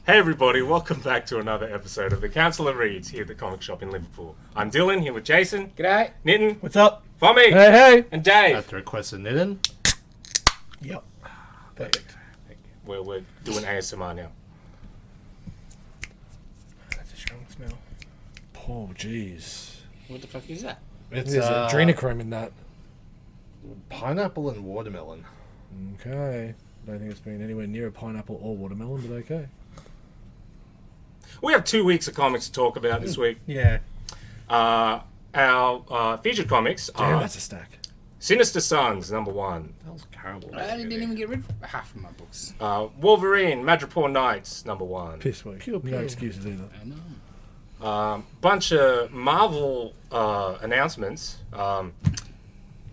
Hey everybody, welcome back to another episode of the Council of Reeds here at the comic shop in Liverpool. I'm Dylan, here with Jason. G'day. Nitin. What's up? Fommy. Hey, hey. And Dave. At the request of Nitin. Yep. Perfect. We're doing ASMR now. That's a strong smell. Oh, jeez. What the fuck is that? It's There's adrenochrome in that. pineapple and watermelon. Okay. Don't think it's been anywhere near a pineapple or watermelon, but okay. We have 2 weeks of comics to talk about this week. Yeah. Our featured comics Damn, are that's a stack. Sinister Sons, #1. That was terrible. I didn't even get rid of half of my books. Wolverine, Madripoor Knights, #1. Piss week. No excuses either. I know. Bunch of Marvel announcements.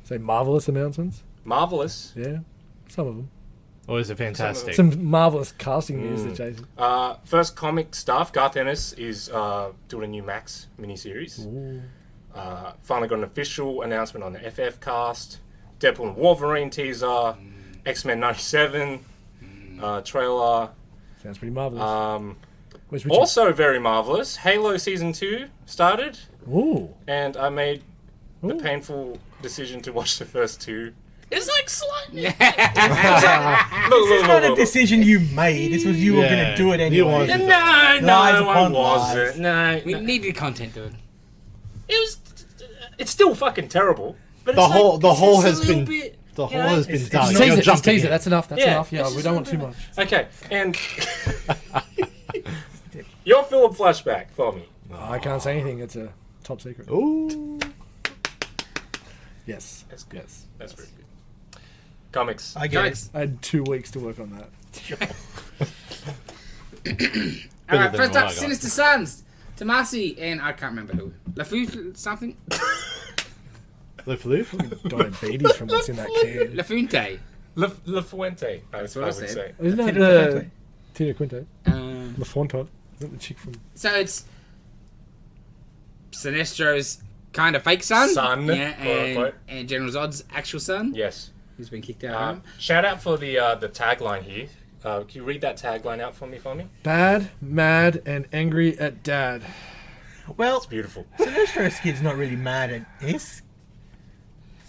Say marvelous announcements. Marvelous. Yeah. Some of them. Or is it fantastic? Some marvelous casting news there, Jason. First comic stuff, Garth Ennis is doing a new Max miniseries. Finally got an official announcement on the FF cast. Deadpool and Wolverine teaser. X-Men 97 trailer. Sounds pretty marvelous. Where's Richard? Also very marvelous. Halo Season 2 started. Ooh. And I made the painful decision to watch the first two. It's like slightly. Look, It's not a decision you made. This was you were going to do it You anyway. wanted No, to. Lies I upon wasn't. lies. No, We no. needed content, dude. It was. It's still fucking terrible. But The it's whole like, the it's whole just a has little been bit, the whole you know, has been it's done. not- You're Tease it, just jumping tease it. in. That's enough. That's Yeah, enough. Yeah, it's we just don't a want too little much. Okay, and your film Flashback for me. I can't say anything. It's a top secret. Ooh. Yes. That's good. Yes. That's very good. Comics. I get Nice. I had 2 weeks to work on that. Alright, than first what I up, got. Sinister Sons. Tomasi and I can't remember who. LaFou something? Loof loof. Diabetes from what's in that can. LaFunte. La Fuente. That's what I would said. say. Isn't that Tina the Tina Quinte? Um, La Fonte. Isn't that the chick from... so it's Sinestro's kind of fake son. Son, Yeah, quote unquote. and General Zod's actual son. Yes. Who's been kicked out of home. Shout out for the tagline here. Can you read that tagline out for me? Bad, mad, and angry at dad. Well, It's beautiful. Sinestro's kid's not really mad at his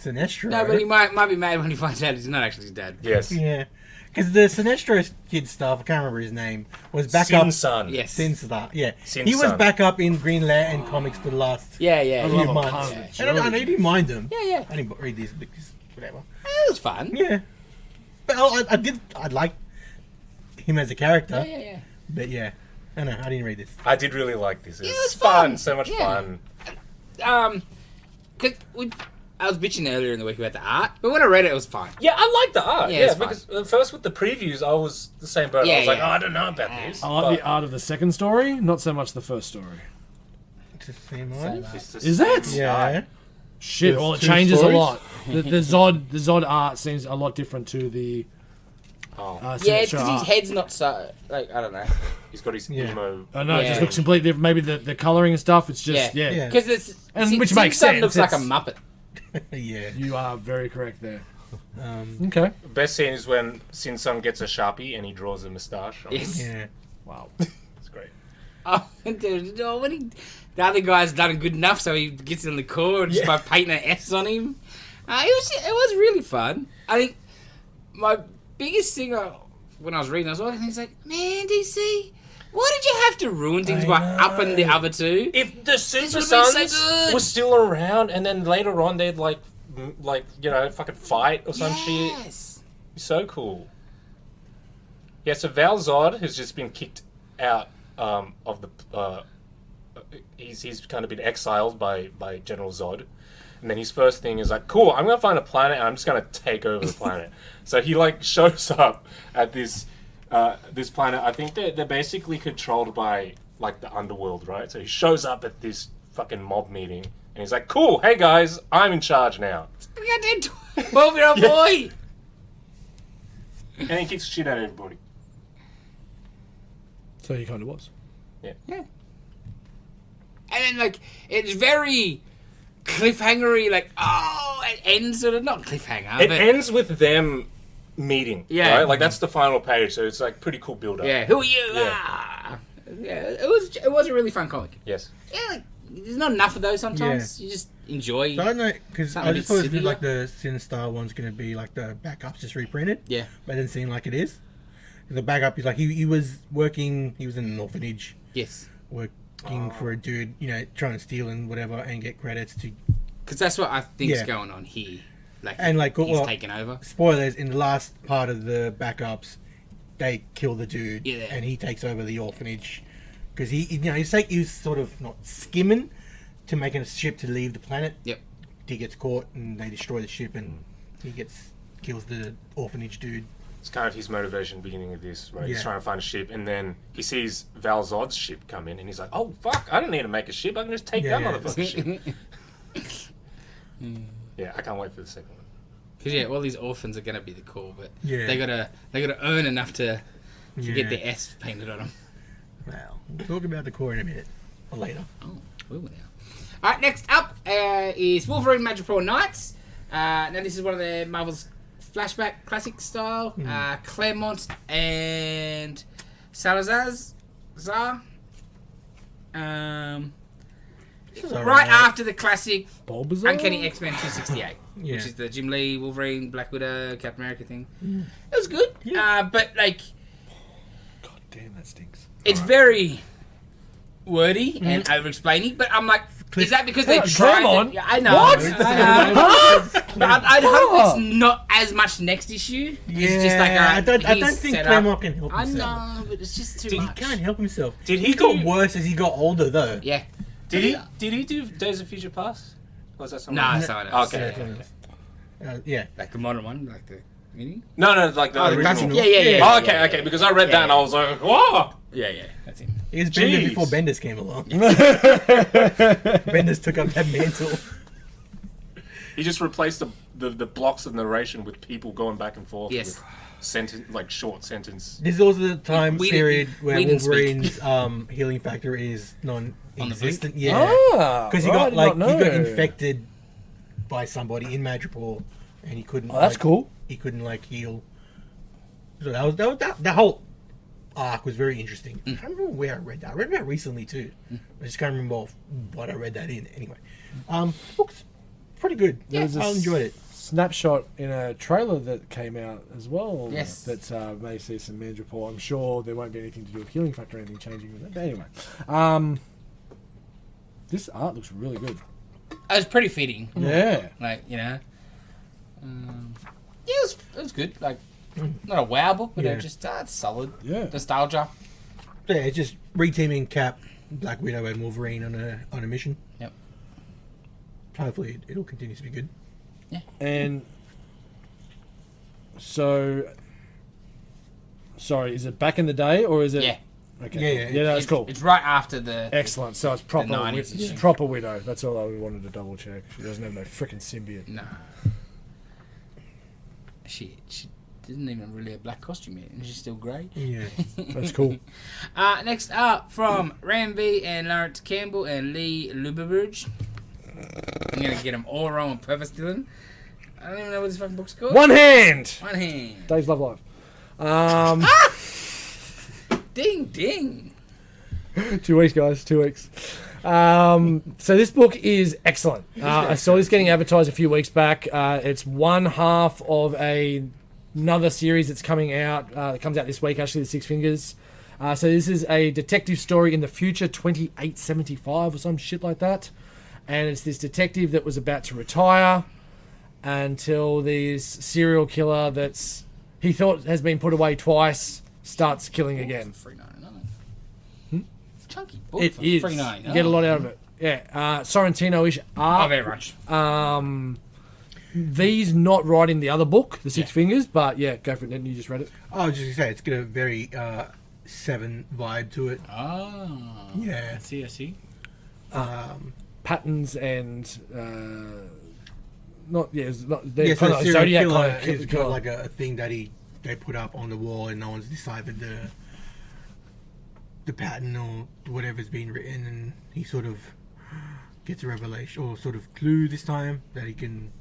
Sinestro. No, but he might be mad when he finds out he's not actually his dad. Yes. Yeah. Because the Sinestro kid stuff, I can't remember his name, was back Sin up Son. Yes. since that. Yeah. Sin he was Son. back up in Green Lantern comics for the last Yeah, yeah. few love a months. pun. And I didn't mind them. Yeah, yeah. I didn't read these because whatever. It was fun. Yeah. But I like him as a character. Yeah, yeah. But yeah. I know, I didn't read this. I did really like this. It was was fun. fun. So much Yeah. fun. Cause I was bitching earlier in the week about the art, but when I read it, it was fine. Yeah, I like the art. Yeah, Yeah, it's because at first with the previews, I was the same boat. Yeah, I was like, yeah. oh, I don't know about this. I like the art of the second story, not so much the first story. It's the same one. Is it? Yeah. Shit, There's well, it two changes stories? a lot. The Zod art seems a lot different to the Oh, Yeah, it's Sinestro because his art. head's not so like I don't know. he's got his Yeah. emo. I know, it just Yeah. looks completely different. Maybe the colouring and stuff, it's just, Yeah. yeah. Because it's And which makes Son sense, looks like a it's- muppet. Yeah. You are very correct there. Um, Okay. Best scene is when Sin Sun gets a Sharpie and he draws a moustache. on Yes. him. yeah. Wow. It's great. Oh, dude, when the other guy's done it good enough, so he gets it on the core just by painting an S on him. It was really fun. I think my biggest thing when I was reading, I was watching, it's like, man, DC, why did you have to ruin things by upping the other two? If the Super would've been so Sons good. were still around and then later on they'd like fucking fight or some shit, Yes. so cool. Yeah, so Val Zod has just been kicked out of the. He's kind of been exiled by General Zod, and then his first thing is like, "Cool, I'm gonna find a planet and I'm just gonna take over the planet." So he like shows up at this planet. I think they're basically controlled by like the underworld, right? So he shows up at this fucking mob meeting and he's like, "Cool, hey guys, I'm in charge now," Goddamn 12-year-old boy. and he kicks the shit out of everybody. So he kind of was. Yeah. And then, like, it's very cliffhangery, like, oh, it ends sort of, not cliffhanger, It but ends with them meeting. Yeah. Right? Like that's the final page, so it's like pretty cool build up. Yeah, who are you? Yeah. Ah. Yeah, it was a really fun comic. Yes. Yeah, like, there's not enough of those sometimes. You just enjoy. So I don't know, because Something I a just bit thought it was silly. like the Sinister one's going to be like the backups just reprinted. Yeah. But it didn't seem like it is. The backup is like he was working, he was in an orphanage, Yes. working for a dude, you know, trying to steal and whatever and get credits to. Because that's what I think's Yeah. going on here. Like, And like, he's well, taken over. spoilers, in the last part of the backups, they kill the dude Yeah. and he takes over the orphanage. Because he's sort of not skimming to making a ship to leave the planet. Yep. He gets caught and they destroy the ship and he kills the orphanage dude. It's kind of his motivation beginning of this, right? He's Yeah. trying to find a ship, and then he sees Val Zod's ship come in, and he's like, "Oh fuck! I don't need to make a ship. I can just take that Yeah. motherfucking ship." Yeah, I can't wait for the second one. Because yeah, all these orphans are gonna be the core, but Yeah. they gotta earn enough to Yeah. get their S painted on them. Well, we'll talk about the core in a minute. Or later. Oh, we will now. All right, next up is Wolverine Madripoor Knights. Now this is one of the Marvel's flashback classic style. Claremont and Salazar. This is Right alright. after the classic Bulbasaur? Uncanny X-Men 268, Yeah. which is the Jim Lee, Wolverine, Black Widow, Captain America thing. It was good, Yeah. but like God damn, that stinks. it's very wordy and over-explaining. But I'm like, is that because they Come tried? on. Yeah, I know. What? I know. But I'd hope it's not as much next issue. It's just like I don't he's think set Claremont up. can help I himself. know, but it's just too He much. can't help himself. Did he He got do- worse as he got older, though. Yeah. Did he do Days of Future Past? Or was that someone No, else? someone else. Okay. Yeah. Like the modern one, like the mini. No, like the Oh, the original. classic. Yeah. Oh, okay. Because I read that and I was like, whoa! Yeah, that's him. He was Bendis Jeez. before Bendis came along. Bendis took up that mantle. He just replaced the blocks of narration with people going back and forth Yes. with short sentence. This is also the time We period where didn't speak. Wolverine's healing factor is non-existent. brink? Yeah. Ah, Because he I got did not know. infected by somebody in Madripoor, and he couldn't. Oh, that's cool. He couldn't heal. So that whole arc was very interesting. I can't remember where I read that. I read that recently too. I just can't remember what I read that in. Anyway, book's pretty good. There was I this enjoyed it. Snapshot in a trailer that came out as well. Yes. That may see some Madripoor. I'm sure there won't be anything to do with healing factor or anything changing with it. But anyway, this art looks really good. It was pretty fitting. Yeah. Like, yeah, it was good. Like, not a wow book, but Yeah. it was just it's solid. Yeah. Nostalgia. Yeah, it's just reteaming Cap, Black Widow, and Wolverine on a mission. Yep. Hopefully, it'll continue to be good. And so, sorry, is it back in the day or is it? Yeah. Okay. Yeah. That's cool. It's right after the. Excellent. So it's proper. 90s It's issue. proper Widow. That's all I wanted to double check. She doesn't have no freaking symbiote. No. She didn't even really have a black costume yet, and she's still grey. Yeah. That's cool. Next up from Ram V and Lawrence Campbell and Lee Lubberudge. I'm gonna get them all wrong on purpose, Dylan. I don't even know what this fucking book's called. One hand. One hand. Dave's Love Live. Ding ding. 2 weeks, guys. 2 weeks. So this book is excellent. I saw this getting advertised a few weeks back. It's one half of another series that's coming out. It comes out this week, actually, the Six Fingers. So this is a detective story in the future, 2875 or some shit like that. And it's this detective that was about to retire until this serial killer that's he thought has been put away twice starts killing again. For $3.99. Chunky book It for is. $3.99. You get a lot out of it. Yeah. Sorrentino-ish Oh, art. very much. These not right in the other book, The Six Fingers, but yeah, go for it. Then you just read it. I was just gonna say it's got a very Seven vibe to it. Oh. Yeah. I see. Patterns and not yeah, it's not they're Yeah, so kind the of serial Zodiac killer kind is of kind of like a thing that they put up on the wall and no one's deciphered the pattern or whatever's been written, and he sort of gets a revelation or sort of clue this time that he can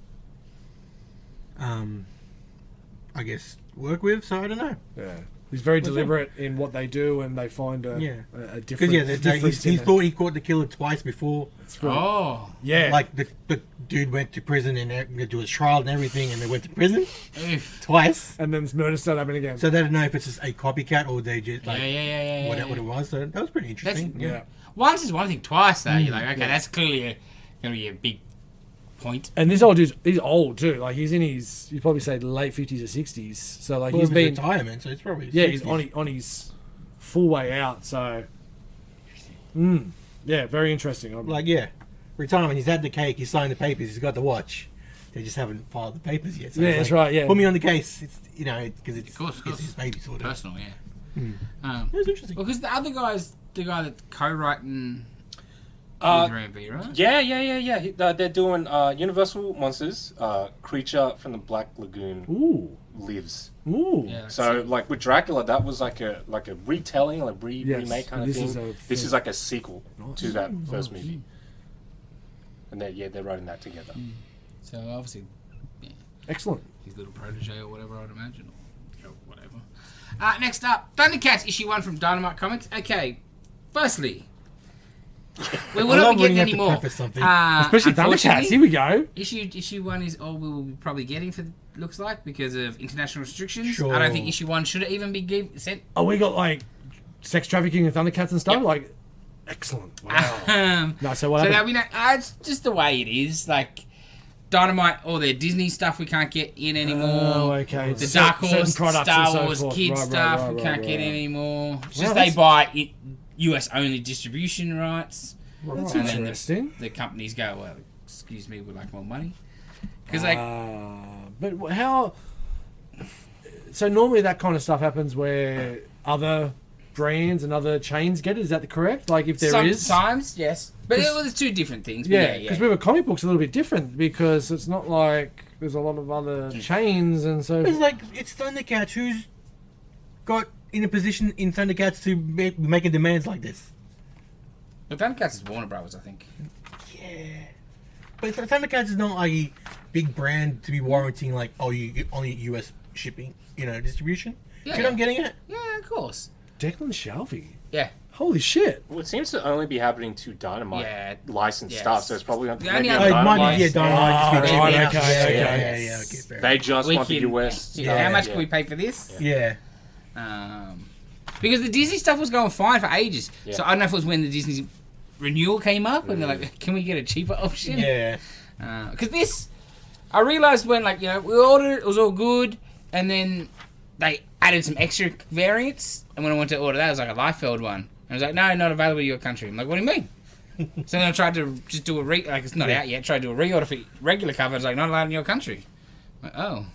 I guess, work with. So I don't know. Yeah. He's very deliberate in what they do, and they find a Because different. he thought he caught the killer twice before. Oh. Yeah. Like the dude went to prison and they do his trial and everything, and they went to prison Oof. twice. And then murder started happening again. So they don't know if it's just a copycat or they just like Yeah. what it was. So that was pretty interesting. yeah. Once is one thing, twice though, you're like, okay, that's clearly going to be a big point. And this old dude's he's old too. Like he's in his, you'd probably say late 50s or 60s. So like Well, he's it's been retirement, so it's probably he's 60s. on his full way out. So yeah, very interesting. Like retirement. He's had the cake. He's signed the papers. He's got the watch. They just haven't filed the papers yet. So Yeah, it's that's like, right, yeah. Put me on the case. It's because it's Of course. it's his baby sort of. Personal, yeah. It was interesting. Well, because the other guy's the guy that's co-writing Uh, Wolverine, right? Yeah. They're doing Universal Monsters. Creature from the Black Lagoon ooh, lives. ooh. Yeah, So like with Dracula, that was like a retelling, like Yes, remake kind of this thing. is a This thing. is like a sequel to that first nice. movie. And they're writing that together. So obviously, Excellent. his little protege or whatever, I'd imagine, or whatever. Next up, Thundercats issue 1 from Dynamite Comics. Okay, firstly, we will not be getting any more. Something. Especially Thundercats. Unfortunately, Here we go. Issue 1 is all we will be probably getting for looks like because of international restrictions. Sure. I don't think issue 1 should even be sent. Oh, we got like sex trafficking and Thundercats and stuff. Yep. Like, excellent. Wow. No, so what So happened? that we know, it's just the way it is. Like Dynamite, all their Disney stuff we can't get in anymore. Oh, okay. The Cer- Dark certain Horse, products Star and so Wars, forth. kids Right, stuff right, we right, can't right, get right. anymore. It's Wow, just that's- they buy US only distribution rights. Well, that's And then interesting. The companies go, well, excuse me, we'd like more money. Because like, But how? So normally that kind of stuff happens where other brands and other chains get it. Is that correct? Like if there is, sometimes, yes. But it's two different things. But yeah, because with a comic book's a little bit different because it's not like there's a lot of other chains and so. It's like it's Thundercats who's got in a position in Thundercats to making demands like this. But Thundercats is Warner Brothers, I think. Yeah, but Thundercats is not a big brand to be warranting like you only US shipping, distribution. Yeah, Do you know what I'm getting at? Yeah, of course. Declan Shalvey. Yeah. Holy shit! Well, it seems to only be happening to Dynamite Yeah. licensed Yes. stuff, so it's probably The maybe only on other- It might Dynamite. be Dynamite. just be right, cheaper out. okay, Yeah, okay, fair They enough. just We want the can- US. Yeah, how much can we pay for this? Yeah. Because the Disney stuff was going fine for ages. Yeah. So I don't know if it was when the Disney renewal came up and they're like, can we get a cheaper option? Yeah. Because this, I realised when, we ordered it was all good, and then they added some extra variants, and when I went to order that, it was like a Liefeld one. And I was like, no, not available in your country. I'm like, what do you mean? So then I tried to just do it's not out yet, tried to do a reorder for regular cover. It's like, not allowed in your country. I'm like, oh,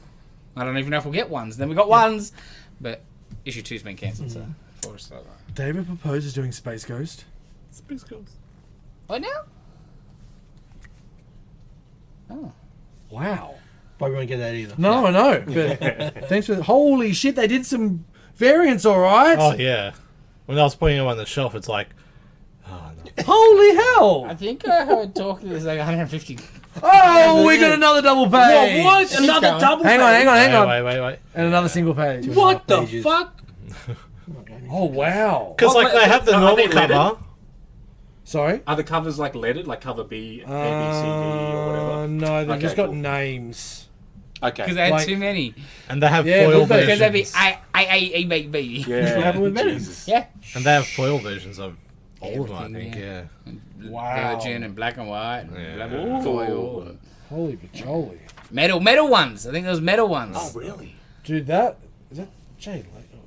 I don't even know if we'll get ones. Then we got ones, but issue 2's been cancelled, so for us, like, David proposes doing Space Ghost. Space Ghost. what now? Oh. Wow. Probably won't get that either. No, I know. But thanks for. Holy shit! They did some variants, all right. Oh yeah. When I was putting them on the shelf, it's like, oh no. Holy hell! I think I heard talk that there's like 150. Oh, we got another double page. What? Keep Another going. double Hang on, page? hang on. Wait. And another single page. What the Pages. fuck? Oh wow. Because Well, like they have the are normal they leaded? cover. Sorry. Are the covers like leaded, like cover B, A, B, C, D, or whatever? No, they've Okay, just got cool. names. Okay. Because they had Like- too many. And they have Yeah, foil will be. Because they'd be versions. A-A-E-B-B. Yeah. happened with Venom? Jesus. Yeah. And they have foil versions of all of them, I Everything, think, yeah. yeah. Wow. Virgin and black and white. And Yeah. blah, blah, blah, foil. Holy pajoli. Metal ones. I think those metal ones. Oh, really? Dude, that is that Jay Lee.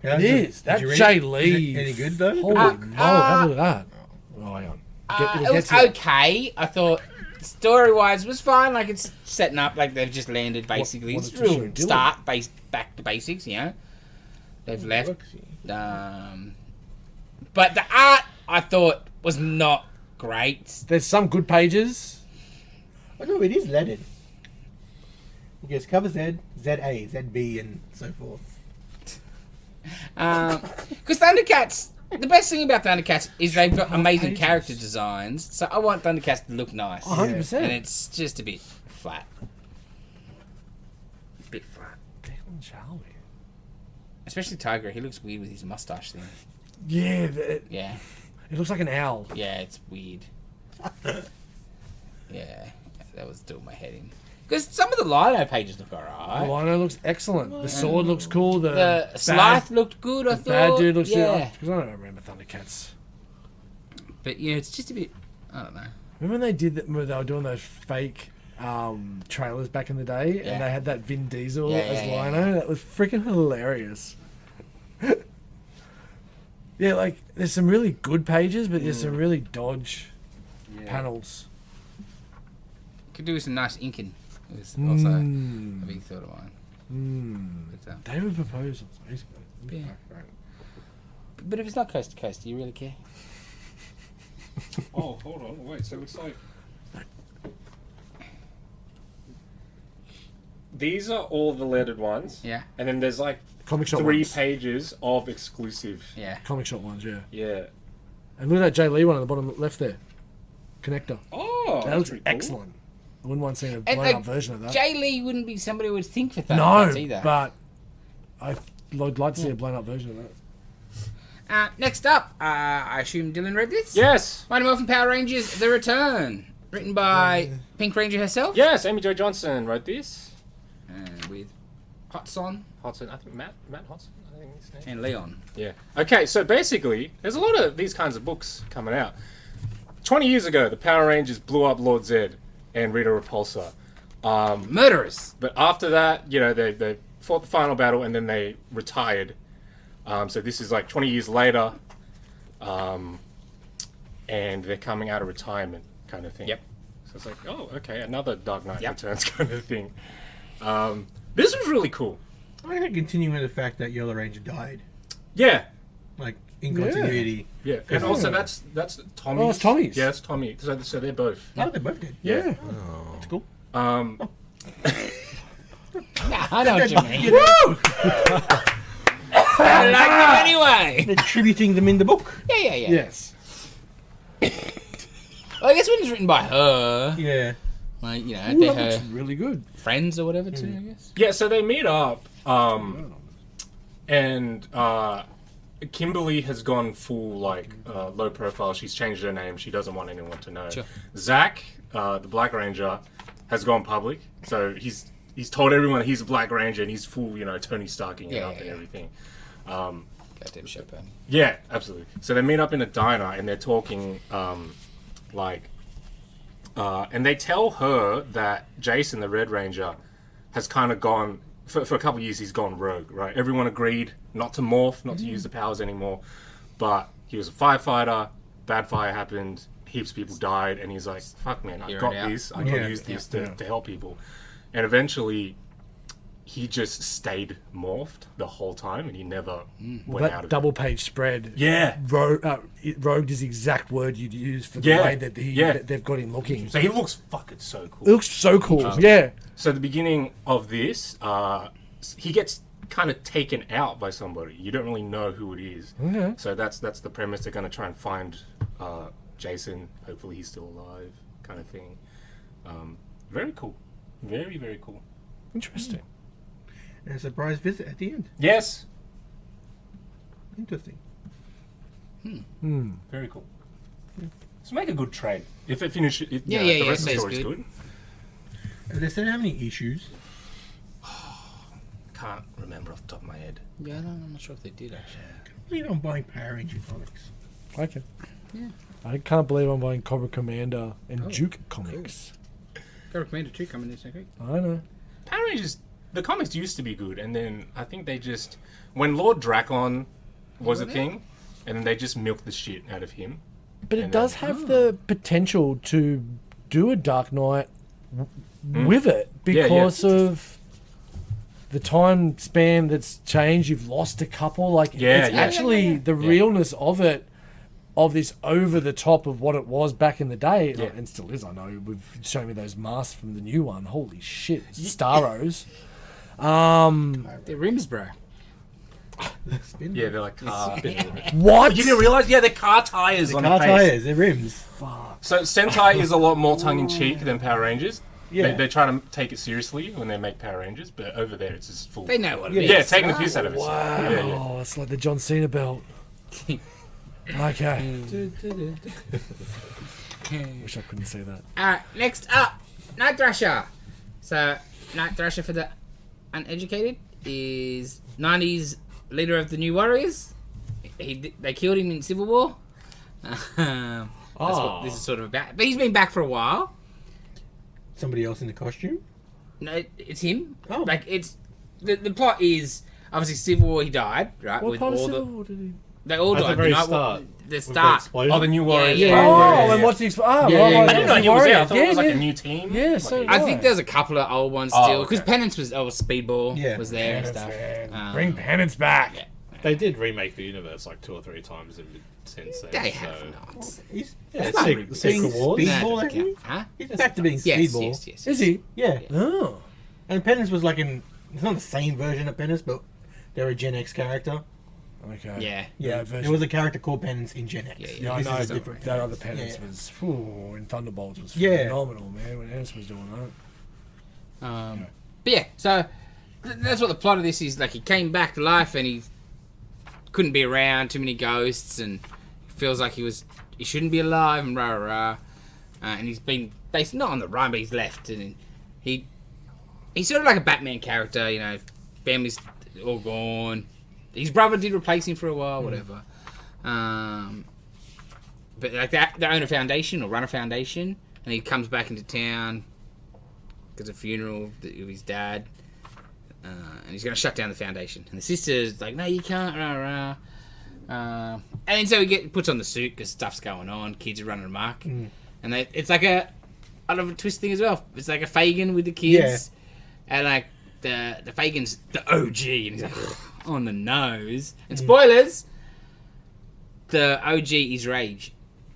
Yeah, It is. That did you read Jay it? Lee. Is it any good though? Holy moly! Have a look at that. Oh, hang on. It was okay. I thought story-wise was fine. Like it's setting up like they've just landed basically. what It's did you real do? start back to basics. They've left. But the art I thought was not great. There's some good pages. Oh no, it is leaded. Yes, cover Z, ZA, ZB, and so forth. Because Thundercats, the best thing about Thundercats is they've got amazing pages. character designs. So I want Thundercats to look nice. 100%. And it's just a bit flat. Bit flat. Shall we? Especially Tiger. He looks weird with his mustache thing. Yeah, Yeah. it looks like an owl. Yeah, it's weird. Yeah, that was doing my head in. Because some of the lino pages look alright. The lino looks excellent. The sword looks cool. The Scythe looked good, I thought. Bad dude looks yeah. Because I don't remember Thundercats. But yeah, it's just a bit... I don't know. Remember when they did that? When they were doing those fake trailers back in the day, Yeah. and they had that Vin Diesel Yeah, as yeah, Lino? yeah. That was freaking hilarious. Yeah, like there's some really good pages, but there's some really dodge panels. Could do with some nice inking. It was also a big thought of mine. But, David proposals. Yeah. but if it's not coast to coast, do you really care? Oh, hold on, wait. So it's like these are all the lettered ones. Yeah. And then there's like Comic shop 3 ones. pages of exclusive. Yeah. Comic shop ones, yeah. Yeah. And look at that Jay Lee one on the bottom left there. Connector. Oh, That that's looks pretty cool. excellent. I wouldn't mind seeing a And, blown up version of that. Jay Lee wouldn't be somebody who would think for no, Thundercats either. but I'd like to see a blown up version of that. Next up, I assume Dylan read this? Yes. Mighty Morphin Power Rangers The Return. Written by Pink Ranger herself. Yes, Amy Jo Johnson wrote this. With Hotson Hodson, I think Matt Hodson, I think his name. and Leon. Yeah. Okay, so basically, there's a lot of these kinds of books coming out. 20 years ago, the Power Rangers blew up Lord Zed and Rita Repulsa. Murderers. But after that, you know, they fought the final battle and then they retired. So this is like 20 years later, and they're coming out of retirement kind of thing. Yep. So it's like, oh, okay, another Dark Knight Yep. Returns kind of thing. This was really cool. I think continuing with the fact that Yellow Ranger died, like like in continuity. yeah. And also that's Tommy's. Oh, it's Tommy's. Yeah, it's Tommy. So they're both. Oh, they're both dead. Yeah. That's cool. Nah, I know what you mean. Woo! I like them anyway. They're tributing them in the book. Yeah. Yes. Well, I guess when it's written by her, Yeah. like, you know, Ooh, they're that looks her really good. friends or whatever too, I guess. Yeah, so they meet up, and Kimberly has gone full, like, low profile. She's changed her name. She doesn't want anyone to know. Sure. Zach, the Black Ranger, has gone public. So he's told everyone he's a Black Ranger and he's full, you know, Tony Starking it up and everything. Goddamn Chopin. Yeah, absolutely. So they meet up in a diner and they're talking, and they tell her that Jason, the Red Ranger, has kind of gone, for a couple of years, he's gone rogue, right? Everyone agreed not to morph, not to use the powers anymore, but he was a firefighter, bad fire happened, heaps of people died, and he's like, fuck man, I've Here got and out. this, I got to use this to help people. And eventually, he just stayed morphed the whole time, and he never went out That of double page spread. it. Yeah. Rogued is the exact word you'd use for the Yeah, way that that they've got him looking. So he looks fucking so cool. It looks so cool. Yeah. So the beginning of this, he gets kind of taken out by somebody. You don't really know who it is. Okay. So that's the premise. They're going to try and find Jason. Hopefully he's still alive, kind of thing. Very cool. Very, very cool. Interesting. And a surprise visit at the end. Yes. Interesting. Very cool. So make a good trade. If it finishes, the Yeah, rest of the stays story's good. good. Have they said how many issues? Can't remember off the top of my head. Yeah, I'm not sure if they did actually. I mean, I'm buying Power Ranger comics. Okay. Yeah. I can't believe I'm buying Cobra Commander and Duke comics. Got Commander 2 coming this next week. I know. Power Rangers, the comics used to be good, and then I think they just, when Lord Dracon was a thing, and then they just milked the shit out of him. But it And does then- have the potential to do a Dark Knight with it because of the time span that's changed. You've lost a couple. Like it's actually the realness of it, of this over the top of what it was back in the day, and still is. I know we've shown me those masks from the new one. Holy shit, Starros. They're rims, bro. Spin. Yeah, they're like car. What? You didn't realize? Yeah, they're car tires on Car the face. tires, they're rims. So Sentai is a lot more tongue-in-cheek than Power Rangers. Yeah. They're trying to take it seriously when they make Power Rangers, but over there it's just full. They know what it is. Yeah, taking the piss out of it. Wow, Yeah. it's like the John Cena belt. Okay. Wish I couldn't say that. Alright, next up, Night Thrasher. So, Night Thrasher, for the uneducated, is 90s leader of the New Warriors. They killed him in Civil War. That's what this is sort of about. But he's been back for a while. Somebody else in the costume? No, it's him. Oh. Like, it's... The plot is, obviously, Civil War, he died, right? What with part of all Civil the... War did he... They all At the died. very night- start. The With the start. explosion. Oh, the New Warriors. yeah. Oh, and what's the Yeah, yeah, I yeah. didn't know he was there. I thought it was like yeah. a new team. Yeah, so I think there's a couple of old ones Oh, still. Because okay. Penance was... Speedball was there and Penance, stuff. man. Bring Penance back. Yeah. They did remake the universe like 2 or 3 times since then. They so. have not. He's Yeah, not Secret being Wars. Speedball, Nah, doesn't hasn't he? count. Huh? He's back to being Yes, Speedball. yes. Is he? Yeah. Oh. And Penance was like it's not the same version of Penance, but they're a Gen X character. Okay. Yeah. Yeah, There was a character called Penance in Gen X. Yeah, Yeah, I This know. is a different That other Penance. Penance Yeah. was, in Thunderbolts was Yeah. phenomenal, man. When Ennis was doing that. But yeah, so that's what the plot of this is. Like, he came back to life and he couldn't be around, too many ghosts, and feels like he shouldn't be alive, and rah rah rah. And he's been basically not on the run, but he's left, and he's sort of like a Batman character, you know. Family's all gone. His brother did replace him for a while, whatever. But like they own a foundation or run a foundation, and he comes back into town because of a funeral of his dad, and he's going to shut down the foundation. And the sister's like, "No, you can't." Rah, rah. And so he puts on the suit because stuff's going on. Kids are running amok, and it's like I love a twist thing as well. It's like a Fagin with the kids, and like the Fagin's the OG, and he's like on the nose. And spoilers, the OG is Rage.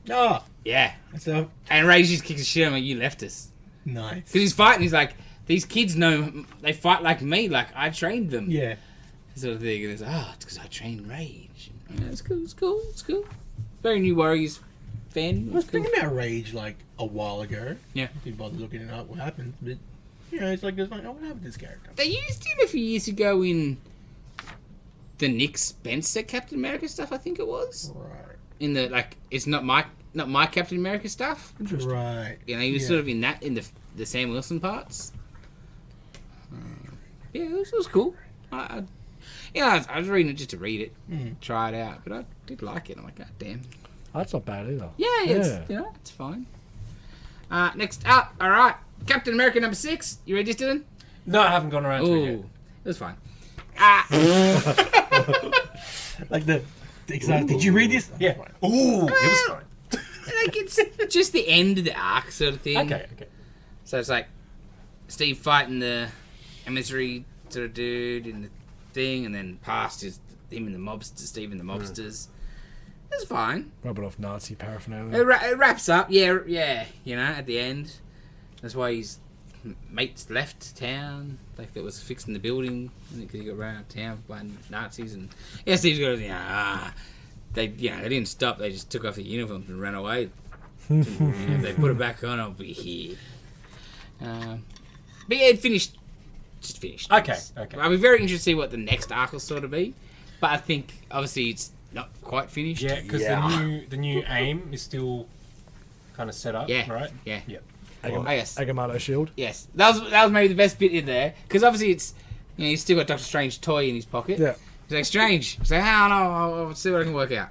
Oh, Yeah, so and Rage just kicks the shit out of him, like, you left us. nice. Because he's fighting, he's like, these kids know, they fight like me, like I trained them. Yeah. Sort of thing. And it's like, it's because I trained Rage. Yeah, it's cool. Very New Warriors fan. I was thinking about Rage like a while ago. Yeah. Didn't bother looking it up what happened, but it's like oh, what happened to this character? They used him a few years ago in the Nick Spencer Captain America stuff, I think it was. Right. In the, like, it's not my Captain America stuff. Right. You know, he was sort of in that, in the Sam Wilson parts. Yeah, it was cool. I was reading it just to read it, try it out, but I did like it. I'm like, God damn. That's not bad either. Yeah, it's fine. Next up, all right, Captain America #6. You ready, Dylan? No, I haven't gone around to it yet. Ooh, it was fine. Like the excited. Did you read this? Yeah. Ooh, it was fine. Like, it's just the end of the arc sort of thing. Okay. So it's like Steve fighting the emissary sort of dude in the thing, and then past is him and the mobsters, Steve and the mobsters. It's fine. Rubbing off Nazi paraphernalia. It wraps up, yeah, you know, at the end. That's why his mates left town, like that was fixing the building, because he got run out of town by Nazis, and Steve's got they didn't stop, they just took off the uniforms and ran away. If they put it back on, I'll be here. But yeah, just finished. Okay. I'll be very interested to see what the next arc will sort of be, but I think obviously it's not quite finished. Yeah, because the new aim is still kind of set up, Yeah. right? Yeah. Yep. I guess. Agamotto shield. Yes, that was maybe the best bit in there, because obviously it's, he's still got Doctor Strange toy in his pocket. Yeah. He's like, Strange. He's like, I don't know, I'll see what I can work out.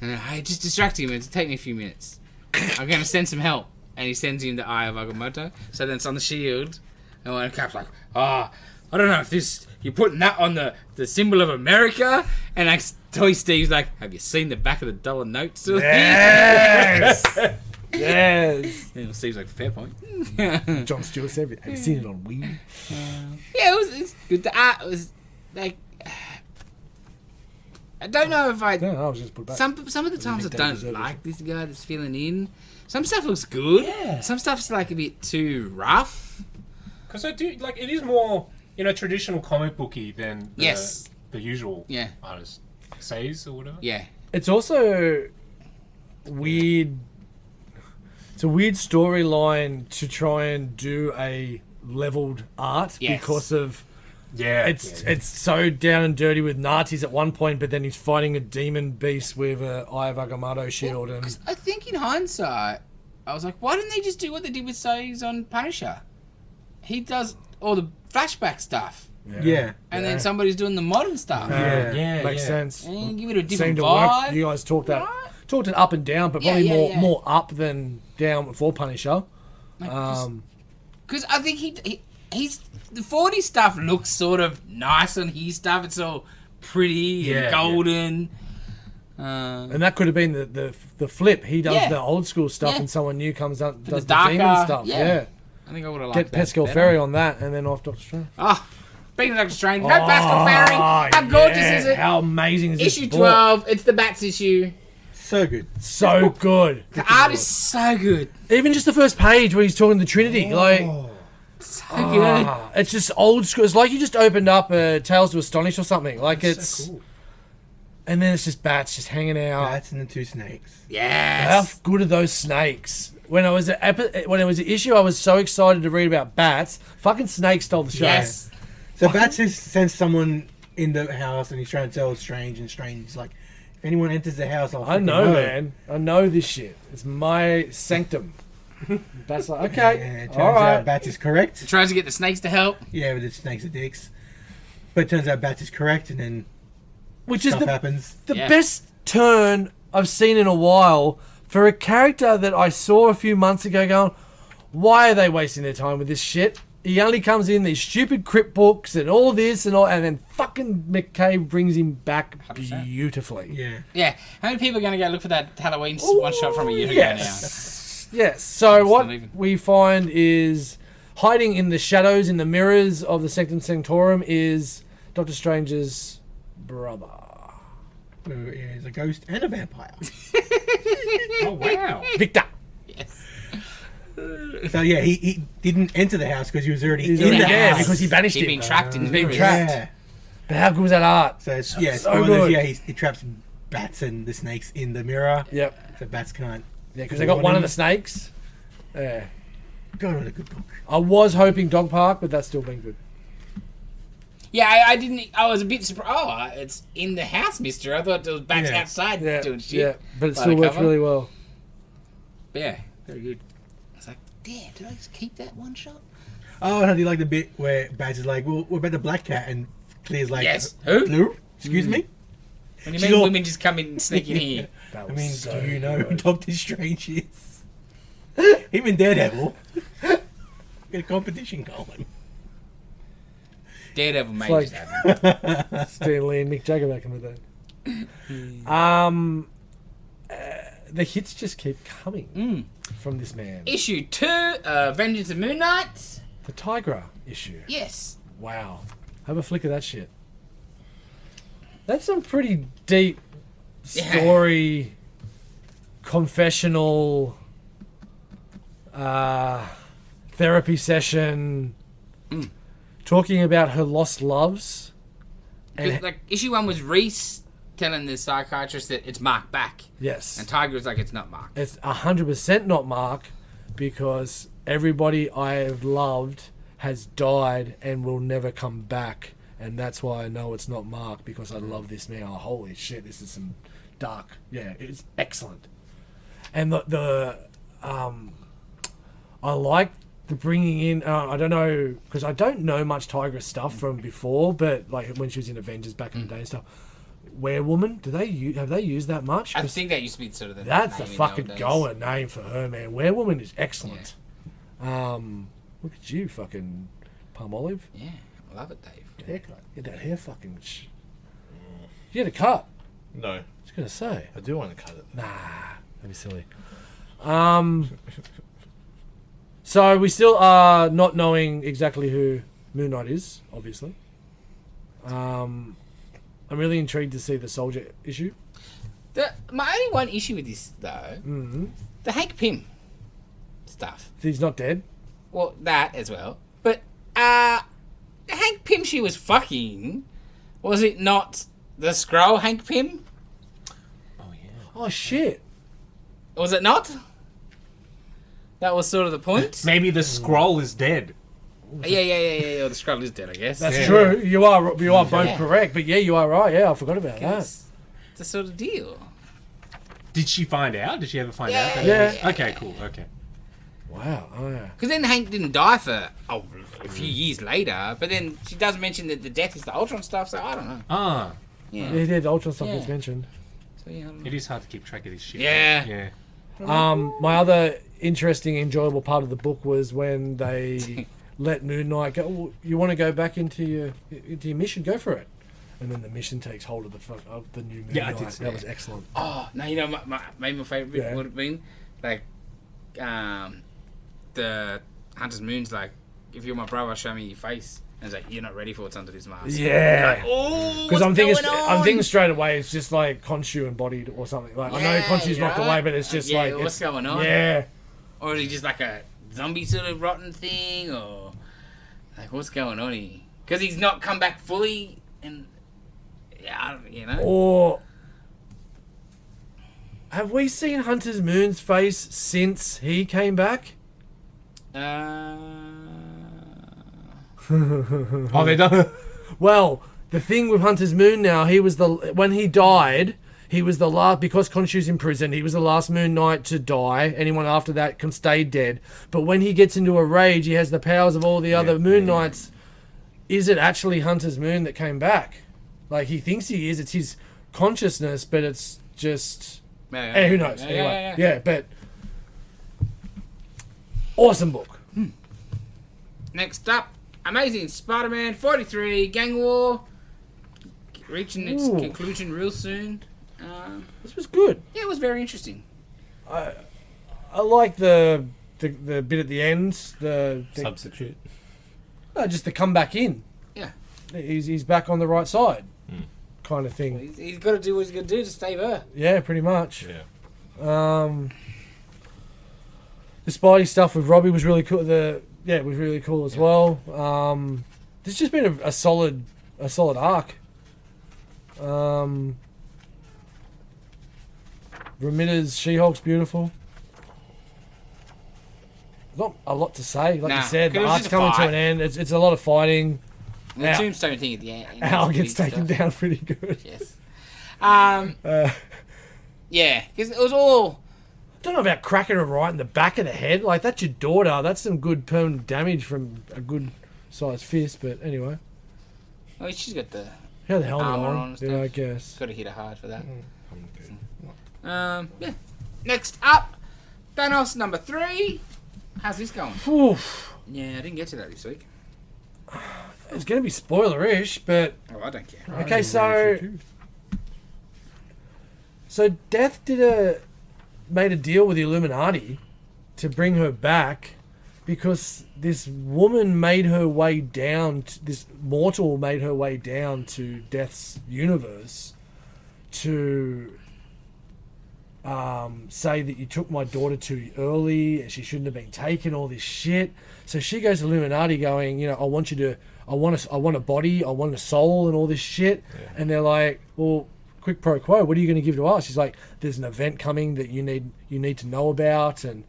And I just distract him, it'll take me a few minutes. I'm going to send some help. And he sends him the Eye of Agamotto. So then it's on the shield. And one Cap's like, I don't know if you're putting that on the symbol of America. And like, Toy Steve's like, have you seen the back of the dollar notes? Yes! Yes! And Steve's like, fair point. John Stewart said, have you seen it on Wii? Yeah, it's good. The art was like, I don't know if No, I was just put back. Some of the times I Nick don't Davis like this guy that's filling in. Some stuff looks good. Yeah. Some stuff's like a bit too rough. Because I do like it is more traditional comic booky than the usual artist says or whatever. Yeah. It's also weird It's a weird storyline to try and do a leveled art because of it's so down and dirty with Nazis at one point, but then he's fighting a demon beast with a Eye of Agamotto shield. Well, And 'cause I think in hindsight, I was like, why didn't they just do what they did with Sayes on Punisher? He does all the flashback stuff, Yeah. and then somebody's doing the modern stuff. makes sense. And give it a Seemed different to vibe. work. You guys talked Right? it up and down, but Yeah, probably yeah. more up than down before Punisher. Because I think he's the 40 stuff looks sort of nice on his stuff. It's all pretty and golden. And that could have been the flip. He does the old school stuff, and someone new comes up and does the darker, demon stuff. yeah. I think I would have liked Get Pascal that Ferry on that, and then off Doctor Strange. Oh, speaking of Doctor Strange, no Pascal Ferry. How gorgeous is it? How amazing is this Issue book? 12. It's the Bats issue. So good. So good. The art is so good. Even just the first page where he's talking to Trinity, So good. it's just old school. It's like you just opened up Tales to Astonish or something. Like it's, so cool. and then it's just Bats just hanging out. Bats and the two snakes. How Yes. good are those snakes? When it was an issue, I was so excited to read about Bats. Fucking snakes stole the show. Yes. So Bats has sends someone in the house and he's trying to tell Strange, and Strange is like, if anyone enters the house, I'll I freaking know, man. I know this shit. It's my sanctum. Bats like, okay, Yeah, it turns all right. out Bats is correct. Tries to get the snakes to help. Yeah, but the snakes are dicks. But it turns out Bats is correct, and then Which is stuff the happens. best turn I've seen in a while for a character that I saw a few months ago going, why are they wasting their time with this shit? He only comes in these stupid crypt books and all this and all, and then fucking McKay brings him back 100%. Yeah. beautifully. Yeah. How many people are going to go look for that Halloween one shot from a year ago now? Yes. So what not even- we find is hiding in the shadows, in the mirrors of the Sanctum Sanctorum, is Doctor Strange's brother. Who is a ghost and a vampire. Oh wow! Victor. Yes. So yeah, he didn't enter the house because he was already He's in already the there house. because he banished He's him. being trapped in the being mirrors. trapped. Yeah. But how good was that art? So it's, So spoilers, good. yeah, he traps Bats and the snakes in the mirror. Yep. So Bats can't. Yeah, because they got one of the snakes. Yeah. God, what a good book. I was hoping Dog Park, but that's still been good. Yeah, I didn't. I was a bit surprised. Oh, it's in the house, mister. I thought it was back Yeah. outside Yeah, doing shit. yeah, but it By still the works cover. really well. But yeah, very good. I was like, damn, did I just keep that one shot? Oh, and I do like the bit where Bats is like, well, what about the black cat? And Clear's like, Yes. Who? Blue? Excuse me? When you She's mean all- women just come in and sneak in here. That I was mean, so do you know who good. Doctor Strange is? Even Daredevil. Get a competition going. Daredevil made like- just happen. Stan Lee and Mick Jagger back in the day. The hits just keep coming from this man. Issue 2, Vengeance of Moon Knight. The Tigra issue. Yes. Wow. Have a flick of that shit. That's some pretty deep story, confessional, therapy session, talking about her lost loves. And Like, issue 1 was Reese telling the psychiatrist that it's Mark back. yes, And Tiger was like, it's not Mark. it's 100% not Mark, because everybody I have loved has died and will never come back. And that's why I know it's not Mark, because I love this man. Oh, holy shit, this is some dark. Yeah, it's excellent. And I like the bringing in. I don't know, because I don't know much Tigra stuff from before, but like when she was in Avengers back in the day and stuff. Werewoman, have they used that much? I 'Cause think that used to be sort of the that's the name in fucking old days. going name for her, man. Werewoman is excellent. Look at you, fucking Palmolive. Yeah, I love it, Dave. Haircut. Get that hair fucking. You had a cut. No, I was gonna say. I do want to cut it. Nah, that'd be silly. So we still are not knowing exactly who Moon Knight is, obviously. I'm really intrigued to see the Soldier issue. My only one issue with this, though, the Hank Pym stuff. He's not dead. Well, that as well. But the Hank Pym she was fucking, was it not the Skrull Hank Pym? Oh shit! Was it not? That was sort of the point. Maybe the scroll is dead. Yeah. Or the Skrull is dead, I guess. That's true. You are both Yeah. correct. But yeah, you are right. Yeah, I forgot about that. It's the sort of deal. Did she find out? Did she ever find out? Yeah. Okay, cool. Okay. Wow. Oh, yeah. Because then Hank didn't die for a few years later, but then she does mention that the death is the Ultron stuff, so I don't know. Ah, Yeah. He did. Ultron stuff Yeah. gets mentioned. So, yeah, I don't know. it is hard to keep track of this shit. Yeah. Yeah. My other interesting, enjoyable part of the book was when they let Moon Knight go. Oh, you want to go back into your mission? Go for it. And then the mission takes hold of the new Moon Yeah, I Knight. did see That that. was excellent. Oh, no, you know, maybe my favourite bit Yeah. would have been, like, the Hunter's Moon's like, if you're my brother, show me your face. And it's like, you're not ready for what's under this mask. Yeah. Oh, Because I'm thinking on? straight away it's just like Khonshu embodied or something. Like I know Yeah, Khonshu's knocked right. away, but it's just Yeah, like what's it's, going on? Yeah. Or is he just like a zombie sort of rotten thing? Or, like, what's going on here? Because he's not come back fully, and, yeah, I don't, you know? Or have we seen Hunter's Moon's face since he came back? Oh, they done. Well, the thing with Hunter's Moon now, when he died, he was the last, because Khonshu's in prison, he was the last Moon Knight to die. Anyone after that can stay dead. But when he gets into a rage, he has the powers of all the other Moon Knights. Is it actually Hunter's Moon that came back? Like, he thinks he is. It's his consciousness, but it's just... Yeah, who knows? Yeah, Anyway, yeah. but... Awesome book. Next up, Amazing Spider-Man 43, Gang War. Reaching its Ooh. conclusion real soon. This was good. Yeah, it was very interesting. I like the bit at the end. The Substitute. just to come back in. Yeah. He's back on the right side, kind of thing. He's got to do what he's got to do to save her. Yeah, pretty much. Yeah. The Spidey stuff with Robbie was really cool. It was really cool as well. It's just been a solid arc. Ramitta's She-Hulk's beautiful. Not a lot to say, like Nah, you said. The 'cause it's arc's just a coming to fight. an end. It's a lot of fighting. And the Al- tombstone thing at the end. Al gets taken down pretty good. Yes. I Yeah, because it was all... don't know about cracking her right in the back of the head. Like, that's your daughter. That's some good permanent damage from a good sized fist. But anyway, Oh, she's got the... how the helmet Armor on? on and Yeah, stuff. I guess. Got to hit her hard for that. Yeah. Next up, Thanos number 3. How's this going? Oof. Yeah, I didn't get to that this week. It's going to be spoilerish, but Oh, I don't care. okay. So Death made a deal with the Illuminati to bring her back because this woman made her way down. This mortal made her way down to Death's universe to say that you took my daughter too early. She shouldn't have been taken. All this shit. So she goes to Illuminati, going, I want a body, I want a soul, and all this shit. Yeah. And they're like, well, quid pro quo. What are you going to give to us? She's like, there's an event coming that you need to know about, and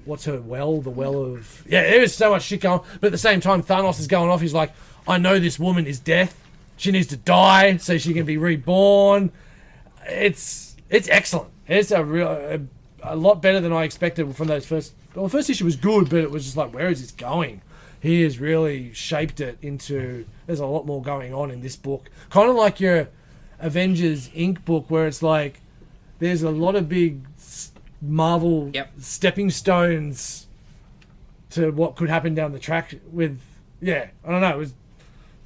what's her well? The well of there's so much shit going. But at the same time, Thanos is going off. He's like, I know this woman is death. She needs to die so she can be reborn. It's excellent. It's a lot better than I expected from those first. Well, the first issue was good, but it was just like, where is this going? He has really shaped it into. There's a lot more going on in this book. Kind of like your Avengers Inc. book, where it's like there's a lot of big Marvel stepping stones to what could happen down the track with. Yeah, I don't know. It was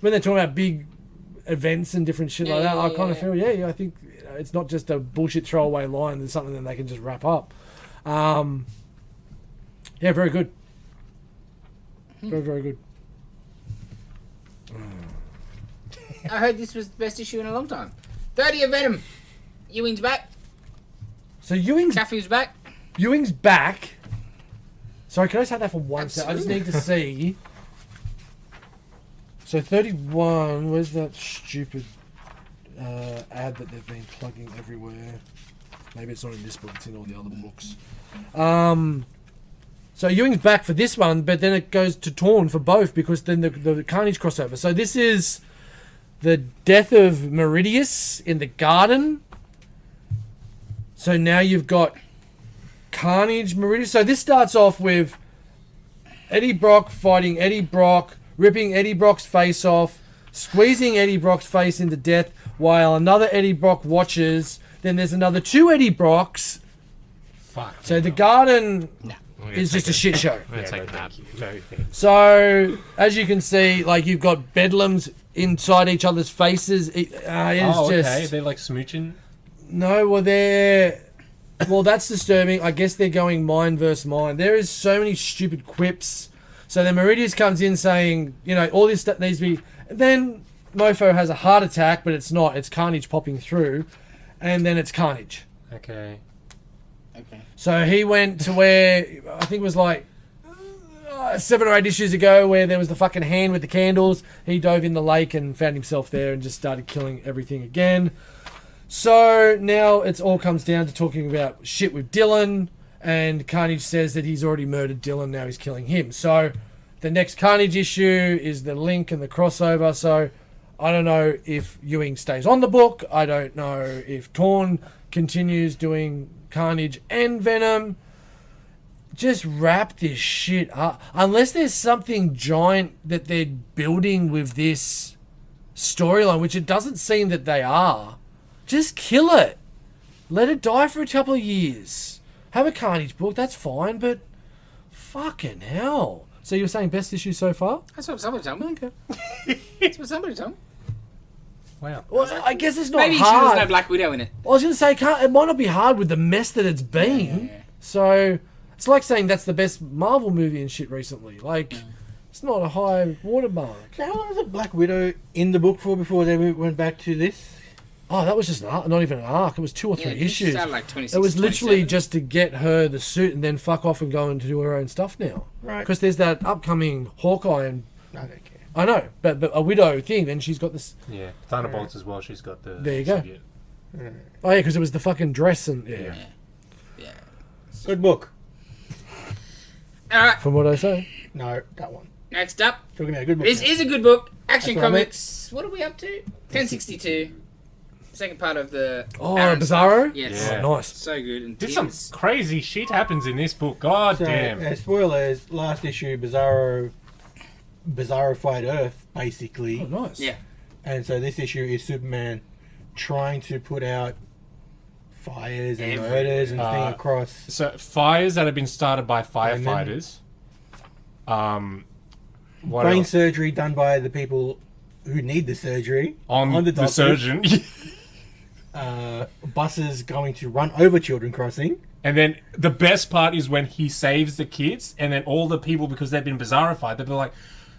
when they're talking about big events and different shit like that. I kind of feel, I think it's not just a bullshit throwaway line. There's something that they can just wrap up. Very good. Very, very good. I heard this was the best issue in a long time. 30 of Venom. Ewing's back. So Ewing's back. Sorry, can I just have that for one second? I just need to see. So 31, where's that stupid ad that they've been plugging everywhere? Maybe it's not in this book, it's in all the other books. So Ewing's back for this one, but then it goes to Torn for both because then the Carnage crossover. So this is the death of Meridius in the garden. So now you've got Carnage, Meridius. So this starts off with Eddie Brock fighting Eddie Brock, ripping Eddie Brock's face off, squeezing Eddie Brock's face into death while another Eddie Brock watches. Then there's another 2 Eddie Brocks. Fuck. So the garden No. is just a shit show. I'm gonna take a nap. So, as you can see, like, you've got bedlams inside each other's faces. It's just... They're like smooching. No, well, they're... Well, that's disturbing. I guess they're going mind versus mind. There is so many stupid quips. So then Meridius comes in saying, you know, all this stuff needs to be... Then Mofo has a heart attack, but it's not. It's Carnage popping through. And then it's Carnage. Okay. So he went to where, I think it was like 7 or 8 issues ago, where there was the fucking hand with the candles. He dove in the lake and found himself there and just started killing everything again. So now it all comes down to talking about shit with Dylan, and Carnage says that he's already murdered Dylan, now he's killing him. So the next Carnage issue is the link and the crossover. So I don't know if Ewing stays on the book. I don't know if Torn continues doing Carnage and Venom. Just wrap this shit up. Unless there's something giant that they're building with this storyline, which it doesn't seem that they are. Just kill it. Let it die for a couple of years. Have a Carnage book, that's fine, but fucking hell. So you were saying best issue so far? That's what somebody told me. Okay. That's what somebody told me. Wow. Well, I guess it's not Maybe hard. there's no Black Widow in it. I was going to say, it might not be hard with the mess that it's been. Yeah. So, it's like saying that's the best Marvel movie and shit recently. Like, it's not a high watermark. How long was a Black Widow in the book for before they went back to this? Oh, that was just an arc, not even an arc. It was 2 or 3 issues. Started like 26, It was literally 27. just to get her the suit and then fuck off and go and do her own stuff now. Right. Because there's that upcoming Hawkeye and... I don't care. I know, but a Widow thing, then she's got this... Yeah. Thunderbolts as well. She's got the... There you go. symbiote. Oh, yeah, because it was the fucking dress and... Yeah. Yeah. Good book. All right. From what I say. No, that one. Next up, Talking about a good book. this now. is a good book. Action That's what I meant. Comics. What are we up to? 1062. Second part of the. Oh, Aaron Bizarro? stuff. Yes. Yeah. Oh, nice. So good. And There's some Tim's- crazy shit happens in this book. God So, damn. spoilers, last issue, Bizarro fight Earth, basically. Oh, nice. Yeah. And so this issue is Superman trying to put out fires and Everywhere. murders and things across. So fires that have been started by And then- firefighters. What Brain else? surgery done by the people who need the surgery. On the doctors. surgeon. Buses going to run over Children Crossing. And then the best part is when he saves the kids, and then all the people, because they've been bizarrified, they'll be like,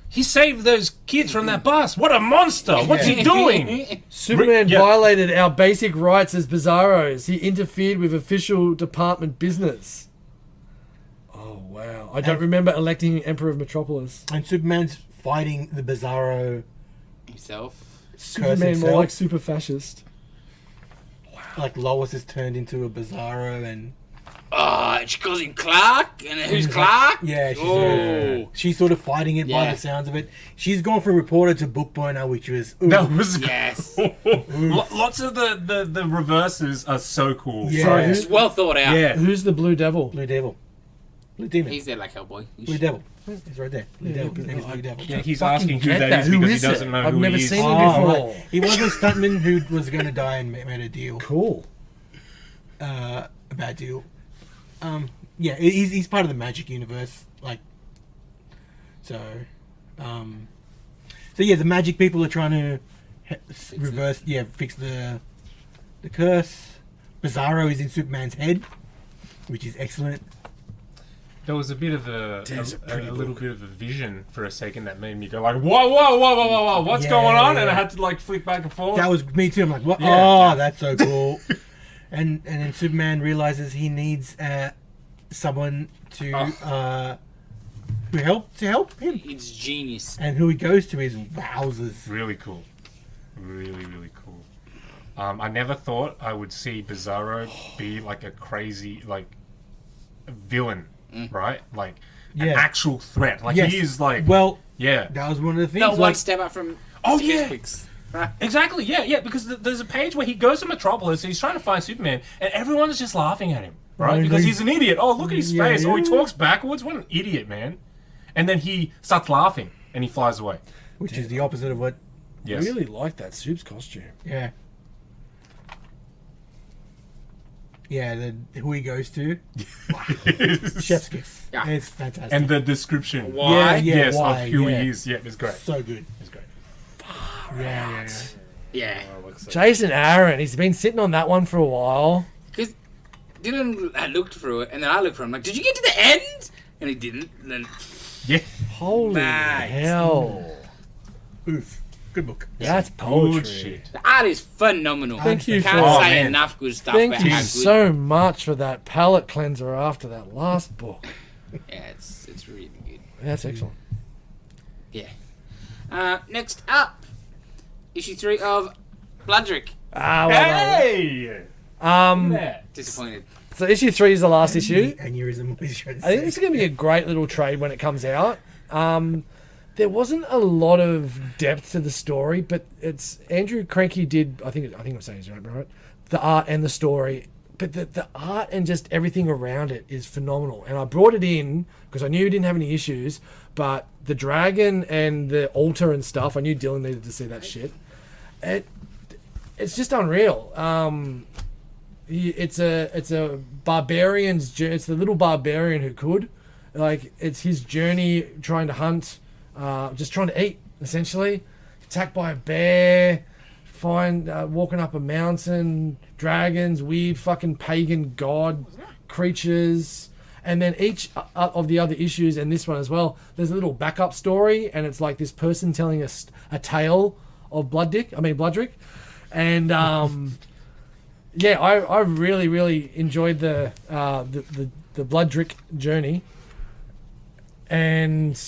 he saved those kids from that bus. What a monster. What's he doing? Superman Yeah. violated our basic rights as Bizarros. He interfered with official department business. Oh, wow. I don't remember electing Emperor of Metropolis. And Superman's fighting the Bizarro. Himself. Superman more himself. like super fascist. Like Lois is turned into a Bizarro and... Oh, she calls him Clark. And who's Clark? Yeah, Oh. she's sort of fighting it by Yeah. the sounds of it. She's gone from reporter to book burner, which was... ooh. That was Yes. Lots of the reverses are so cool. Yeah. Sorry, It's well thought out. Yeah. Who's the Blue Devil? Blue Devil. Blue Demon. He's there like Hellboy. Blue Devil. He's right there. Blue Yeah, Devil. but His name is Blue Devil. Yeah, he's Fucking asking who get that that. is Who because he is it? doesn't know I've who never he is. seen him Oh, before. right. He was a stuntman who was going to die and made a deal. Cool. A bad deal. Yeah, he's part of the Magic universe. Like, so yeah, the Magic people are trying to fix the curse. Bizarro is in Superman's head, which is excellent. There was a bit of a Damn, little bit of a vision for a second that made me go like, whoa, what's going on? And I had to like flick back and forth. That was me too. I'm like, what? Yeah. Oh, that's so cool. and then Superman realizes he needs someone to help him. It's genius. And who he goes to is Wowzers. Really cool. Really, really cool. I never thought I would see Bizarro be like a crazy like villain right? Like Yeah. an actual threat. Like Yes. he is like, Well, yeah. that was one of the things. No, one like, step up from. Oh, yeah. Physics. Exactly, yeah, because there's a page where he goes to Metropolis and he's trying to find Superman, and everyone's just laughing at him, right? Oh, Because he- he's an idiot. Oh, look at his Yeah, face. Oh, he yeah. talks backwards. What an idiot, man. And then he starts laughing, and he flies away. which is the opposite of what. Yes. Really like that Soup's costume. Yeah. Yeah, who he goes to. Chef's kiss. Yeah. It's fantastic. And the description. Why? Yeah, Yes, why, of who yeah. he is. Yeah, it's great. So good. It's great. Yeah. Yeah. Jason Aaron, he's been sitting on that one for a while. Because Dylan had looked through it, and then I looked through it. I'm like, did you get to the end? And he didn't. And then Yeah. Holy Mate. hell. Oof. Good book. That's Good poetry. shit. the art is phenomenal. Thank you Can't for- say man. enough good stuff Thank about you how good. so much for that palate cleanser after that last book. Yeah, it's really good. That's excellent. Yeah. Next up, issue 3 of Bloodrik. Ah, well done. Hey! Yeah. Disappointed. So issue 3 is the last issue. Aneurysm. What he's trying to I think say. this is going to be a great little trade when it comes out. There wasn't a lot of depth to the story, but it's Andrew Cranky did. I think I'm saying it's right. The art and the story, but the art and just everything around it is phenomenal. And I brought it in because I knew he didn't have any issues, but the dragon and the altar and stuff, I knew Dylan needed to see that shit. It's just unreal. It's a barbarian's journey. It's the little barbarian who could, like, it's his journey trying to hunt, just trying to eat, essentially. Attacked by a bear, walking up a mountain, dragons, weird fucking pagan god creatures. And then each of the other issues, and this one as well, there's a little backup story, and it's like this person telling us a tale of Bloodrik. And yeah, I really, really enjoyed the Bloodrik journey, and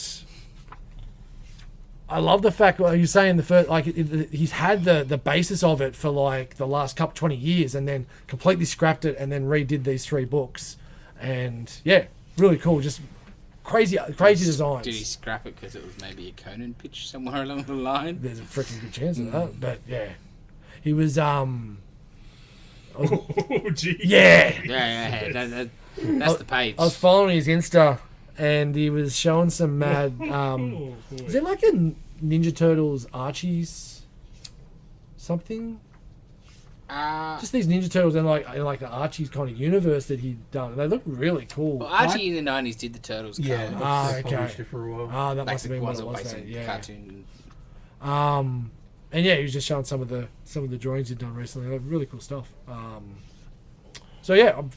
I love the fact what you're saying. The first, like, he's had the basis of it for like the last 20 years, and then completely scrapped it, and then redid these 3 books, and yeah, really cool. Just crazy designs. Did he scrap it because it was maybe a Conan pitch somewhere along the line? There's a freaking good chance of that, but yeah, he was Oh, gee. yeah. Yeah. That's the page. I was following his Insta, and he was showing some mad. Is it like a Ninja Turtles Archie's something? Just these Ninja Turtles in like the Archie's kind of universe that he'd done. They look really cool. Well, Archie in the 90s did the Turtles Yeah. cover. They okay. published it for a while. That must have been what ones it that was. based Then. on Yeah. cartoon. And yeah, he was just showing some of the drawings he'd done recently. They're really cool stuff. So yeah, I've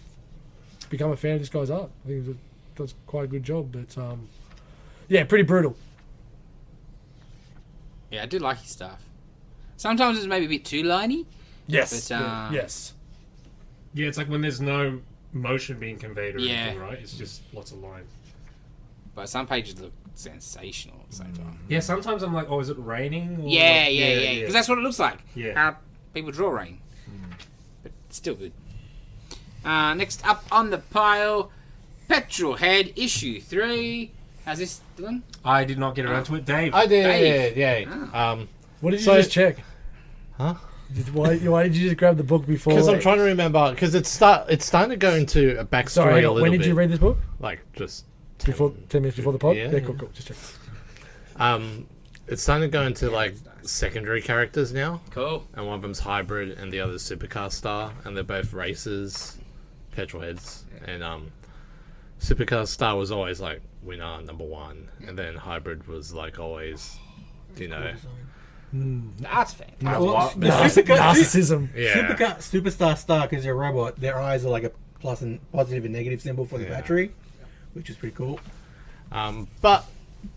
become a fan of this guy's art. I think he does quite a good job. But yeah, pretty brutal. Yeah, I do like his stuff. Sometimes it's maybe a bit too liney. Yes. But, yes. Yeah, it's like when there's no motion being conveyed or Yeah. anything, right? It's just lots of lines. But some pages look sensational at the same time. Yeah, sometimes I'm like, oh, is it raining? Or Yeah. like- Because that's what it looks like. Yeah. How people draw rain. But still good. Next up on the pile, Petrol Head, issue 3. How's this, Dylan? I did not get around to it. Dave. I did, Dave. yeah. What did you So- just check? Huh? Why did you just grab the book before? Because I'm trying to remember, because it's starting to go into a backstory Sorry, hang a on. little When did bit. you read this book? Like, just... Before 10 minutes before the pod? Yeah. Yeah, cool. Just check. It's starting to go into, like, secondary characters now. Cool. And one of them's hybrid, and the other's supercar star, and they're both racers, petrol heads. And supercar star was always like winner number 1, and then hybrid was like always, you know, The art's fantastic. Well, the Narcissism. yeah. Superstar star, because they're a robot, their eyes are like a positive and negative symbol for the battery, which is pretty cool. But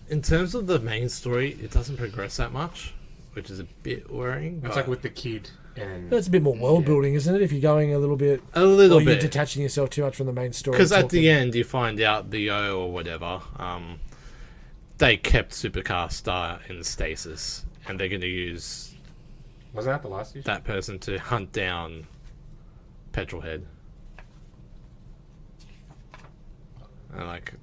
in terms of the main story, it doesn't progress that much, which is a bit worrying. It's but like with the kid and That's a bit more world building, isn't it? If you're going a little bit, a little or you're bit. detaching yourself too much from the main story. Because at the end, you find out the O or whatever, they kept Supercar Star in stasis, and they're going to use wasn't that the last issue? that person to hunt down Petrol Head. and like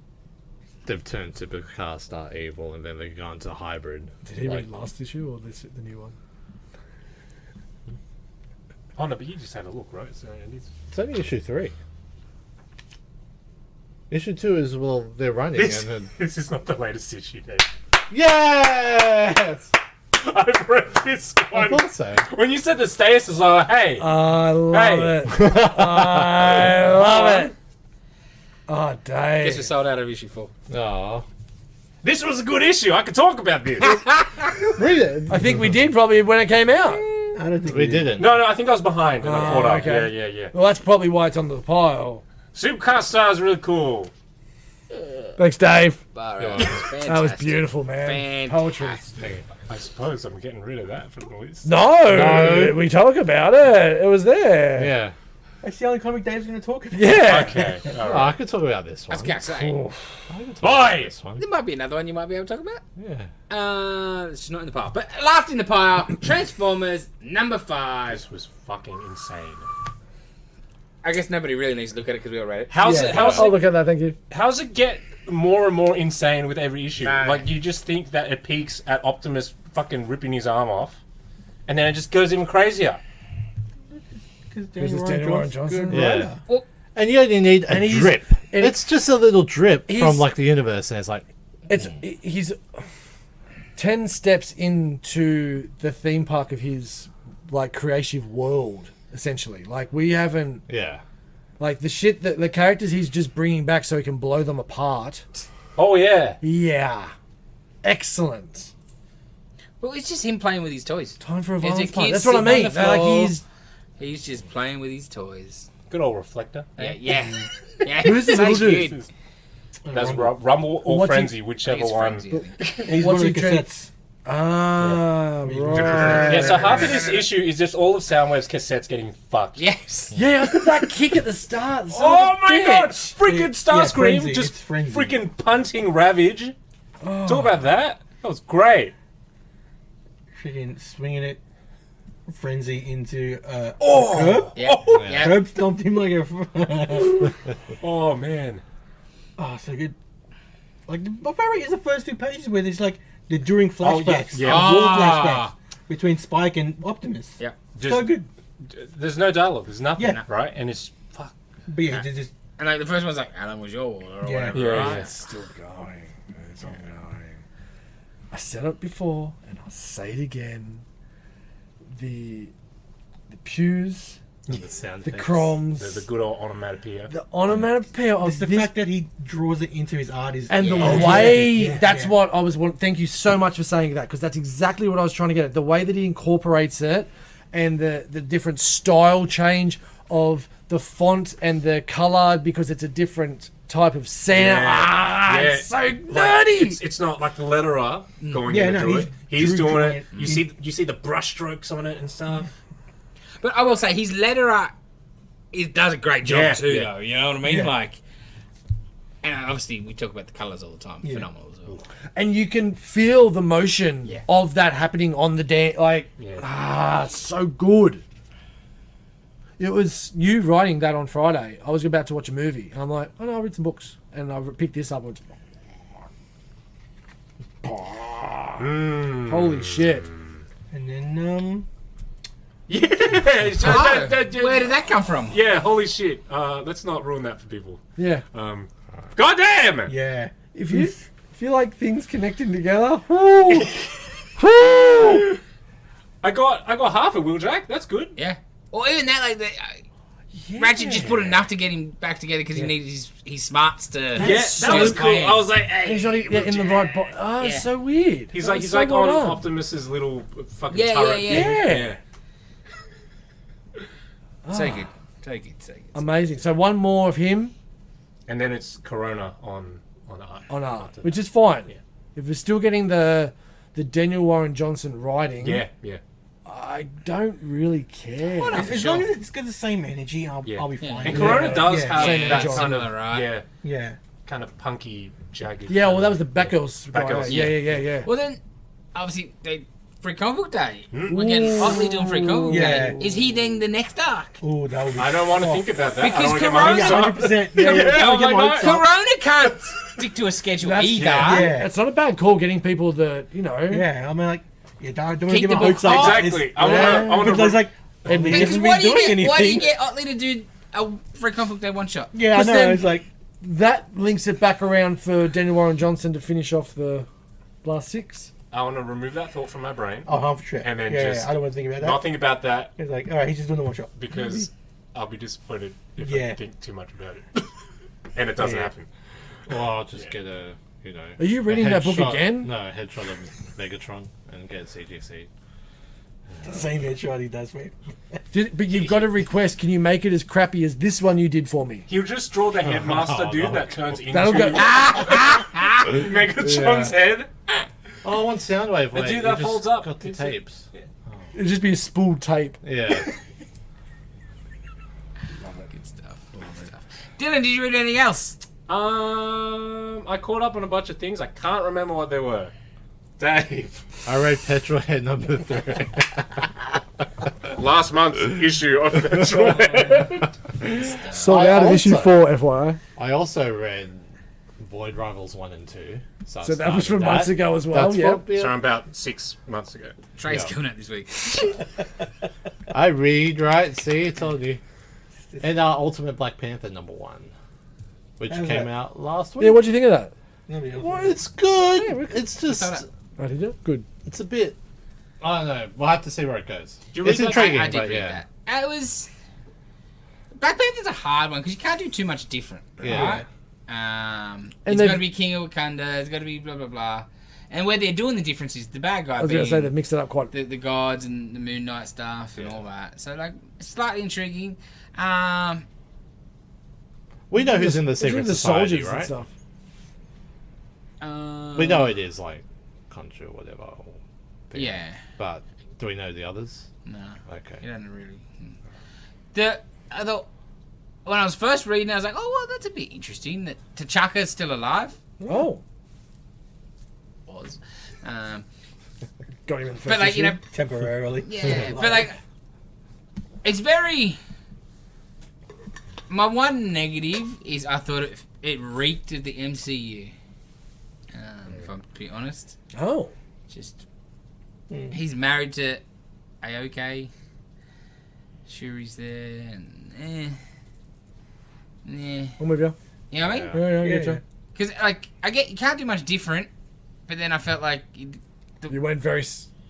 they've turned Supercar Star evil, and then they've gone to hybrid. Did he like, read last issue or the new one? Oh no, but you just had a look, right? So It's only issue 3. Issue 2 is they're running, this, and then this is not the latest issue, Dave. yes, I've read this I one. thought so. When you said the stasis, I was like, hey, I love Hey. it. I love it. Oh, Dave. Guess we sold out of issue 4. Oh, this was a good issue. I could talk about this. read it. I think we did probably when it came out. I don't think We didn't. No, I think I was behind and I Oh, caught up. okay. Yeah. Well, that's probably why it's on the pile. Supercar Star is really cool. Thanks, Dave. Bar Yeah. out. Fantastic. That was beautiful, man. Poetry. Fantastic. I suppose I'm getting rid of that from the list. No, we talk about it. It was there. Yeah. That's the only comic Dave's going to talk about. Yeah. Okay. All Oh, right. I could talk about this I one. was going to say. I could talk about Boy! this one. There might be another one you might be able to talk about. Yeah. It's not in the pile. But last in the pile, Transformers number 5. This was fucking insane. I guess nobody really needs to look at it because we all read it. How's Yeah. it? How's I'll it? look at that, thank you. How's it get more and more insane with every issue? Right. Like you just think that it peaks at Optimus fucking ripping his arm off, and then it just goes even crazier. Because This is Daniel Warren Johnson. Yeah. Well, And you only need a And he's- drip. and It's just a little drip he's- from like the universe, and it's like, He's 10 steps into the theme park of his like creative world, essentially. Like we haven't yeah. like the shit that the characters he's just bringing back so he can blow them apart. Oh yeah. Yeah, excellent. well, it's just him playing with his toys. Time for a It's a violence kid fight. That's what I sitting on mean. the Like floor. he's He's just playing with his toys. Good old reflector. Yeah. Who's the so little dude? good. That's Rumble or What's he- Frenzy, whichever It's one. Frenzy, I think. He's What's one of he the trained- cassettes. right. Yeah, so half of this issue is just all of Soundwave's cassettes getting fucked. Yes. Yeah, that kick at the start. Oh my god! Freaking Yeah, Starscream Frenzy, just it's Frenzy. freaking punting Ravage. Talk about that. That was great. Freaking swinging it. Frenzy into curb. Yeah. Yeah. Curb stomped him like a. Oh man. Oh, so good. Like my favorite is the first 2 pages where there's like the during flashbacks, yes, yeah. war Ah. flashbacks between Spike and Optimus. Yeah. Just, So good. There's no dialogue. There's nothing. Yeah. Right? And it's fuck. But yeah, just And like the first one's like, Alan was your war or Yeah. whatever. Yeah, right? yeah. It's still going. It's ongoing. I said it before, and I'll say it again. The pews, The sound the effects. chromes, The good old onomatopoeia. the onomatopoeia it's of the this, fact that he draws it into his art is and the Yeah. way Yeah, that's yeah. what I was. Thank you so much for saying that, because that's exactly what I was trying to get at. The way that he incorporates it, and the different style change of the font and the color, because it's a different type of sound. It's so nerdy. It's not like the letterer going Yeah, in to no, do he's it. He's drawing doing it. it. You see the brush strokes on it and stuff. But I will say his letterer does a great job Yeah, too, yeah. though. You know what I mean? Yeah. Like, and obviously we talk about the colours all the time. Yeah. Phenomenal as well. And you can feel the motion Yeah. of that happening on the dance. Like, so good. It was you writing that on Friday. I was about to watch a movie, and I'm like, oh no, I'll read some books, and I picked this up. And holy shit! And then Yeah. Oh, where did that come from? Yeah. Holy shit. Let's not ruin that for people. Yeah, God damn. yeah, if you like things connecting together, whoo, whoo. I got half a Wheeljack. That's good. Yeah. Or even that, like Ratchet just put enough to get him back together because he needed his smarts to. Yeah, that so was cool. cool. I was like, hey, He's not in the right. Oh, Yeah. it's so weird. He's That like was he's so like well on done. Optimus's little fucking Yeah, turret. yeah, yeah. So good. So good. So good. Amazing. So one more of him And then it's Corona on art. on art, which is fine. Yeah. If we're still getting the Daniel Warren Johnson writing, Yeah. I don't really care. as long as it's got the same energy, I'll be fine. And Corona does Yeah. have Same that energy. kind of Similar, right? Yeah, kind of punky, jagged. Yeah, well, that was the Batgirls. Batgirls, Yeah. Well, then, obviously, they Free Comic Book Day. We're getting Otley doing Free Comic Book Yeah. Day. Is he then the next arc? Oh, that would be. I don't want to think about that. Because I don't want to get my Corona- hopes up. 100%. Yeah, Yeah, don't get I'm my like, hopes up. Corona can't stick to a schedule That's- either. Yeah. It's not a bad call getting people that, you know. Yeah, I mean, like, don't want to Keep get the my hopes book up. hot. Exactly. I want to. Because, like, Otley Because hasn't why been do you doing get anything. why do you get Otley to do a Free Comic Book Day one shot? Yeah, I 'Cause know. then- It's like, That links it back around for Daniel Warren Johnson to finish off the last 6. I want to remove that thought from my brain. oh, half a trip. And then yeah, just I don't want to think about that. Not think about that It's like, all right, he's just doing the one shot. because I'll be disappointed if Yeah. I think too much about it. And it doesn't Yeah. happen. Well, I'll just get a, you know. Are you reading a that book headshot- again? No, a headshot of Megatron and get CGC. The same headshot he does, mate. But you've got a request. Can you make it as crappy as this one you did for me? He'll just draw the headmaster Oh, dude no. that turns into That'll go. Megatron's head. Oh, one Soundwave. The Wait, dude you that just folds up. Got the It's a- tapes. It'd just be a spooled tape. Yeah. Good stuff. Good stuff. Dylan, did you read anything else? I caught up on a bunch of things. I can't remember what they were. Dave. I read Petrol Head number 3. Last month's issue of Petrol Head. Sold I out of issue also- 4, FYI. I also read Void Rivals 1 and 2. I So that was started from months ago as well. That's Yeah. what- yeah. So about 6 months ago. Trey's Yeah. killing it this week. I read, right? See, I told you. And Ultimate Black Panther number 1, which How's came that? out last week. Yeah. What do you think of that? Nobody else. Well, it's good. It's just, I did it. Good. it's a bit. I don't know. We'll have to see where it goes. you read It's that? intriguing, I did but read yeah. that. It was Black Panther's a hard one because you can't do too much different, Yeah. right? And It's they've- got to be King of Wakanda. It's got to be blah blah blah. And where they're doing the difference is the bad guy I was going being to say they've mixed it up quite. the gods and the Moon Knight stuff and Yeah. all that. So like slightly intriguing. We know who's in the It's in Secret the Society, soldiers and right? stuff. We know it is like country or whatever. Or thing. Yeah. But do we know the others? No. Okay. You don't really. I thought when I was first reading, I was like, oh well, that's a bit interesting that T'Chaka's still alive. Oh. Was. Got him in the first But like issue. you know, Temporarily. yeah. But like, it's very. My one negative is I thought it reeked of the MCU. If I'm to be honest, Oh. just he's married to Aoki. Shuri's there, and I'm with you. you know what I mean? Yeah. Yeah, I Yeah. get you. Because like I get you can't do much different, but then I felt like You went very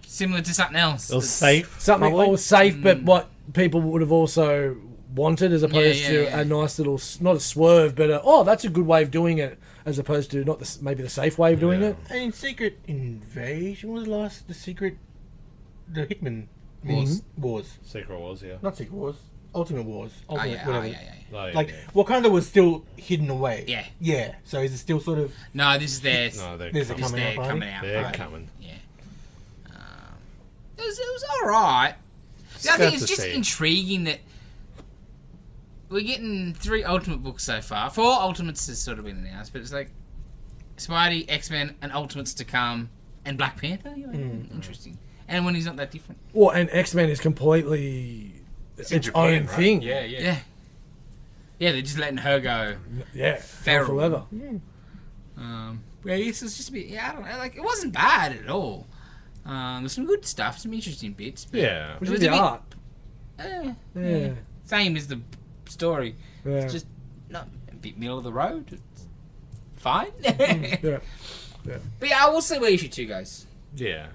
similar to something else. It was that's- safe. something probably. all safe, but what people would have also wanted, as opposed Yeah, to yeah. a nice little, not a swerve, but oh, that's a good way of doing it, as opposed to not maybe the safe way of doing Yeah. it. And Secret Invasion was the Hickman Wars. Wars. Secret Wars, yeah. Not Secret Wars. Ultimate Wars. Oh Ultimate, yeah, whatever. yeah. Like, Like, yeah. Wakanda was still hidden away. Yeah. Yeah. So is it still sort of... No, this is theirs. No, they're There's a coming. coming out party? coming out. They're party. coming. Yeah. It was alright. I think it's just intriguing that we're getting 3 Ultimate books so far. 4 Ultimates has sort of been announced, but it's like Spidey, X-Men, and Ultimates to come, and Black Panther. You're like, interesting. And when he's not that different. Well, and X-Men is completely its in Japan, own right? thing. Yeah, yeah. Yeah. Yeah, they're just letting her go. Yeah, Feral. for leather. Yeah, this was just a bit. Yeah, I don't know. Like, it wasn't bad at all. There's some good stuff, some interesting bits. But, Yeah. Which It is was a the bit- art. eh, Yeah. Same as the story. Yeah. It's just not a bit middle of the road. It's fine. Yeah. But yeah, I will see where issue 2 goes. Yeah.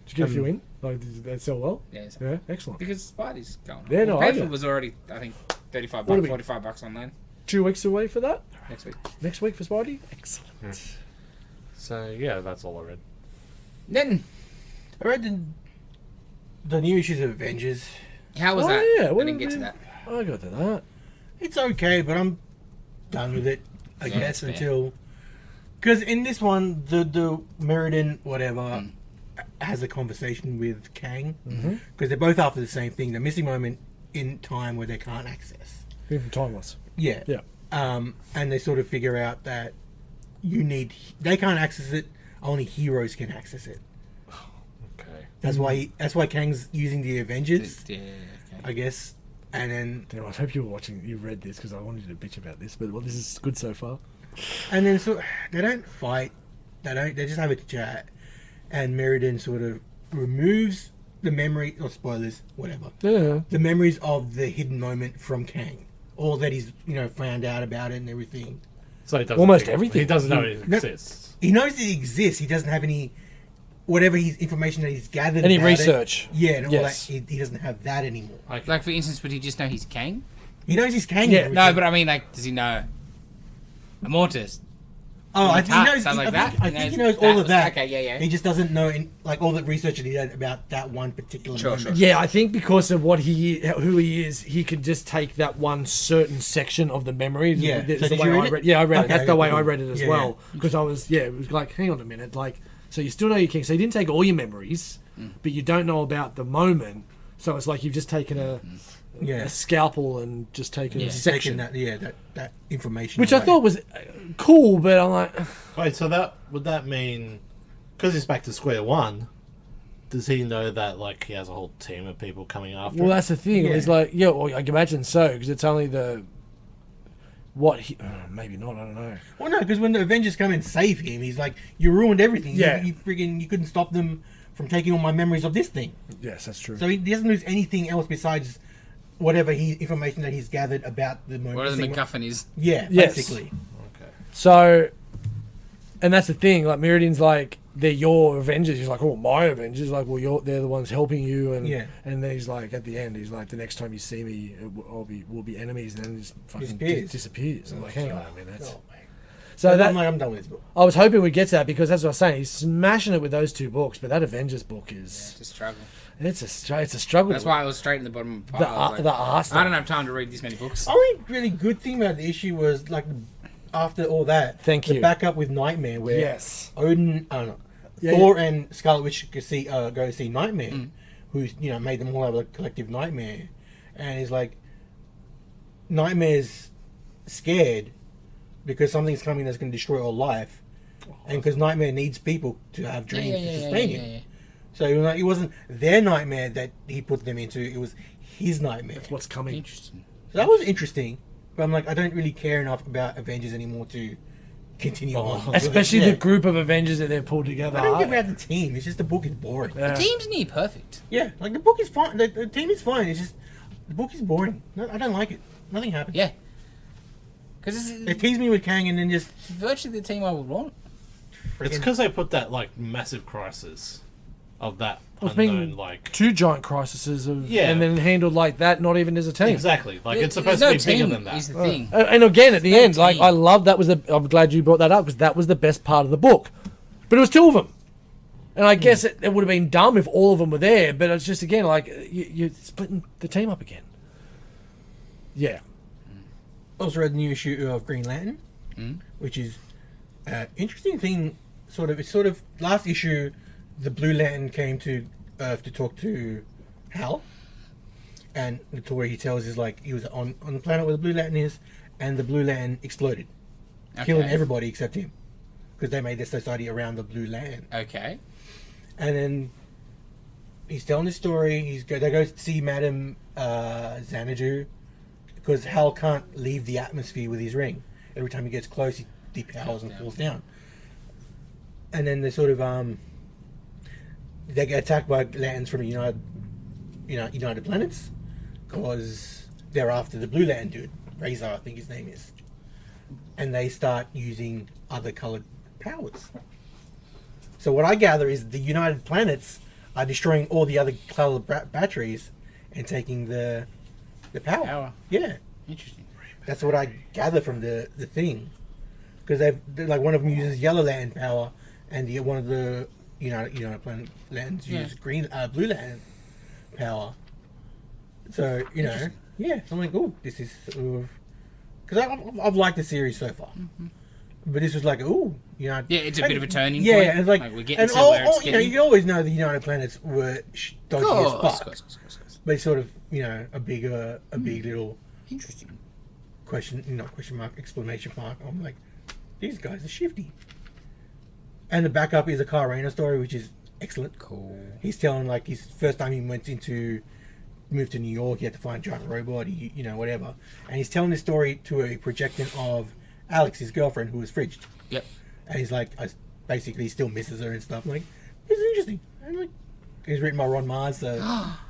Did you get a few in? Like, did they sell well? Yeah, so- Yeah, excellent. because Spidey's going on. Yeah, no, I Panther get it. was already, I think, $35, What do we- $45 online 2 weeks away for that? next week. Next week for Spidey? Excellent. So, yeah, that's all I read. Then, I read the new issues of Avengers. how was Oh, that? yeah, I what didn't did get to we- that. I got to that. It's okay, but I'm done with it, I Yeah, guess, that's fair. until... Because in this one, the Meriden, whatever, has a conversation with Kang. Because they're both after the same thing. The missing moment in time where they can't access. Being from Timeless. Yeah. Yeah. And they sort of figure out that they can't access it, only heroes can access it. That's why Kang's using the Avengers, Yeah, okay. I guess. And then Damn, I hope you read this because I wanted you to bitch about this, but well, this is good so far. so they don't fight. They just have a chat, and Meriden sort of removes the memory or spoilers, whatever. Yeah. The memories of the hidden moment from Kang, all that he's found out about it and everything. So he doesn't Almost everything. He doesn't know it exists. He knows it exists. He doesn't have any whatever information that he's gathered. Any about research. It, and all Yes. that. He doesn't have that anymore. Like, for instance, would he just know he's Kang? He knows he's Kang. Yeah, and No, everything. but I mean, like, does he know Immortus? Oh, I think he knows. Something like I that. think he knows all of that. Okay, yeah. He just doesn't know all the research that he did about that one particular Sure, moment. Yeah, I think because of who he is, he could just take that one certain section of the memory. Yeah. That's So the did way you I read it? read. Yeah, I read it. Okay, That's the way cool. I read it as Yeah, well. Because it was like, hang on a minute, like, so you still know your king. So you didn't take all your memories, but you don't know about the moment. So it's like you've just taken a scalpel and just taken a He's section, taking that information. which I away. thought was cool. But I'm like, Wait, so would that mean, because he's back to square one, does he know that like he has a whole team of people coming after well, him? that's the thing. Yeah. It's like, well, I can imagine so because it's only maybe not. I don't know. Well, no, because when the Avengers come and save him, he's like, "You ruined everything. Yeah. You couldn't stop them from taking all my memories of this thing." Yes, that's true. So he doesn't lose anything else besides whatever information that he's gathered about the moment. Whatever the MacGuffin is. Yeah, Yes. basically. Okay. So, and that's the thing. Like Meridian's like, they're your Avengers. He's like, oh, my Avengers. Like, well, they're the ones helping you. And Yeah. and then he's like, at the end, he's like, the next time you see me, we'll be enemies. And then he just fucking disappears. I'm like, hang on a minute. Oh, man. So I'm done with this book. I was hoping we'd get to that because that's what I was saying. He's smashing it with those two books, but that Avengers book is It's a struggle. it's a struggle. That's why I was straight in the bottom of the pile. I was the like, art I don't have time to read this many books. Only really good thing about the issue was like after all that, Thank the you. backup with Nightmare, where Yes. Odin, I don't know, Yeah, Thor and Scarlet Witch go see Nightmare, who's made them all have a collective nightmare, and he's like, Nightmare's scared because something's coming that's going to destroy all life, and because Nightmare needs people to have dreams to sustain him. So it wasn't their nightmare that he put them into; it was his nightmare. What's coming? Interesting. So that was interesting, but I'm like, I don't really care enough about Avengers anymore to continue on. Especially Yeah. the group of Avengers that they've pulled together. I don't care about the team. It's just the book is boring. Yeah. The team's near perfect. Yeah, like the book is fine. The team is fine. It's just the book is boring. No, I don't like it. Nothing happens. Yeah. Because They it's tease me with Kang and then just virtually the team I would want. It's because they put that like massive crisis of that Well, it's been unknown like two giant crises of, Yeah. and then handled like that, not even as a team. exactly like it's There's supposed no to be bigger team than that. is the thing. And again, at the no end, like team. I love that was I'm glad you brought that up because that was the best part of the book. But it was two of them, and I guess it would have been dumb if all of them were there. But it's just again like you're splitting the team up again. Yeah, also read the new issue of Green Lantern, which is interesting thing. It's sort of last issue, the Blue Lantern came to Earth to talk to Hal, and the story he tells is like he was on the planet where the Blue Lantern is, and the Blue Lantern exploded, killing everybody except him, because they made their society around the Blue Lantern. Okay. And then he's telling his story. They go see Madame Xanadu, because Hal can't leave the atmosphere with his ring. Every time he gets close, he depowers and falls down. And then they sort of they get attacked by lanterns from United Planets, because they're after the Blue Lantern dude, Razor, I think his name is. And they start using other colored powers. So what I gather is the United Planets are destroying all the other colored batteries and taking the power. Yeah, Interesting. that's what I gather from the thing. Because they're like one of them uses yellow lantern power, and one of the United Planet lanterns uses blue lantern power. So yeah. I'm like, oh, this is sort of, because I've liked the series so far. But this was like, Yeah, it's a bit of a turning yeah, point. and it's like we're getting and to where it's getting. you always know the United Planets were dodgy as fuck. Course. But it's sort of, a big little Interesting. question mark, exclamation mark. I'm like, these guys are shifty. And the backup is a Car Rainer story, which is excellent. Cool. He's telling like his first time he moved to New York, he had to find a giant robot, whatever. And he's telling this story to a projection of Alex, his girlfriend, who was fridged. Yep. And he's like, basically, he still misses her and stuff. I'm like, this is interesting. And like, he's written by Ron Mars, so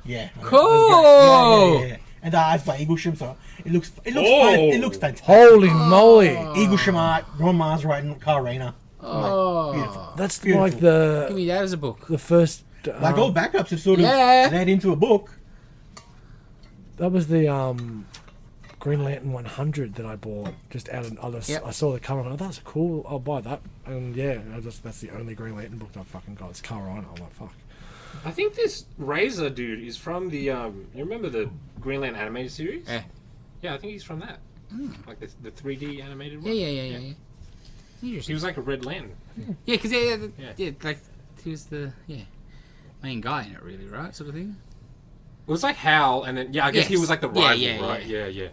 yeah. Cool. Yeah. And it's by Eaglesham, so it looks fun. It looks fantastic. Holy moly! Eaglesham art, Ron Mars writing Car Rainer. Oh, Beautiful. That's Beautiful. like give me that as a book. the first. Like all backups have sort of Yeah. led into a book. That was the Green Lantern 100 that I bought just out of others. Yep. I saw the cover and I thought, that's cool, I'll buy that. And yeah, that's the only Green Lantern book I've fucking got. It's Color on it. I'm like, fuck. I think this Razor dude is from the you remember the Green Lantern animated series? Yeah. Yeah, I think he's from that. Like the 3D animated Yeah, one. yeah. He Interesting. was like a Red Lantern. Yeah, because Yeah. like he was the main guy in it, really, right? Sort of thing. It was like Hal, and then I guess he Yes. was like the Yeah, rival, right? yeah. Yeah.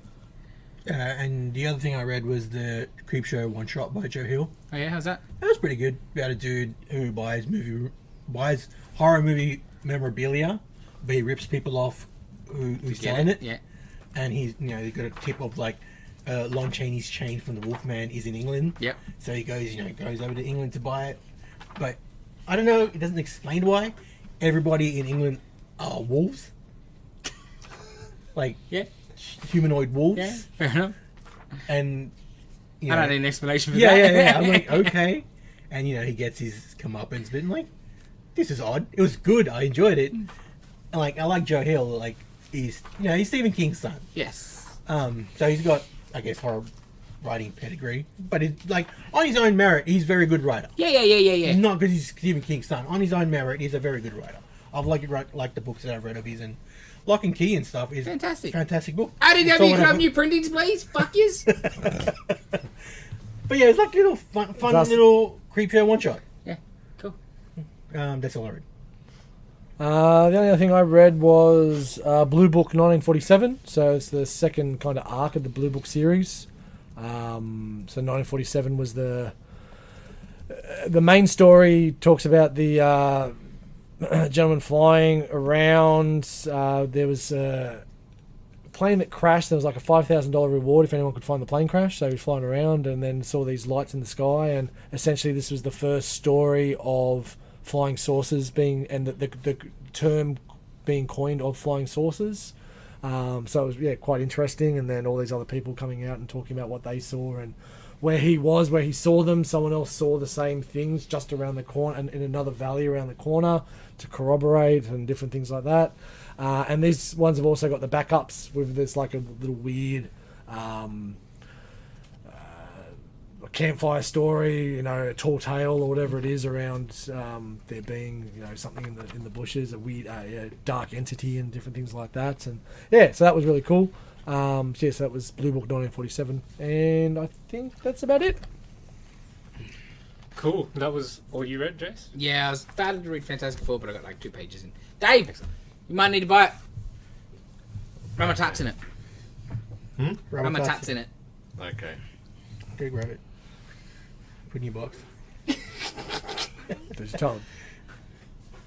And the other thing I read was the Creepshow one shot by Joe Hill. Oh yeah, how's that? That was pretty good. About a dude who buys horror movie memorabilia, but he rips people off who's selling it. Yeah. And he's they got a tip of like Lon Chaney's chain from the Wolfman is in England. Yep. So he goes over to England to buy it. But I don't know, it doesn't explain why everybody in England are wolves. Like Yeah. humanoid wolves. Yeah. Fair enough. And I don't need an explanation for yeah, that. yeah. I'm like, okay. And he gets his comeuppance, but I'm like, this is odd. It was good. I enjoyed it. And like, I like Joe Hill. Like, he's Stephen King's son. Yes. So he's got, I guess, horror writing pedigree. But it's like on his own merit, he's a very good writer. Yeah. Not because he's Stephen King's son. On his own merit, he's a very good writer. I've like the books that I've read of his, and Lock and Key and stuff is fantastic book. IDW, So you can have new printings, please. Fuck yous. But yeah, it's like a little fun little Creepshow one shot. Yeah. Cool. That's all I read. The only other thing I read was Blue Book 1947. So it's the second kind of arc of the Blue Book series. So 1947 was the main story. Talks about the gentleman flying around. There was a plane that crashed. There was like a $5,000 reward if anyone could find the plane crash. So he was flying around and then saw these lights in the sky. And essentially, this was the first story of flying saucers being, and the term being coined of flying saucers. So it was quite interesting. And then all these other people coming out and talking about what they saw and where he saw them. Someone else saw the same things just around the corner and in another valley around the corner to corroborate and different things like that. And these ones have also got the backups with this like a little weird campfire story, a tall tale or whatever it is around there being something in the bushes, a weird dark entity and different things like that. And so that was really cool. So that was Blue Book 1947, and I think that's about it. Cool. That was all you read, Jace? Yeah, I started to read Fantastic Four, but I got like 2 pages in. Dave, you might need to buy it. Ramatat's in it. Ramatat's in it. Okay. Go grab it. Put in your box. There's your child.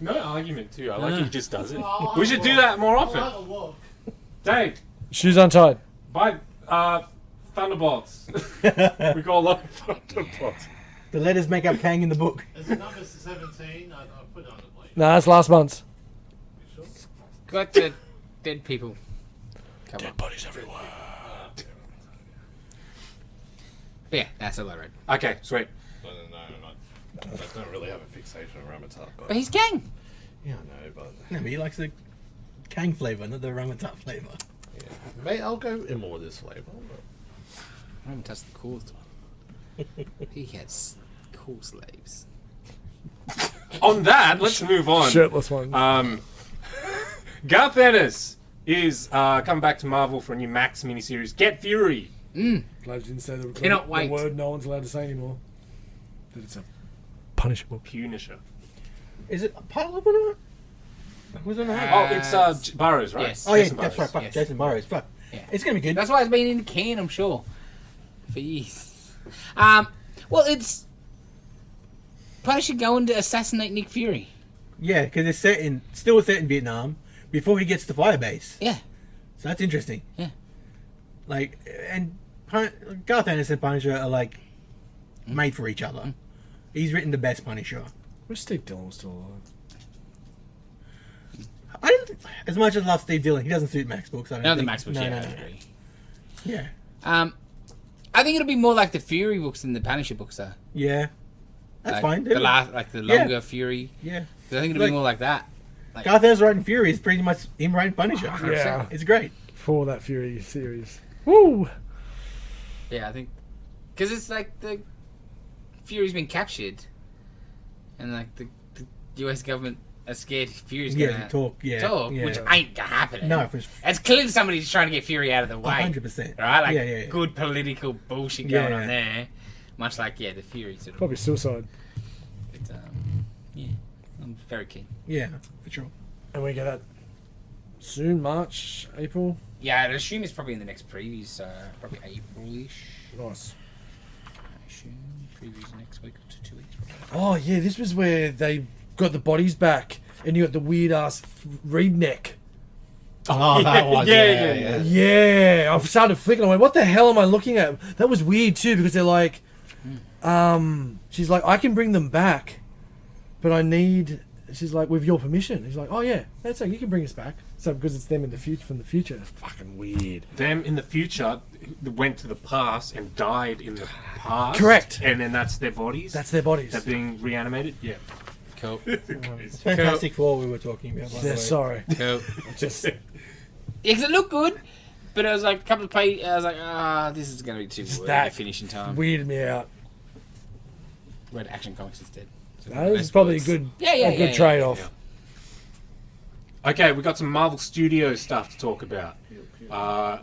No argument too. I like he just does it. We should do that more often. Dave, Shoes untied. buy Thunderbolts. We got a lot of Thunderbolts. The letters make up Kang in the book. Is it number 17? I'll put it on the plate. No, that's last month's. Got the dead people. Come on. Bodies everywhere. But yeah, that's all I read. Okay, sweet. No, I don't really have a fixation on Ramatat, But he's Kang. Yeah. no, but No, but he likes the Kang flavour, not the Ramatat flavour. yeah. Mate, I'll go in more of this flavour. Ramatat's the coolest one. He has cool slaves. On that, let's move on. Shirtless one. Garth Ennis is coming back to Marvel for a new Max miniseries, Get Fury. Glad you didn't say the Cannot wait. word no one's allowed to say anymore. That it's a punishable. Punisher. Is it a Parliament or not? Who's on the Oh, it's Burrows, right? Yes. Oh yeah, Jason that's Burrows. right. Fuck, yes. Jason Burrows. Fuck. Yeah. It's gonna be good. That's why it's been in the can, I'm sure. For years. Well, it's Punisher going to assassinate Nick Fury. Yeah, because it's still set in Vietnam before he gets to Firebase. Yeah. So that's interesting. Yeah. Like, and Garth Ennis and Punisher are like made for each other. He's written the best Punisher. Wish Steve Dillon was still alive. I don't, as much as I love Steve Dillon, he doesn't suit Max books. I don't No, think. the Max books, No, yeah, no, I no. agree. Yeah, I think it'll be more like the Fury books than the Punisher books are. yeah, that's Like fine. The last, like the Yeah. longer Fury. Yeah, 'Cause I think it'll Like- be more like that. Like, Garth Ennis writing Fury is pretty much him writing Punisher. Yeah. It's great. For that Fury series. Woo! yeah, I think because it's like the Fury's been captured, and like the U.S. government are scared Fury's Yeah, gonna talk. Yeah, talk, yeah. which ain't gonna happen. No, for It's clearly somebody's trying to get Fury out of the way. 100%. Right? Like, Yeah. good political bullshit Yeah, going yeah. on there. Much like, the Fury sort of. Probably suicide. But, yeah, I'm very keen. Yeah, for sure. And we get that soon, March, April. Yeah, I'd assume it's probably in the next previews, probably April-ish. Nice. I assume previews next week or 2 weeks. Oh, yeah, this was where they got the bodies back and you got the weird ass reed neck. Oh, that one. Yeah. Yeah, I've started flicking. I went, what the hell am I looking at? That was weird too because they're like, she's like, I can bring them back, but I need. She's like, with your permission. He's like, oh yeah, that's okay. You can bring us back. So because it's them in the future, from the future. It's fucking weird. Them in the future went to the past and died in the past. Correct. And then that's their bodies. That's their bodies. They're being reanimated. Yeah. Cool. It's Fantastic Four we were talking about. By the Yeah, way. sorry. Cool. Just Yeah, 'cause it looked good, but it was like a couple of pages. I was like, this is going to be too Just wordy that at finishing time. weirded me out. Read Action Comics instead. So That is less probably a words. good, Yeah, good trade-off. Okay, we got some Marvel Studios stuff to talk about.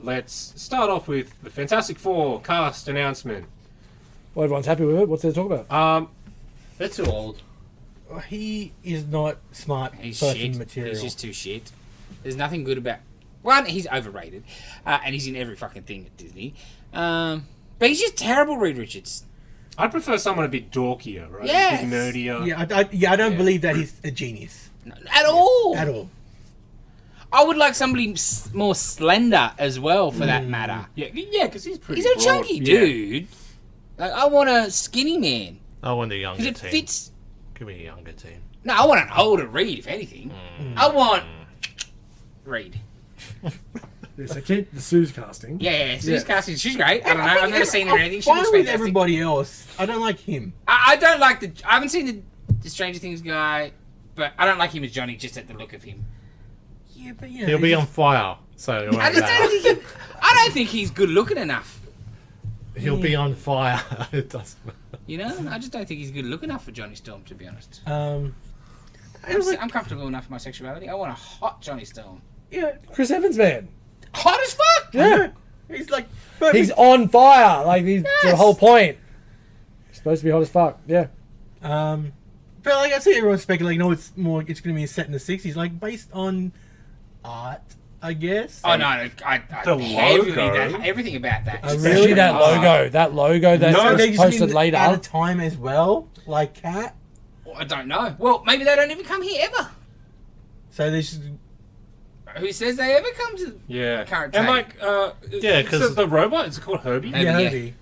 Let's start off with the Fantastic Four cast announcement. Well, everyone's happy with it. What's there to talk about? They're too old. He is not smart He's person shit. material. He's just too shit. There's nothing good about. One, he's overrated, and he's in every fucking thing at Disney. But he's just terrible, Reed Richards. I'd prefer someone a bit dorkier, right? Yes. A bit nerdier. Yeah, I don't believe that he's a genius No, at all. at all. I would like somebody more slender as well, for that matter. Yeah, because he's pretty He's a broad. chunky Yeah. dude. Like, I want a skinny man. I want a younger Because it team. fits. Give me a younger team. No, I want an older Reed, if anything. I want Reed. Yeah, so keep the Sue's casting. Yeah, Sue's casting. She's great. I don't know. think I've never seen her in anything. She I'm looks fine with fantastic. everybody else. I don't like him. I don't like I haven't seen the Stranger Things guy, but I don't like him as Johnny just at the look of him. Yeah, but you know, He'll be he's on fire, so it won't I just don't matter. think I don't think he's good looking enough. He'll be on fire. It doesn't matter. You know, I just don't think he's good looking enough for Johnny Storm, to be honest. I'm comfortable enough with my sexuality. I want a hot Johnny Storm. yeah, Chris Evans, man. Hot as fuck. Yeah. he's like perfect. He's on fire. Like, he's the Yes. whole point. He's supposed to be hot as fuck. Yeah. But like I see everyone speculating, it's going to be set in the '60s, like based on art, I guess. Oh no, I The heavily logo. everything about that. Oh, is really? Especially that so hard. logo. That logo that No, was they just posted mean later. out of time as well, like Cat. Well, I don't know. Well, maybe they don't even come here ever. So they just Who says they ever come to? Yeah. Current And take. like, Yeah, 'cause- so the robot is it called Herbie. Herbie. yeah, yeah. Herbie.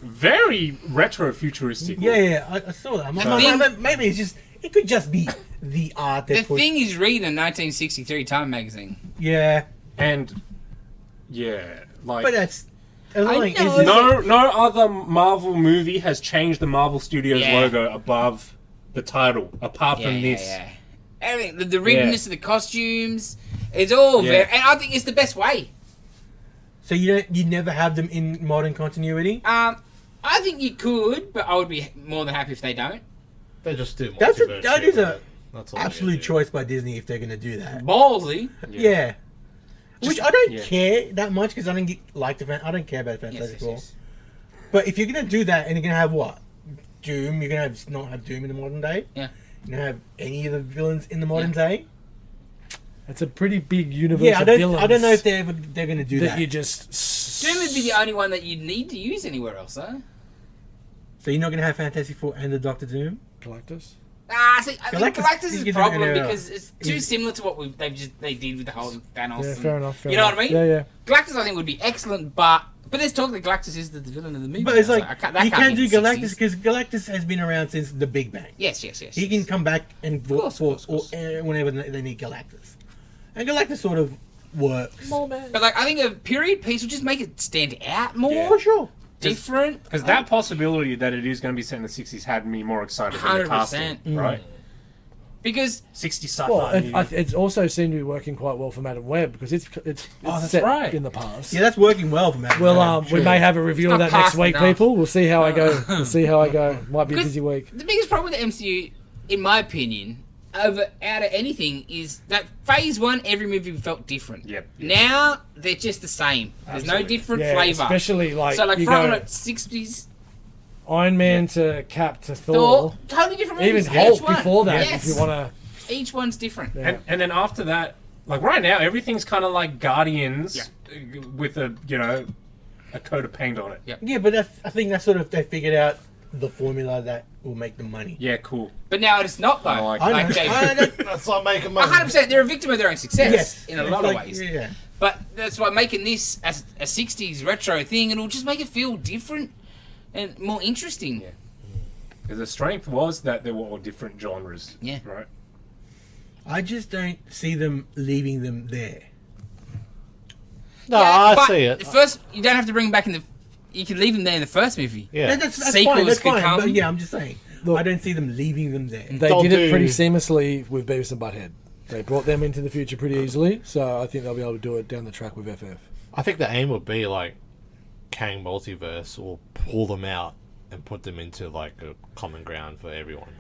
Very retro futuristic. Yeah, I saw that. Maybe it's just it could just be the art that The thing is reading a 1963 Time magazine. Yeah, And yeah, like but that's I like, know. no other Marvel movie has changed the Marvel Studios Yeah. logo above the title, apart Yeah, from yeah, this. yeah. Everything, the readiness of the costumes, it's all Yeah. very, and I think it's the best way. So you never have them in modern continuity. I think you could, but I would be more than happy if they don't. They just do That multiverse is shit a with it. That's all they absolute do. choice by Disney if they're going to do that. Ballsy. Yeah. Which I don't yeah. care that much because I don't I don't care about Yes, Fantastic yes, Four. yes. But if you're going to do that and you're going to have what? Doom, you're going to not have Doom in the modern day? Yeah. You're going to have any of the villains in the modern day? It's a pretty big universe Yeah, of villains. I don't know if they're going to do that. you just. Doom would be the only one that you need to use anywhere else, though. So you're not going to have Fantastic Four and the Doctor Doom? Galactus. See, I think Galactus is a problem because it's too similar to what they did with the whole Thanos. Yeah, fair enough. You know what I mean? Yeah. Galactus, I think, would be excellent, but there's talk that Galactus is the villain of the movie. But it's now, like so you can't can't be do in the Galactus 60s. because Galactus has been around since the Big Bang. Yes. He can come back and course. whenever they need Galactus, and Galactus sort of works. But like, I think a period piece would just make it stand out more. Yeah. For sure. Different. Because that possibility that it is going to be set in the 60s had me more excited than the 100%. casting, right? Because 60 sci-fi. Well, it's also seemed to be working quite well for Madam Web because it's that's set right. in the past. Yeah, that's working well for Matt. Well, we may have a review of It's that not next week, past enough. people. We'll see how I go. Might be a Because busy week. the biggest problem with the MCU, in my opinion, out of anything, is that Phase 1, every movie felt different. Yep. Now, they're just the same. There's no Absolutely. different Yeah, flavour. especially like So, like, you from go the 60s, Iron Man to Cap to Thor, Thor, totally different even movies. Hulk Each one. before that. Yes. If you want to, Each one's different. Yeah. And then after that, like right now, everything's kind of like Guardians with a coat of paint on it. Yeah. but I think that's sort of they figured out the formula that will make them money. Yeah, cool. But now it's not, though. I like I know. they- I know. That's like making money. 100%. They're a victim of their own success Yes, in a it's lot like- of ways. Yeah. But that's why making this as a 60s retro thing, it'll just make it feel different and more interesting. Yeah. Because the strength was that there were all different genres. Yeah. Right? I just don't see them leaving them there. No, Yeah, but I see it. First, you don't have to bring them back in the. You can leave them there in the first movie. Yeah. That's Sequels fine. That's could fine. come. But yeah, I'm just saying. Look- I don't see them leaving them there. they Don't did it pretty do- seamlessly with Beavis and Butthead. They brought them into the future pretty easily, so I think they'll be able to do it down the track with FF. I think the aim would be like Kang Multiverse will pull them out and put them into like a common ground for everyone.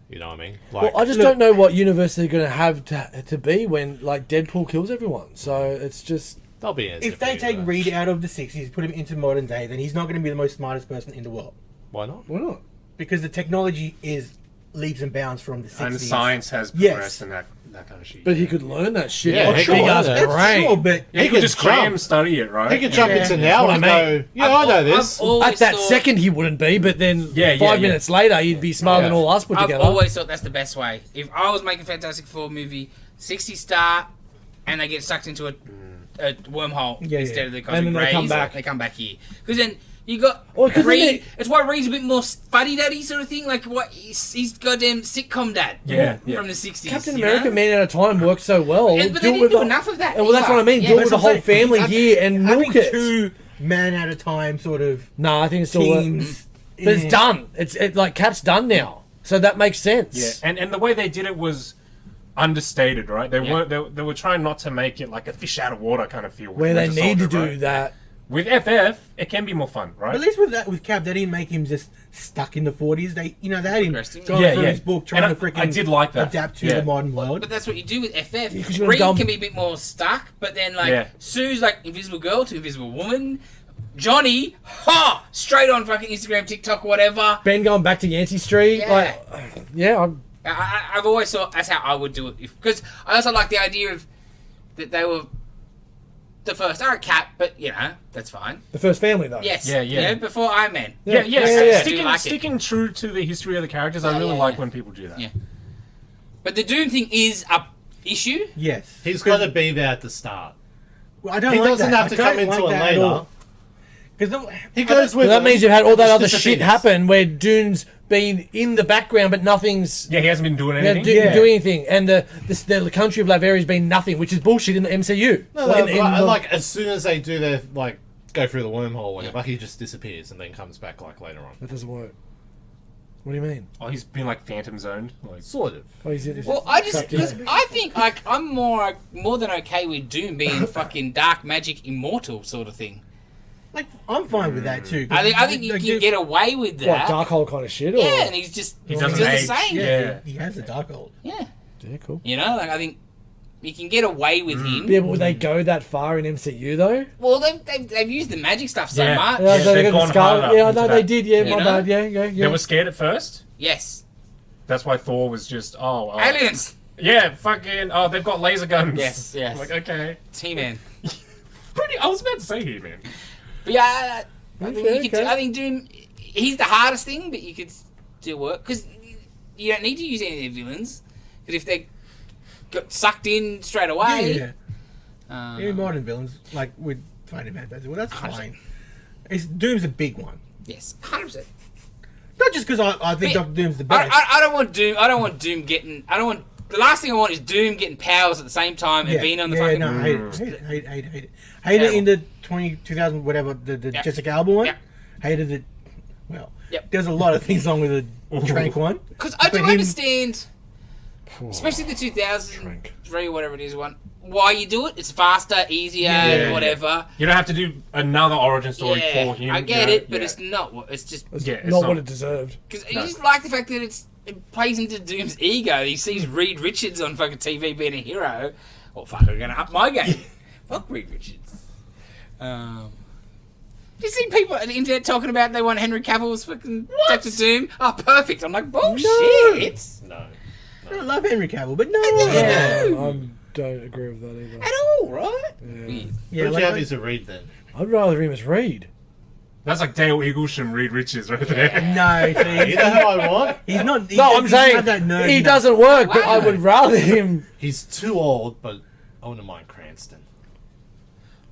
You know what I mean? Like, Well, I just don't know what universe they're going to have to be when like Deadpool kills everyone. So it's just they'll be in a If they different take universe. Reed out of the 60s, put him into modern day, then he's not going to be the most smartest person in the world. Why not? why not? Because the technology is leaps and bounds from the 60s. And science has Yes. progressed and that kind of shit. But he could learn that shit. Yeah, like he could big learn ass that. That's brain. sure, but yeah, he could could just jump. cram study it, right? He could jump Yeah. into now What and I go, yeah, I know this. At that second, he wouldn't be, but then Yeah, 5 minutes later, he'd be smarter than all us put I've together. always thought that's the best way. If I was making a Fantastic Four movie, 60 start, and they get sucked into a wormhole Yeah, instead yeah. of the And cosmic then they rays, come back. They come back here because then you got Well, 'cause then Reed. they- It's why Reed's a bit more fuddy-duddy sort of thing. Like what he's goddamn sitcom dad. Yeah. From the 60s. Captain you America, know? Man at a Time, worked so well. And, but they Do it didn't with do the- enough of that. Well, that's either. what I mean. Yeah. Do it with the That's what whole I'm saying. family here and milk having it. 2 man at a time sort of No, I think it's still teams. but it's done. It's like Cap's done now, so that makes sense. Yeah, and the way they did it was understated, right? They Yeah. weren't. They were trying not to make it like a fish out of water kind of feel. with Where they Winter need to Soldier, do right? that. With FF, it can be more fun, right? But at least with Cap, they didn't make him just stuck in the 40s. They had him Progressed him. going Yeah, through yeah. his book, trying And to freaking I did like that. adapt to Yeah. the modern world. But that's what you do with FF. Because you're Reed dumb. can be a bit more stuck, but then like Yeah. Sue's like Invisible Girl to Invisible Woman. Johnny, straight on fucking Instagram, TikTok, whatever. Ben going back to Yancey Street, Yeah. I've always thought that's how I would do it, because I also like the idea of that they were the first. All right, Cap, but you know that's fine. the first family though. Yes, Yeah, You yeah. know, before Iron Man. yeah, Yeah, yeah, yeah. Sticking, like it. sticking true to the history of the characters, I really yeah, like yeah. when people do that. Yeah. But the Doom thing is a issue. Yes. He's got to be there at the start. Well, I don't He like doesn't that. have to come into it later. Because He goes with Well, that them. means you've had all that Just other shit disappears. happen where Dune's been in the background, but nothing's Yeah, he hasn't been doing anything. doing anything, and the country of Laveria's been nothing, which is bullshit in the MCU. No, like as soon as they do their like go through the wormhole or whatever, he just disappears and then comes back like later on. that doesn't work. What do you mean? Oh, he's been like phantom zoned. Like, Sort of. Oh, he's in, Well, I just because I think like I'm more than okay with Doom being fucking dark magic immortal sort of thing. like, I'm fine with that too. I think you can get away with what that. dark hole kind of shit. Or? Yeah, and he's just he he's doesn't still the age. same. Yeah. He has a dark hold. Yeah. Yeah, cool. You know, like I think you can get away with him. Yeah, but would they go that far in MCU though? Well, they've used the magic stuff so Yeah. much. Yeah, they've got the gone Scarlet- harder yeah, into no, they that. did. Yeah, You my know? bad. Yeah. They were scared at first. Yes. That's why Thor was just Aliens. Yeah, fucking they've got laser guns. Yes, yes. Like okay, T-Man. pretty. I was about to say here, man. But yeah, I think Okay, you could. okay. I think Doom. He's the hardest thing, but you could still work because you don't need to use any of their villains because if they got sucked in straight away, Even modern villains like with Fighting Fantasy. Well, that's fine. Doom's a big one. yes, 100%. Not just because I think Doctor Doom's the best. I don't want Doom. I don't want Doom getting. I don't want. The last thing I want is Doom getting powers at the same time and being on the fucking. No, I hate it. Hate it in the 2000 whatever the Jessica Alba one. Yep. Hated it. Well, Yep. there's a lot of things wrong with the Trank one. Because I do But him- understand, especially the 2003 whatever it is one, why you do it. It's faster, easier, whatever. You don't have to do another origin story for him. I get it, but it's not what it's just. it's not what it deserved. Because I just like the fact that it plays into Doom's ego. He sees Reed Richards on fucking TV being a hero. Well, fuck, I'm gonna up my game. Fuck Reed Richards. You see people on the internet talking about they want Henry Cavill's fucking Doctor Doom? Oh, perfect. I'm like, bullshit. No. I love Henry Cavill, but no. I don't agree with that either. At all, right? Yeah, Who'd like, you have as a Reed then? I'd rather him as Reed. That's like Dale Eaglesham, Reed Richards right there. no, see, You know who I want? he's not. No, I'm saying he doesn't work, but I would rather him. He's too old, but I wouldn't mind Cranston.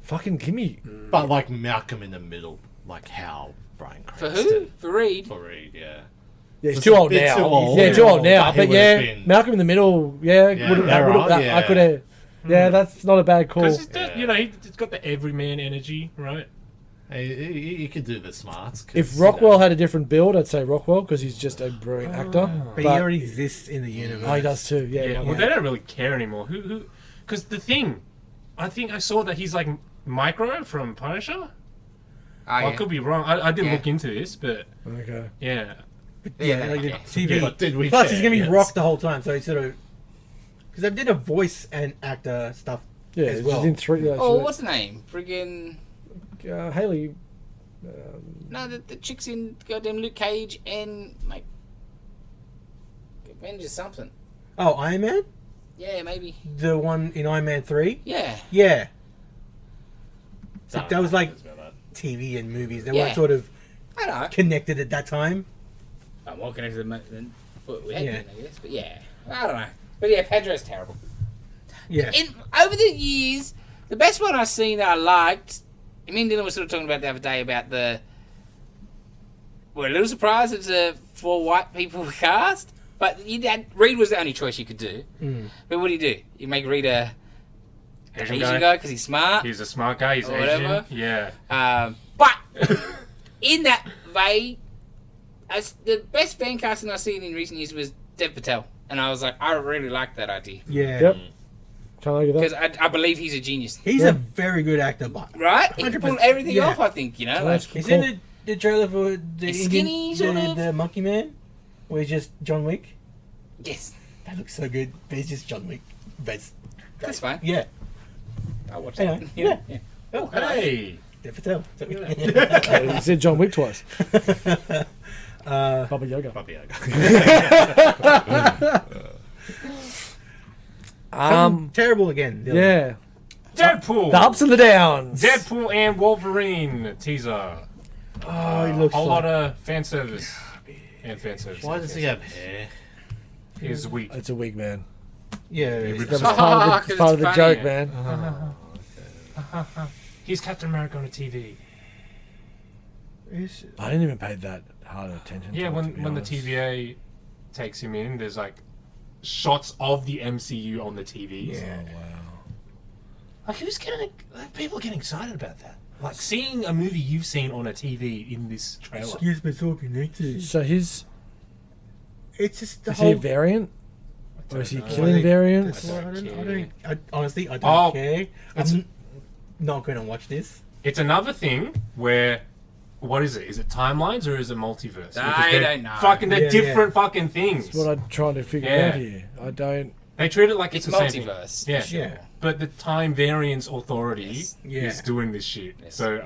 Fucking gimme. But like Malcolm in the Middle, like how Bryan For Cranston. who? For Reed? For Reed, yeah. Yeah, he's It's too a old bit now. too old. Yeah, too old now. But he But would've yeah, been- Malcolm in the Middle. Yeah, Yeah, I could have. Yeah, that's not a bad call. Because he's got the everyman energy, right? He could do the smarts. 'cause, If Rockwell had a different build, I'd say Rockwell because he's just a brilliant actor. But he already exists in the universe. Oh, he does too. Yeah. Yeah. Well, they don't really care anymore. Who? Because the thing, I think I saw that he's like Micro from Punisher. I could be wrong. I didn't look into this, but Okay. yeah. Yeah, like the TV. But did we Plus, care? he's gonna be Yes. Rock the whole time, so he's sort of because they did a voice and actor stuff Yeah, as he's well. in three. Oh, what's the name? Friggin' Haley? no, the chick's in goddamn Luke Cage and like Avengers something. Oh, Iron Man, Yeah, maybe. the one in Iron Man 3. Yeah. Yeah, so Don't that was know like about that. TV and movies. They Yeah. weren't sort of I know. connected at that time. I'm more connected than what we had Yeah. been, I guess. But yeah, I don't know. But yeah, Pedro's terrible. Yeah, Over the years, the best one I've seen that I liked, me and Dylan were sort of talking about the other day about we're a little surprised it's a 4 white people cast, but Reed was the only choice you could do. But what do? You make Reed a Asian guy because he's smart. He's a smart guy. He's Or Asian. whatever. Yeah. But in that vein, the best fan casting I've seen in recent years was Dev Patel. And I was like, I really like that idea. yeah. Yep. Can't argue Because that. I believe he's a genius. He's a very good actor, but Right? He can pull 100%. everything Yeah. off, I think, you know? So Like, that's he's cool. in the trailer for the He's skinny, Indian, sort of. the Monkey Man, where he's just John Wick. yes. That looks so good, but he's just John Wick. That's That's fine. yeah. I'll watch Anyway, that. yeah. Oh, Hey. Dev Patel. He said John Wick twice. Baba Yoga. Baba Yaga. Terrible again. Dylan. Yeah. Deadpool. The ups and the downs. Deadpool and Wolverine teaser. Oh, he looks Whole like lot of fan service. And fan service. Why does he have hair? He's weak. It's a wig, man. yeah. That was part Because of the it's joke, funny. man. He's Captain America on a TV. I didn't even pay that hard attention to Yeah, it, to when be the honest. TVA takes him in, there's like shots of the MCU on the TVs. Yeah. Oh, wow. Like who's getting people are getting excited about that? Like seeing a movie you've seen on a TV in this trailer. Excuse me, talking next to. So his... It's just the Is he a whole. variant? Or is he know. killing variants? I don't, honestly, I don't Oh, care. I'm not going to watch this. It's another thing where, what is it? Is it timelines or is it multiverse? Because I they're don't know. Fucking, they're Yeah, different fucking things. That's what I'm trying to figure Yeah. out here. I don't... They treat it like It's the same thing. multiverse. Yeah. For sure. Yeah. But the Time Variance Authority Yeah. is doing this shit. Yes. So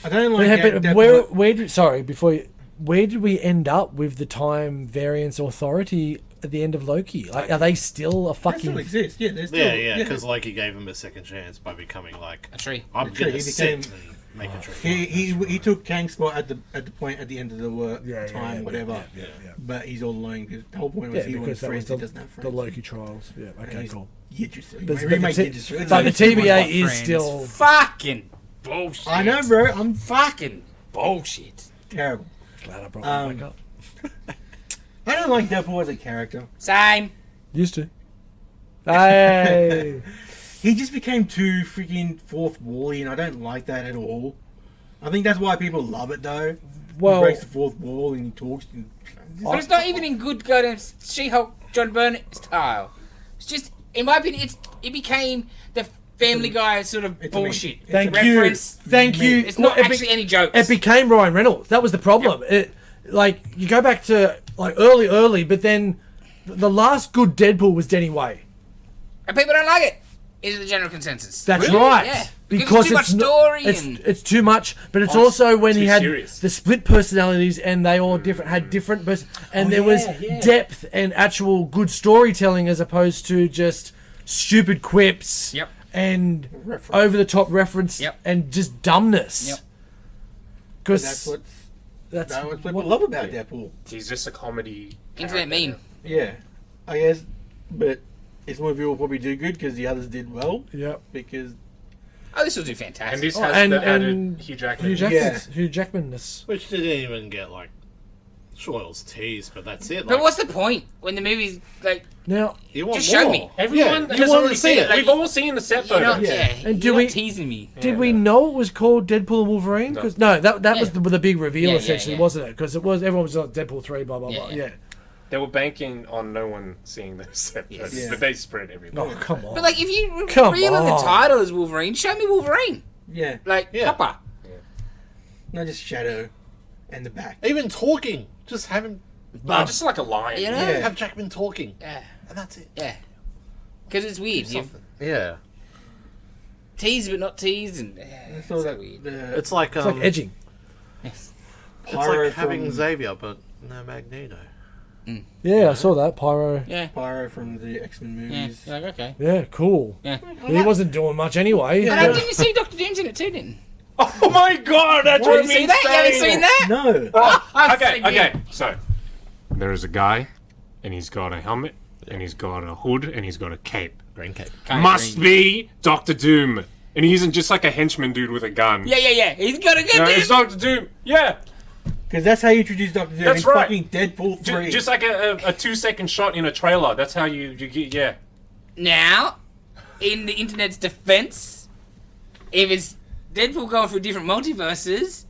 I don't like But, that. but where did... Sorry, before you... Where did we end up with the Time Variance Authority at the end of Loki? Like, are they still a that fucking... still exists. Yeah, there's still. Yeah, because Loki gave him a second chance by becoming like, A tree. I'm True, gonna he sit became- and make a trick. He took Kang's spot at the point at the end of the time, yeah, whatever. yeah. But he's all alone because the whole point was he wanted because that was friends. He doesn't have the friends. Loki trials. Yeah, okay, he's cool. Interesting. But Remake the Interesting. but the TBA is Friends. still Fucking bullshit. I know, bro. I'm Fucking bullshit. terrible. glad I brought Um, that back up. I don't like Deadpool as a character. Same. Used to. Hey. He just became too freaking fourth wally, and I don't like that at all. I think that's why people love it, though. Well, He breaks the fourth wall and he talks. And... But it's not even in good goddamn She-Hulk John Burnett style. It's just, in my opinion, it became the Family Guy sort of it's a meme. bullshit. It's thank a you. reference. Thank you. It's not Well, actually any jokes. It became Ryan Reynolds. That was the problem. It, like, you go back to, like, early, but then the last good Deadpool was Denny Way. And people don't like it. Is the general consensus. That's Really? right. Yeah. Because it's too much not- story it's too much, but it's also when too he had serious. the split personalities and they all had different, and there was depth and actual good storytelling as opposed to just stupid quips Yep. and Reference. over the top reference Yep. and just dumbness. Yep. Because That's what people love about Deadpool. He's just a comedy. Internet character. meme. Yeah, I guess. But this movie will probably do good because the others did well. Yep. Because Oh, this will do fantastic. And this Oh, has and- the added and Hugh Jackman. Hugh Jackmanness. Which didn't even get like. Sure, it was teased, but that's it. But Like, what's the point when the movie's like? Now, you want Just show more. me. Everyone Yeah, has you want already to see seen it. it. We've all seen the set You're not, photos. yeah. And You're do we- not teasing me? did we know it was called Deadpool and Wolverine? No. Because that was Yeah. the big reveal Yeah, yeah, essentially, yeah. wasn't it? Because everyone was like Deadpool 3, blah blah Yeah, blah. yeah. Yeah. They were banking on no one seeing those set Yes. photos, Yeah. but they spread everywhere. Oh come on. But like, if you Come reel in the on. title as Wolverine, show me Wolverine. yeah, Like, Yeah. Papa. not just Shadow and the back. Even talking. Just have him. Oh, just like a lion. You know? Yeah. Have Jackman talking. Yeah. And that's it. Yeah. Because it's weird. You've Something. Yeah. teased but not teased, and it's So so that weird. the It's like it's like edging. Yes. it's Pyro like having from- Xavier, but no Magneto. Yeah, I saw that Pyro. Yeah. Pyro from the X-Men Yeah. movies. You're like, okay. Yeah, cool. Yeah. He wasn't doing much anyway. And didn't you see Doctor Doom's in it too, didn't? Oh my god, that's Did what you see that? You haven't seen that? No, Okay. So there is a guy, and he's got a helmet, and he's got a hood, and he's got a cape. Green cape. Must be Doctor Doom, and he isn't just like a henchman dude with a gun. Yeah. He's got a good No, dude. it's Doctor Doom. Yeah, because that's how you introduce Doctor Doom That's in right. fucking Deadpool 3. just like a 2-second shot in a trailer. That's how you get. Yeah. Now, in the internet's defense, if it's Deadpool going through different multiverses,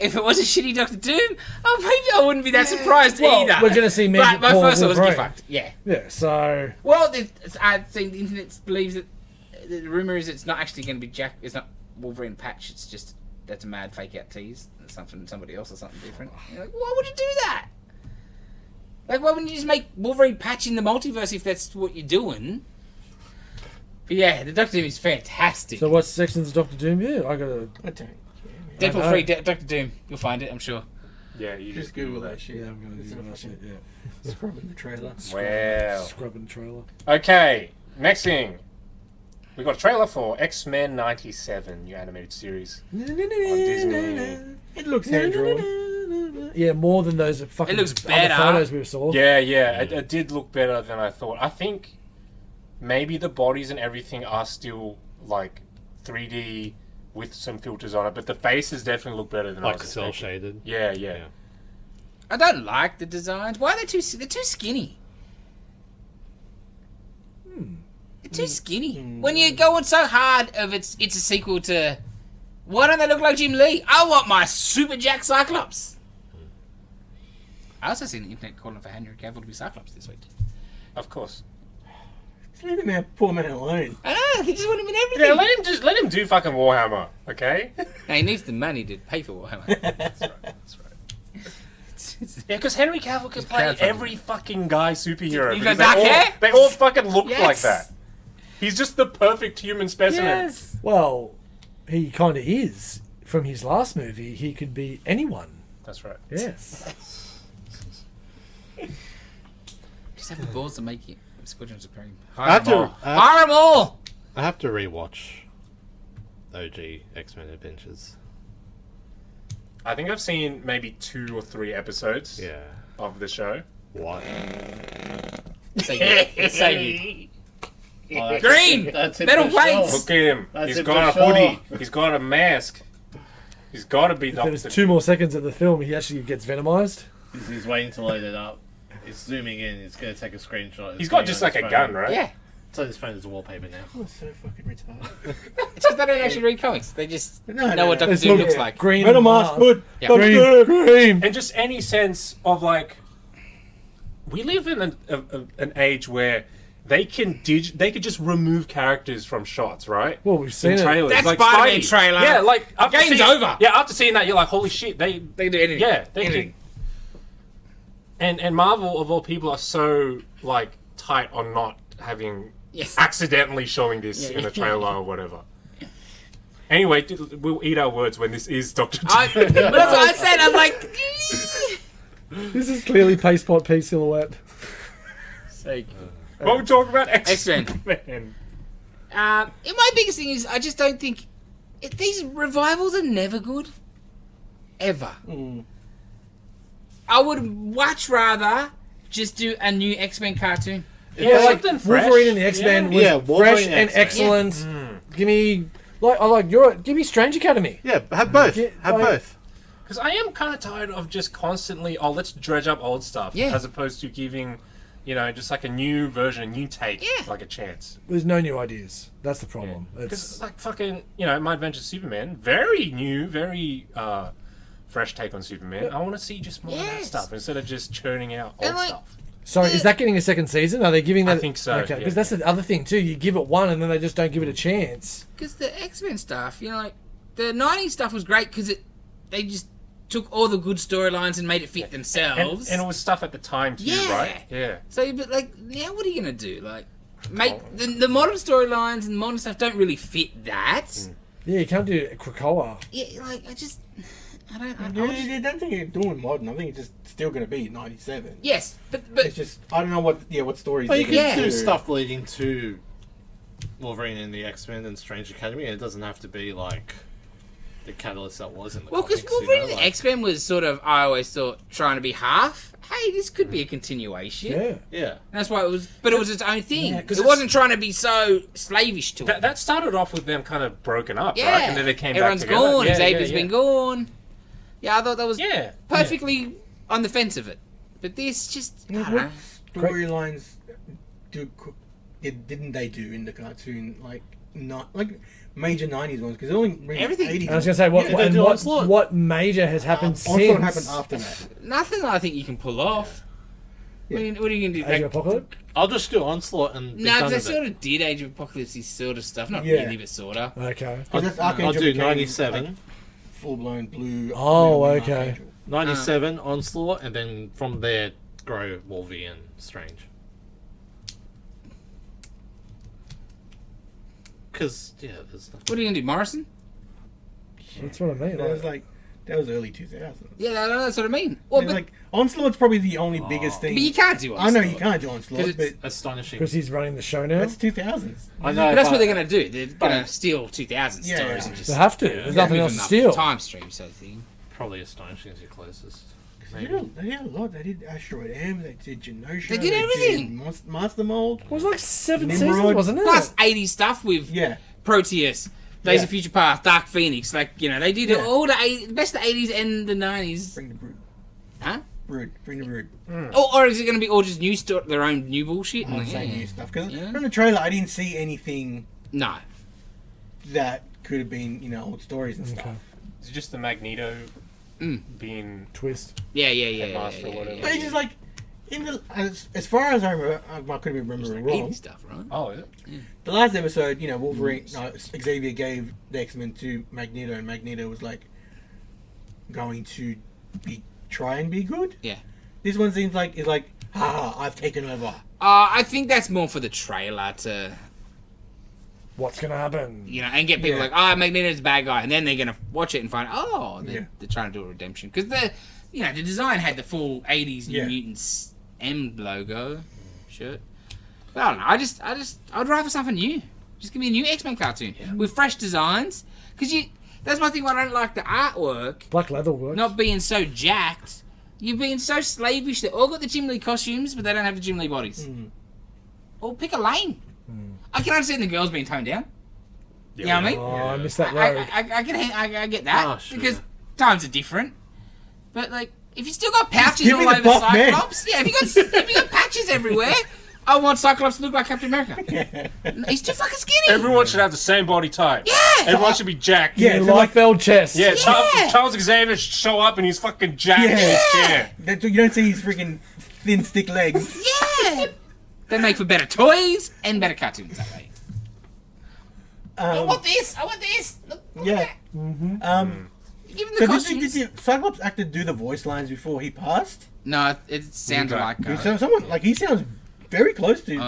if it was a shitty Doctor Doom, maybe I wouldn't be that surprised Well, either. we're gonna see But my Madripoor first thought was Wolverine. get fucked. Yeah. Yeah, so Well, I've seen the internet believes that the rumor is it's not actually going to be Jack. It's not Wolverine patch. It's just that's a mad fake out tease. It's something somebody else or something different. You're like, why would you do that? Like, why wouldn't you just make Wolverine patch in the multiverse if that's what you're doing? But yeah, the Doctor Doom is fantastic. what sections of Doctor Doom? Yeah, I gotta. I don't care, man. Deadpool I 3, know. Doctor Doom. You'll find it, I'm sure. Yeah, you Just Google that shit. Yeah, I'm gonna do that shit. Yeah, Scrubbing the trailer. Wow. scrubbing the trailer. Okay, next thing. We got a trailer for X-Men 97, new animated series on Disney. It looks hand-drawn. Yeah, more than those fucking It looks other better. photos we saw. Yeah, it did look better than I thought. I think maybe the bodies and everything are still like 3D with some filters on it, but the faces definitely look better than I Like was cell expecting. shaded. Yeah. I don't like the designs. Why are they they're too skinny? They're too skinny. When you're going so hard of it's a sequel to... Why don't they look like Jim Lee? I want my Super Jack Cyclops. I also seen the internet calling for Henry Cavill to be Cyclops this week. Of course. Just leave him that poor man alone. I know, they just want him in everything. Yeah, let him do fucking Warhammer, okay? Now, he needs the money to pay for Warhammer. That's right. Yeah, because Henry Cavill can play crowdfunding. every fucking guy superhero. You because got dark hair? They all fucking look Yes. like that. He's just the perfect human specimen. Yes. Well, he kind of is. From his last movie, he could be anyone. That's right. Yes. Just have the balls to make it. Squadron Supreme. I have to. Hire them all! I have to rewatch OG X-Men Adventures. I think I've seen maybe 2 or 3 episodes Yeah. of the show. What? Say Oh, that's Green! That's it Metal for sure. plates! Look at him. That's He's it got a for sure. hoodie. He's got a mask. He's got to be If there's Doctor. 2 more seconds of the film, he actually gets venomized. He's waiting to load it up. He's zooming in. He's going to take a screenshot. He's got just like a gun, right? Yeah. So his phone is a wallpaper now. Oh, so fucking retarded. It's because they don't actually read comics. They just No, know what Doctor It's Doom not- looks like. Green Venom mask, hood. Yeah. Doctor. Green. And just any sense of like, we live in an age where they can just remove characters from shots, right? Well, we've seen In it. trailers. That's like Spider-Man Spidey. trailer. Yeah, like after Game's seeing- over. Yeah, after seeing that, you're like, holy shit, they They can do anything. yeah, they Anything. can. And Marvel of all people are so like tight on not having Yes. accidentally showing this Yeah, in yeah. a trailer or whatever. Anyway, we'll eat our words when this is Doctor Doom. But that's what I said. I'm like, This is clearly Paste Pot P silhouette. What are we talking about? X-Men. Man. my biggest thing is I just don't think these revivals are never good, ever. I would much rather just do a new X-Men cartoon. Yeah, like something fresh. Wolverine and the X-Men was Yeah, Wolverine fresh and and X-Men. excellent. Give me give me Strange Academy. Yeah, have both. Yeah, Have like- both. Because I am kind of tired of just constantly, let's dredge up old stuff, Yeah. as opposed to giving, just like a new version, a new take, Yeah. like a chance. There's no new ideas. That's the problem. Because It's like fucking, My Adventures Superman, very new, very fresh take on Superman. I want to see just more of that Yes. stuff instead of just churning out old And, like, stuff. so is that getting a second season? Are they giving that? I think so, Okay, yeah. because that's the other thing too. You give it one, and then they just don't give it a chance. Because the X-Men stuff, like the '90s stuff was great because they just took all the good storylines and made it fit themselves. And it was stuff at the time too, Yeah. right? Yeah. So, but like now, what are you gonna do? Like, make the modern storylines and modern stuff don't really fit that. Yeah, you can't do Krakoa. Yeah, like I don't. I don't think it's doing modern. I think it's just still going to be 97. Yes, but It's just I don't know what stories. But you they're can gonna do stuff leading to Wolverine and the X-Men and Strange Academy, and it doesn't have to be like the catalyst that was in the because comics, Wolverine and like- the X-Men was sort of I always thought trying to be half. Hey, this could be a continuation. Yeah. Yeah. And that's why it was, but it was its own thing. Yeah, 'cause it it's- wasn't trying to be so slavish to it. That started off with them kind of broken up, Yeah, right? And then they came everyone's back together. gone. Yeah, Xavier's yeah, been gone. Yeah, I thought that was Yeah. perfectly on the fence of it. But this just I don't know. What storylines didn't they do in the cartoon? Like not like major 90s ones because only really Everything. 80s. I was gonna say what Yeah, they do Onslaught. what major has happened Onslaught since happened after that. Nothing I think you can pull off. What, are you going to do? Age of Apocalypse? I'll just do Onslaught and be No, done because they with it. sort of did Age of Apocalypse sort of stuff. Not Yeah. really, but sort of. Okay. That's I'll Archangel do became, 97. like, full-blown blue. Oh, blue okay. Archangel. 97 Onslaught, and then from there grow Wolverine and Strange. Because there's nothing. What are you going to do, Morrison? That's what I mean. That was Like, that was early 2000s. Yeah, that's what I mean. Well, It's but, like Onslaught's probably the only biggest thing. but you can't do it. I know you can't do Onslaught, 'Cause but it's- Astonishing. because he's running the show now. that's 2000s. I know. But that's but what they're going to do. They're going to steal 2000 Yeah, stories yeah. and just They have to. There's nothing move else them to up steal. Time stream sort of thing. Probably Astonishing is your closest. They Maybe. did a lot. They did Asteroid M. They did Genosha. They did everything. Master Mold. It was like 7 Nimrod. seasons, wasn't it? Plus 80s stuff with Yeah. Proteus, Days Yeah. of Future Past, Dark Phoenix. Like, they did Yeah. all the best of the 80s and the 90s. Bring the brood. Huh? Brood. Bring the brood. Or is it going to be all just new their own new bullshit? I'm Like, saying yeah. new stuff because Yeah. from the trailer I didn't see anything No. that could have been old stories and stuff. Is it just the Magneto Mm. being... Twist. Yeah. Headmaster or whatever. But it's just like as far as I remember, I could be remembering wrong. 80s stuff, right? Oh, is it? The last episode, Wolverine, Xavier gave the X-Men to Magneto, and Magneto was like going to try and be good. Yeah. This one seems like it's like, I've taken over. I think that's more for the trailer to, What's gonna happen? and get people Yeah. like, Magneto's a bad guy, and then they're going to watch it and find, they're, Yeah. they're trying to do a redemption. Because the design had the full 80s New Yeah. Mutants M logo shirt. But I don't know, I'd rather something new. Just give me a new X-Men cartoon with fresh designs. Because That's my thing. Why I don't like the artwork Black leather works. not being so jacked. You're being so slavish. They all got the Jim Lee costumes, but they don't have the Jim Lee bodies. Or pick a lane. I can understand the girls being toned down. You know what I mean? Oh, I missed that rogue. I get that Oh, sure. because times are different. But like, if you still got pouches give me all the over buff man. Cyclops, yeah. If you got patches everywhere, I want Cyclops to look like Captain America. He's too fucking skinny. Everyone should have the same body type. Yeah. Everyone should be jacked. Yeah, so like, Liefeld chest. Yeah, Yeah. Charles Xavier should show up and he's fucking jacked in his chair. you don't see his freaking thin stick legs. Yeah. They make for better toys and better cartoons that way. I want this. I want this. Look Yeah. at that. Give him the So costumes. did Cyclops actor do the voice lines before he passed? No, it sounds like. So someone like he sounds very close to. Yeah.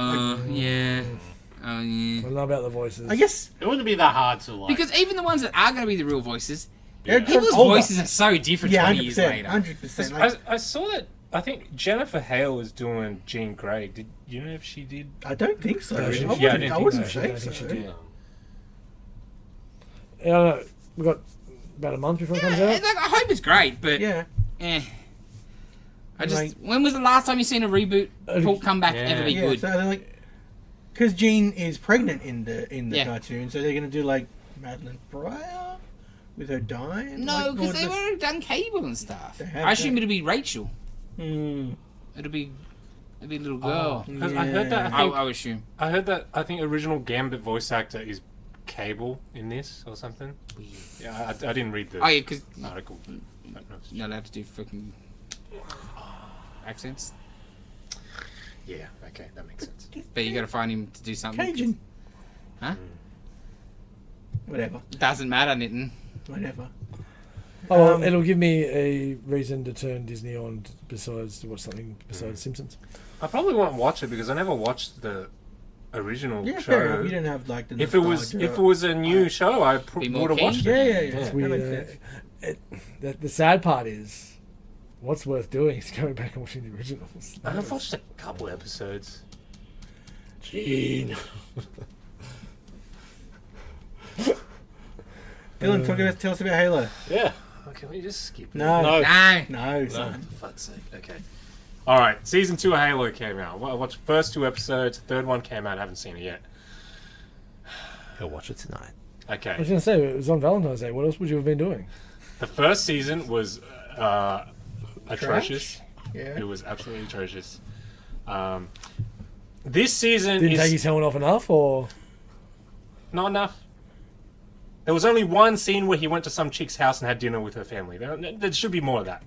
Oh yeah. I don't know about the voices. I guess It wouldn't be that hard to like. Because even the ones that are going to be the real voices, they're people's older. voices are so different Yeah, 20 years 100%. later. 100%. Like, I saw that. I think Jennifer Hale was doing Jean Grey. Did you know if she did? I don't think so. No, she- I yeah, I wouldn't, didn't I think wouldn't so. say I think she so. did. Yeah. I don't know. We've got about a month before it comes Yeah, out. like, I hope it's great, but Yeah. eh. I just Like- when was the last time you seen a reboot pull comeback Yeah. ever be Yeah. good? So they're like, because Jean is pregnant in the Yeah. cartoon, so they're gonna do like Madeline Pryor with her dying. No, like, because or they've the- already done Cable and stuff. They have I assume done- it'll be Rachel. Hmm. It'll be a little girl. Because I heard that. I would assume. I heard that. I think original Gambit voice actor is Cable in this or something. Yeah, I didn't read the Oh yeah, because article. I don't know if it's- you're not allowed to do fucking accents. Yeah. Okay, that makes sense. But you got to find him to do something. Cajun. Huh? Whatever. Doesn't matter, Nitten. Whatever. Oh, well, it'll give me a reason to turn Disney on besides to watch something besides Simpsons. I probably won't watch it because I never watched the original Yeah, show. fair enough. You don't have like the. If it was a new show, I Be more would have keen? watched Yeah, it. yeah, yeah. It's That weird. makes sense. The sad part is, what's worth doing is going back and watching the originals. I've watched a couple episodes. Gene. Dylan, tell us about Halo. Yeah. Oh, can we just skip it? No, No. No. no, son. For fuck's sake. Okay. All right. Season 2 of Halo came out. I watched the first 2 episodes. The third one came out. I haven't seen it yet. He'll watch it tonight. I was Okay. going to say, it was on Valentine's Day. What else would you have been doing? The first season was atrocious. Yeah. It was absolutely atrocious. This season Didn't take is his helmet off enough, or not enough. There was only one scene where he went to some chick's house and had dinner with her family. There should be more of that.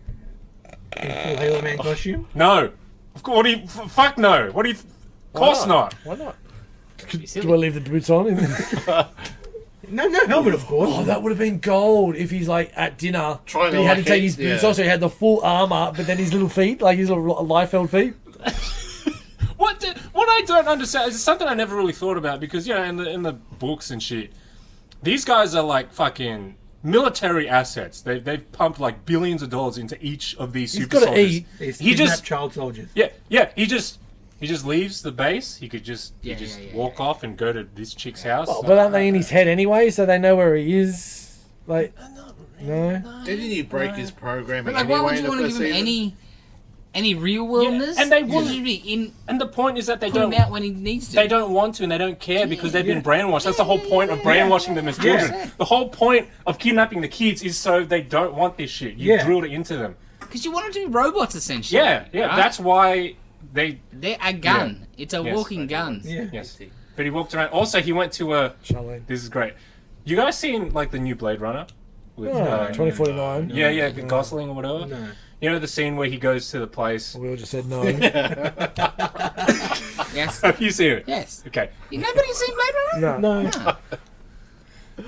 In full Halo Man costume. No. Of course, what do you... Fuck no. What do you... Of course not. why not? Be silly. Do I leave the boots on? No helmet, of course. Oh, that would have been gold if he's like at dinner, Trying but to, he had to like, take his boots yeah. off, so he had the full armor, but then his little feet, like his little Liefeld feet. What I don't understand is something I never really thought about because, you know, in the books and shit, these guys are like fucking military assets. They've pumped like billions of dollars into each of these He's super got to soldiers. eat. He's He kidnapped just- child soldiers. Yeah. He just leaves the base. He could just Yeah, walk off and go to this chick's house. Oh, but aren't they in his head anyway, so they know where he is? Like, no. Didn't you break his programming But like, why anyway would in you the want to first give him season? any real worldness? and they He wouldn't. should be in. And the point is that they Put him don't. out when he needs to. They don't want to and they don't care because they've been brainwashed. That's the whole point of brainwashing them as children. Yeah. The whole point of kidnapping the kids is so they don't want this shit. You Yeah. drilled it into them. Because you want them to be robots, essentially. Yeah. right? That's why they. They're a gun. It's a Yes, walking gun. Yeah. Yes. But he walked around. Also, he went to a. Charlene. This is great. You guys seen like the new Blade Runner? With, Oh, 2049. yeah, Gosling or whatever. No. You know the scene where he goes to the place. We all just said no. Yes. Have you seen it? Yes. Okay. Nobody's seen Blade Runner? No. No.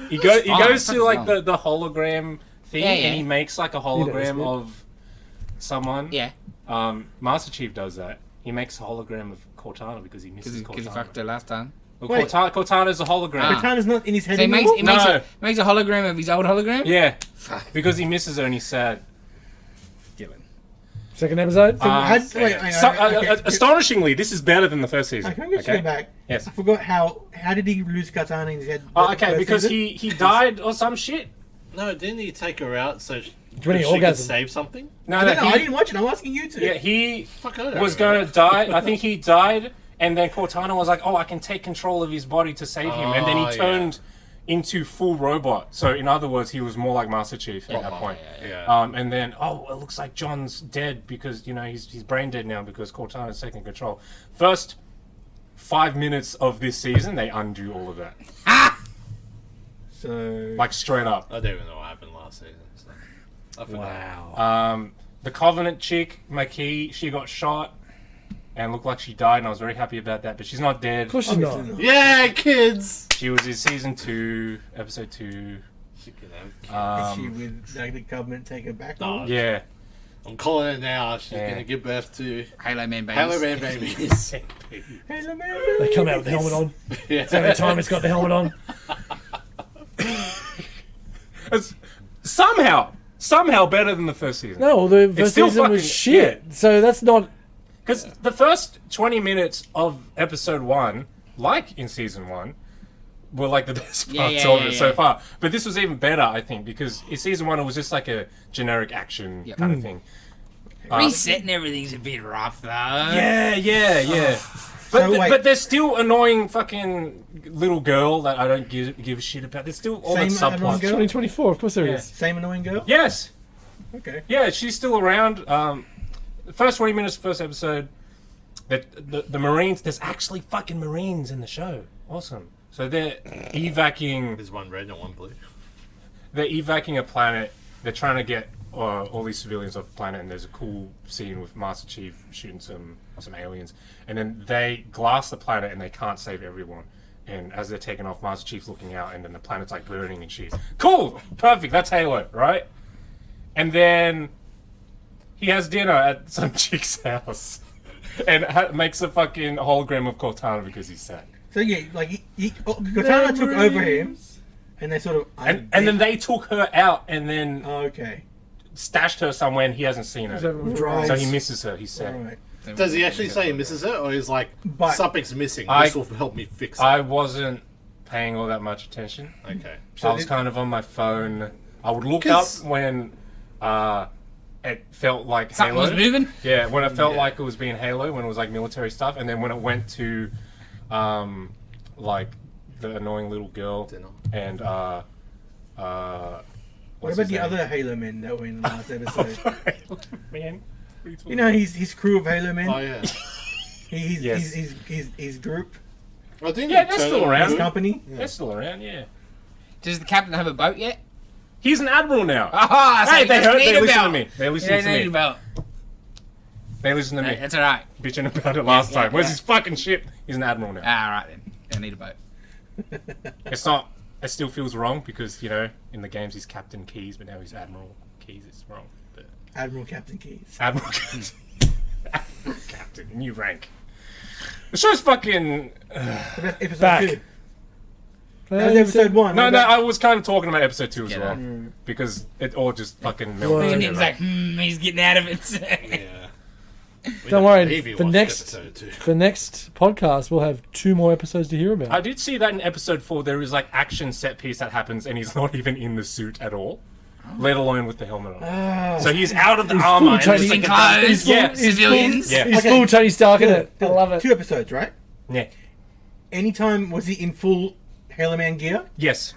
He fine. goes Fuck to like fine. the hologram thing, Yeah, and yeah. he makes like a He knows hologram it. of someone. Yeah. Master Chief does that. He makes a hologram of Cortana because he misses Because he Cortana. fucked her last time. Well, Wait. Cortana's a hologram. Ah. Cortana's not in his head So he makes, anymore. he makes, No. a, makes a hologram of his old hologram? Yeah, Fuck. because he misses her and he's sad. Dylan. Second episode? Astonishingly, this is better than the first season. Can I just go back? Yes. I forgot how did he lose Katana in his head? Oh, okay, first because season? he died or some shit. No, didn't he take her out so During she the could orgasm. save something? No, I he, didn't watch it. I'm asking you to. yeah, he Fuck, I don't was remember. going to die. I think he died, and then Cortana was like, "Oh, I can take control of his body to save him," and then Oh, he turned into full robot. So, in other words, he was more like Master Chief at that point. Yeah. And then, it looks like John's dead because he's brain dead now because Cortana's taking control. First 5 minutes of this season, they undo all of that, So like straight up. I don't even know what happened last season. So I forgot. Wow. The Covenant chick, Makee, she got shot and looked like she died, and I was very happy about that. But she's not dead. Of course she's not. obviously not. Yeah, kids! She was in season 2, episode 2. She can have Is she with the government take her back? No. on? Yeah. I'm calling it now. She's Yeah. gonna give birth to Halo Man babies. Halo Man babies. Hello, man. They come out with the helmet on. Yeah. Every time it's got the helmet on. It's somehow better than the first season. No, well, the first still season was fucking- shit. So that's not. Because the first 20 minutes of episode 1, like in season 1, were like the best Yeah, parts yeah, of yeah, it so yeah. far. But this was even better, I think, because in season 1 it was just like a generic action Yep. kind of thing. Resetting everything's a bit rough, though. Yeah. But, So wait. but there's still annoying fucking little girl that I don't give a shit about. There's still all Same that annoying subplots. girl? 2024, of course there Yeah. is. Same annoying girl. Yes. Okay. Yeah, she's still around. The first 20 minutes, first episode, the Marines, there's actually fucking Marines in the show. Awesome. So they're evacuating There's one red and one blue. a planet. They're trying to get all these civilians off the planet, and there's a cool scene with Master Chief shooting some aliens. And then they glass the planet, and they can't save everyone. And as they're taking off, Master Chief's looking out, and then the planet's like burning and shit. Cool! Perfect, that's Halo, right? And then he has dinner at some chick's house. And makes a fucking hologram of Cortana because he's sad. So yeah, like Cortana took over him, and they sort of And then they took her out and then okay, stashed her somewhere, and he hasn't seen her. right. So he misses her, he's sad. all right. Does he actually say he misses her, or is like But- something's missing? I- This will help me fix it. I wasn't paying all that much attention. Okay. I was kind of on my phone. I would look 'Cause- up when it felt like Something Halo. was moving. Yeah, when it felt Yeah. like it was being Halo, when it was like military stuff, and then when it went to like the annoying little girl Dinner. and What what's about his the name? other Halo men that were in the last episode? Man. What are you talking You know, his crew of Halo men. Oh yeah. His Yes. his group, I didn't Yeah, they're still around. his company. They're still around, yeah. Does the captain have a boat yet? He's an admiral now. Ah, so Hey, he they doesn't heard. need They a listen to belt. me. They He listen doesn't to need a me. belt. They listen to me. That's alright. Bitching about it last time. Where's yeah. his fucking ship? He's an admiral now. Alright then. Don't need a boat. It's not. It still feels wrong because in the games he's Captain Keys, but now he's Admiral Keys. It's wrong. But Admiral Captain Keys. Admiral Captain. Admiral Captain, new rank. The show's fucking. Episode Back. 2. That was episode 1. No, I was kind of talking about episode 2 as Get well out. because it all just fucking Well, melted And together. he's like, he's getting out of it. Yeah. Don't worry, Maybe the watched next- episode 2. The next podcast, we'll have 2 more episodes to hear about. I did see that in episode 4. There is like action set piece that happens, and he's not even in the suit at all, let alone with the helmet on. So he's out of the armor. full And Chinese it's like clothes, yeah, civilians. Yeah. He's Okay. full Tony Stark in it. I Phil, love it. 2 episodes, right? yeah. Anytime was he in full Halo Man gear? Yes.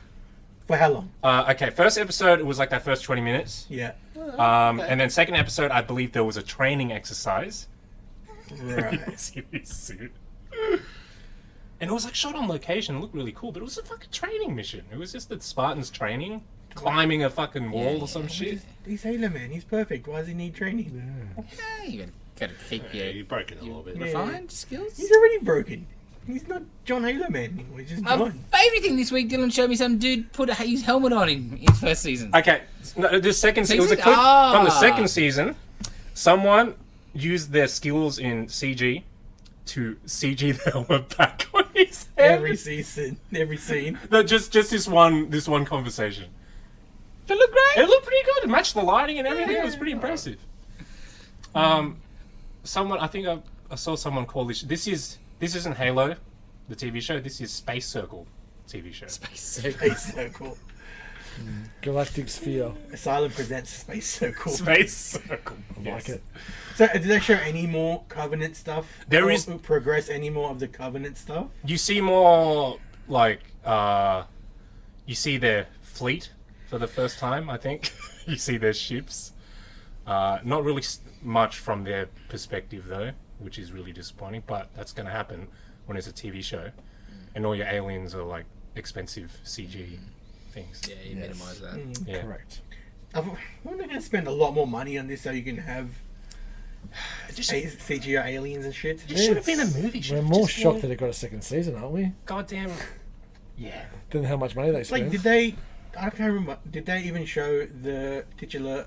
For how long? Okay, first episode, it was like that first 20 minutes. Yeah. And then second episode, I believe there was a training exercise. Right. In his suit. And it was like shot on location. It looked really cool, but it was a fucking training mission. It was just the Spartans training, climbing a fucking wall or some shit. He's Halo Man. He's perfect. Why does he need training? Yeah, you gotta keep Yeah, your you've broken it a little bit. refined skills. He's already broken. He's not John Halo Man anymore. He's just My John. favourite thing this week, Dylan showed me some dude put his helmet on in his first season. Okay, no, the second it was a Season? clip from the Ah. second season. Someone used their skills in CG to CG the helmet back on his head. Every season, every scene. No, just this one conversation. It looked great. It looked pretty good. It matched the lighting and everything. It was pretty impressive. Someone, I think I saw someone call this. This isn't Halo, the TV show. This is Space Circle, TV show. Space Circle. Galactic Sphere. Asylum presents Space Circle. Space Circle. I like it. So, did they show any more Covenant stuff? There Or is- progress any more of the Covenant stuff. You see more like you see their fleet for the first time. I think you see their ships. Not really much from their perspective though, which is really disappointing. But that's going to happen when it's a TV show, and all your aliens are like expensive CG things. Yeah, you minimise that. Yeah. Correct. When are they going to spend a lot more money on this so you can have CGI aliens and shit? It should have been a movie. We're more shocked that it got a second season, aren't we? Goddamn. Yeah. Than how much money they Like, spent. did they? I can't remember. Did they even show the titular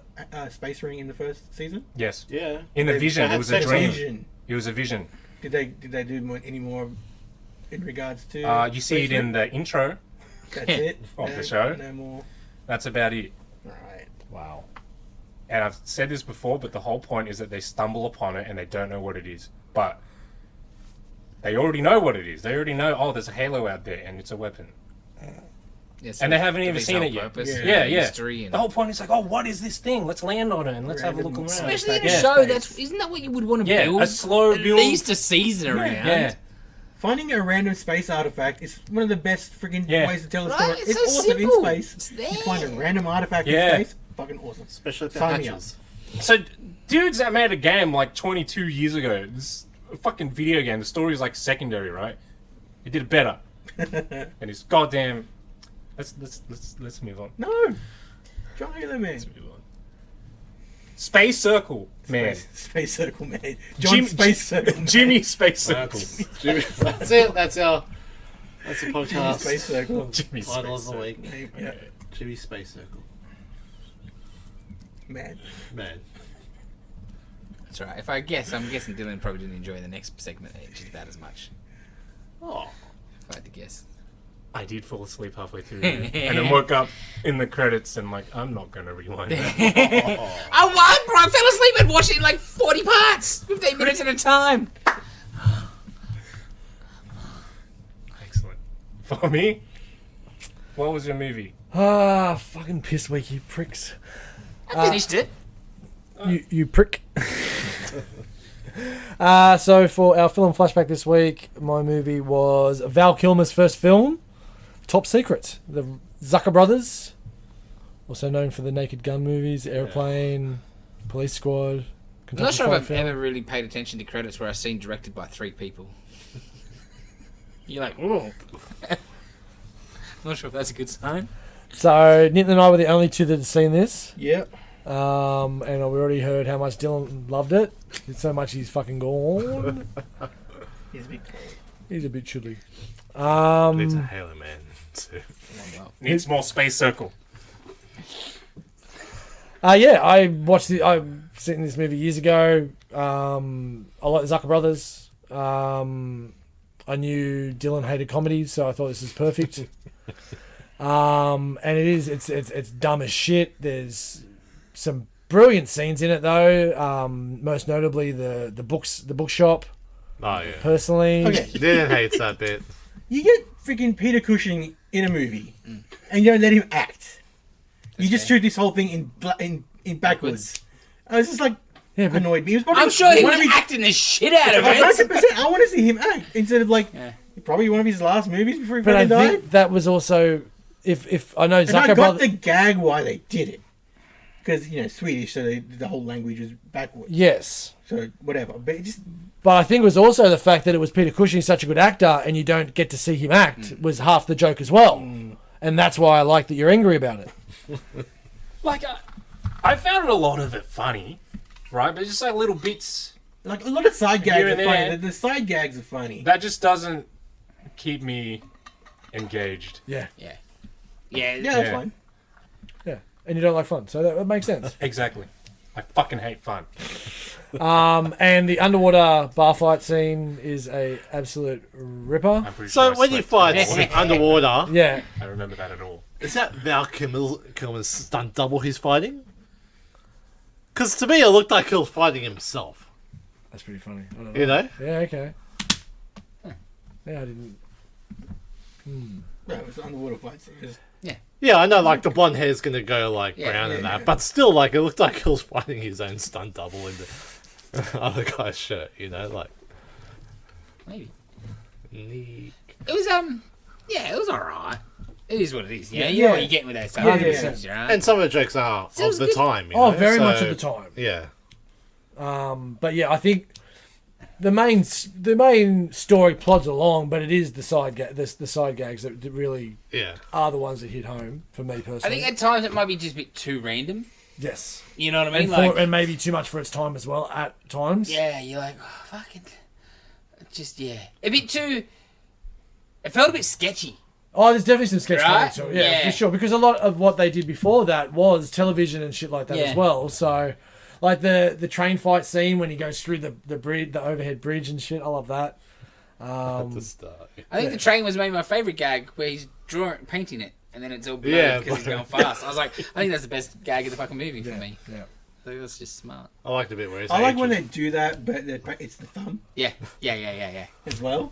space ring in the first season? Yes. Yeah. In the They vision, had it was a sex dream. Vision. It was a vision. Did they do any more in regards to? You see it space in ring? the intro. That's it. Of the show. No more. That's about it. Right. Wow. And I've said this before, but the whole point is that they stumble upon it and they don't know what it is. But they already know what it is. They already know, oh, there's a halo out there and it's a weapon. Yeah, so And they haven't even defeats seen the it whole yet. purpose, Yeah, and yeah. Mystery and... The whole point is like, oh, what is this thing? Let's land on it and let's have a look around. Especially in a Yeah. show isn't that what you would want to Yeah, build? a slow At build. least a season around. Yeah. Finding a random space artifact is one of the best freaking Yeah. ways to tell a Right? story. It's It's so awesome simple. in space. It's You find a there. random artifact Yeah. in space, fucking awesome. Especially if the Sign me hatches. So, dudes that made a game like 22 years ago, this a fucking video game, the story is like secondary, right? It did it better. And it's goddamn. Let's move on. No, John Halo Man. Let's move on. Space Circle, man. Space Circle Man. John Jim- Space Circle Man. Jimmy Space Circle. That's it. That's the podcast. Space Circle. Jimmy Title of Space the Circle. week. Yeah. Jimmy Space Circle. Man. Man. That's right. If I guess, I'm guessing Dylan probably didn't enjoy the next segment just about as much. Oh. If I had to guess. I did fall asleep halfway through, and then woke up in the credits and like, I'm not gonna rewind that. Oh, what, bro? I fell asleep and watched it in like 40 parts, 15 minutes at a time. Excellent. For me, what was your movie? Fucking piss week, you pricks. I finished it. You prick. So for our film flashback this week, my movie was Val Kilmer's first film, Top Secret. The Zucker brothers, also known for the Naked Gun movies, Airplane, Police Squad. I'm not sure if I've Film. ever really paid attention to credits where I've seen directed by 3 people. You're like, oh. I'm not sure if that's a good sign. So Nitin and I were the only two that had seen this. Yep. And we already heard how much Dylan loved it. It's so much he's fucking gone. He's a big. He's a bit chilly. It's a Halo Man. Too. Needs more Space Circle. Yeah, I watched it. I've seen this movie years ago. I like the Zucker brothers. I knew Dylan hated comedies, so I thought this was perfect. And it's dumb as shit. There's some brilliant scenes in it though. Most notably the bookshop. Oh yeah. Personally, Okay. Dylan hates that bit. You get freaking Peter Cushing in a movie, and you don't let him act. You just shoot this whole thing in backwards. I was just like, Yeah, but- annoyed me. He was probably I'm sure he one was of his- acting the shit out of it. 100%. I want to see him act instead of like Yeah. probably one of his last movies before he but I fucking died. think that was also if I know And I Zucker got brothers. the gag why they did it, because Swedish, so the whole language was backwards. Yes. So whatever, but it just But I think it was also the fact that it was Peter Cushing, such a good actor, and you don't get to see him act, was half the joke as well. And that's why I like that you're angry about it. Like, I found a lot of it funny, right? But just like little bits like a lot of side gags Here are and funny. there. The side gags are funny. that just doesn't keep me engaged. Yeah. Yeah, Yeah, that's Yeah. fine. Yeah. And you don't like fun, so that makes sense. Exactly. I fucking hate fun. And the underwater bar fight scene is a absolute ripper. I'm pretty So sure I when you slept fight through it. underwater, Yeah. I remember that at all. is that Val Kilmer's done double his fighting? Because to me, it looked like he was fighting himself. That's pretty funny. I don't know. You know? Yeah, okay. Yeah, I didn't. That was underwater fight scenes. Yeah, I know, like, the blonde hair's gonna go, like, Yeah, brown yeah, and that, yeah. but still, like, it looked like he was fighting his own stunt double in the other guy's shirt, you know, like... Maybe. Neat. It was yeah, it was alright. It is what it is. Yeah, you know Yeah. what you get with those Yeah, stuff. yeah. Right? And some of the jokes are Sounds of the good. time, you Oh, know, very so- much at the time. Yeah. But yeah, I think the main story plods along, but it is the side gags that really Yeah. are the ones that hit home for me personally. I think at times it might be just a bit too random. yes, You know what I mean? and maybe too much for its time as well at times. Yeah, you're like, oh, fucking... Just, yeah. A bit too... It felt a bit sketchy. Oh, there's definitely some sketch Right? comedy to it, yeah, Yeah. for sure. Because a lot of what they did before that was television and shit like that Yeah. as well. So, like the train fight scene when he goes through the bridge, the overhead bridge and shit. I love that. At the start. I think the train was maybe my favourite gag, where he's painting it, and then it's all blurred Yeah, because he's going fast. I was like, I think that's the best gag of the fucking movie for me. Yeah. I think that's just smart. I like the bit where he's I like when they aging. do that, but it's the thumb Yeah. as well.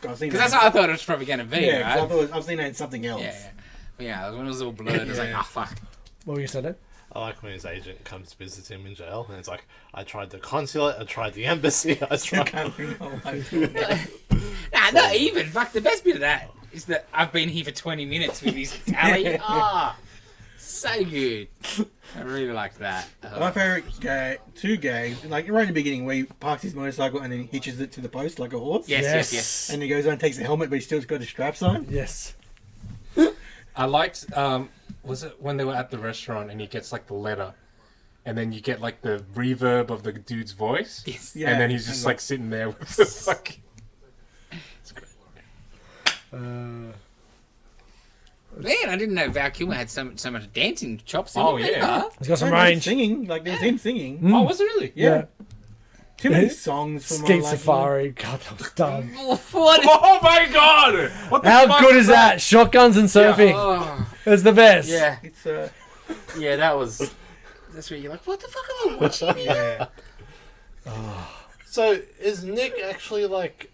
Because Because that's what I thought it was probably going to be, Yeah, 'cause right? I've seen that in something else. Yeah. Yeah, when it was all blurred, I was like, Yeah. oh, fuck. What were you saying? I like when his agent comes to visit him in jail, and it's like, I tried the consulate, I tried the embassy, I I tried... can't remember. Nah, not even. Fuck, the best bit of that is that I've been here for 20 minutes with his tally. Ah, so good. I really like that. My favourite two gags, like right in the beginning, where he parks his motorcycle and then he hitches it to the post like a horse. Yes. And he goes on and takes the helmet, but he's still got the straps on. Yes. I liked, was it when they were at the restaurant and he gets like the letter, and then you get like the reverb of the dude's voice, Yes. Yeah. and then he's just like sitting there with the fucking. It's great. Man, I didn't know Val Kilmer had so much dancing chops in Oh, him. yeah. He's got some And he's range. singing, like there's him singing. Oh, was it really? Yeah. Too many Yeah. songs from Skate my life. Safari. God, that was dumb. What? Oh my god! What the How fuck good is that? Shotguns and surfing. Oh, It's the best. yeah. It's Yeah, that was... That's where you're like, what the fuck am I watching here? yeah. So, is Nick actually, like,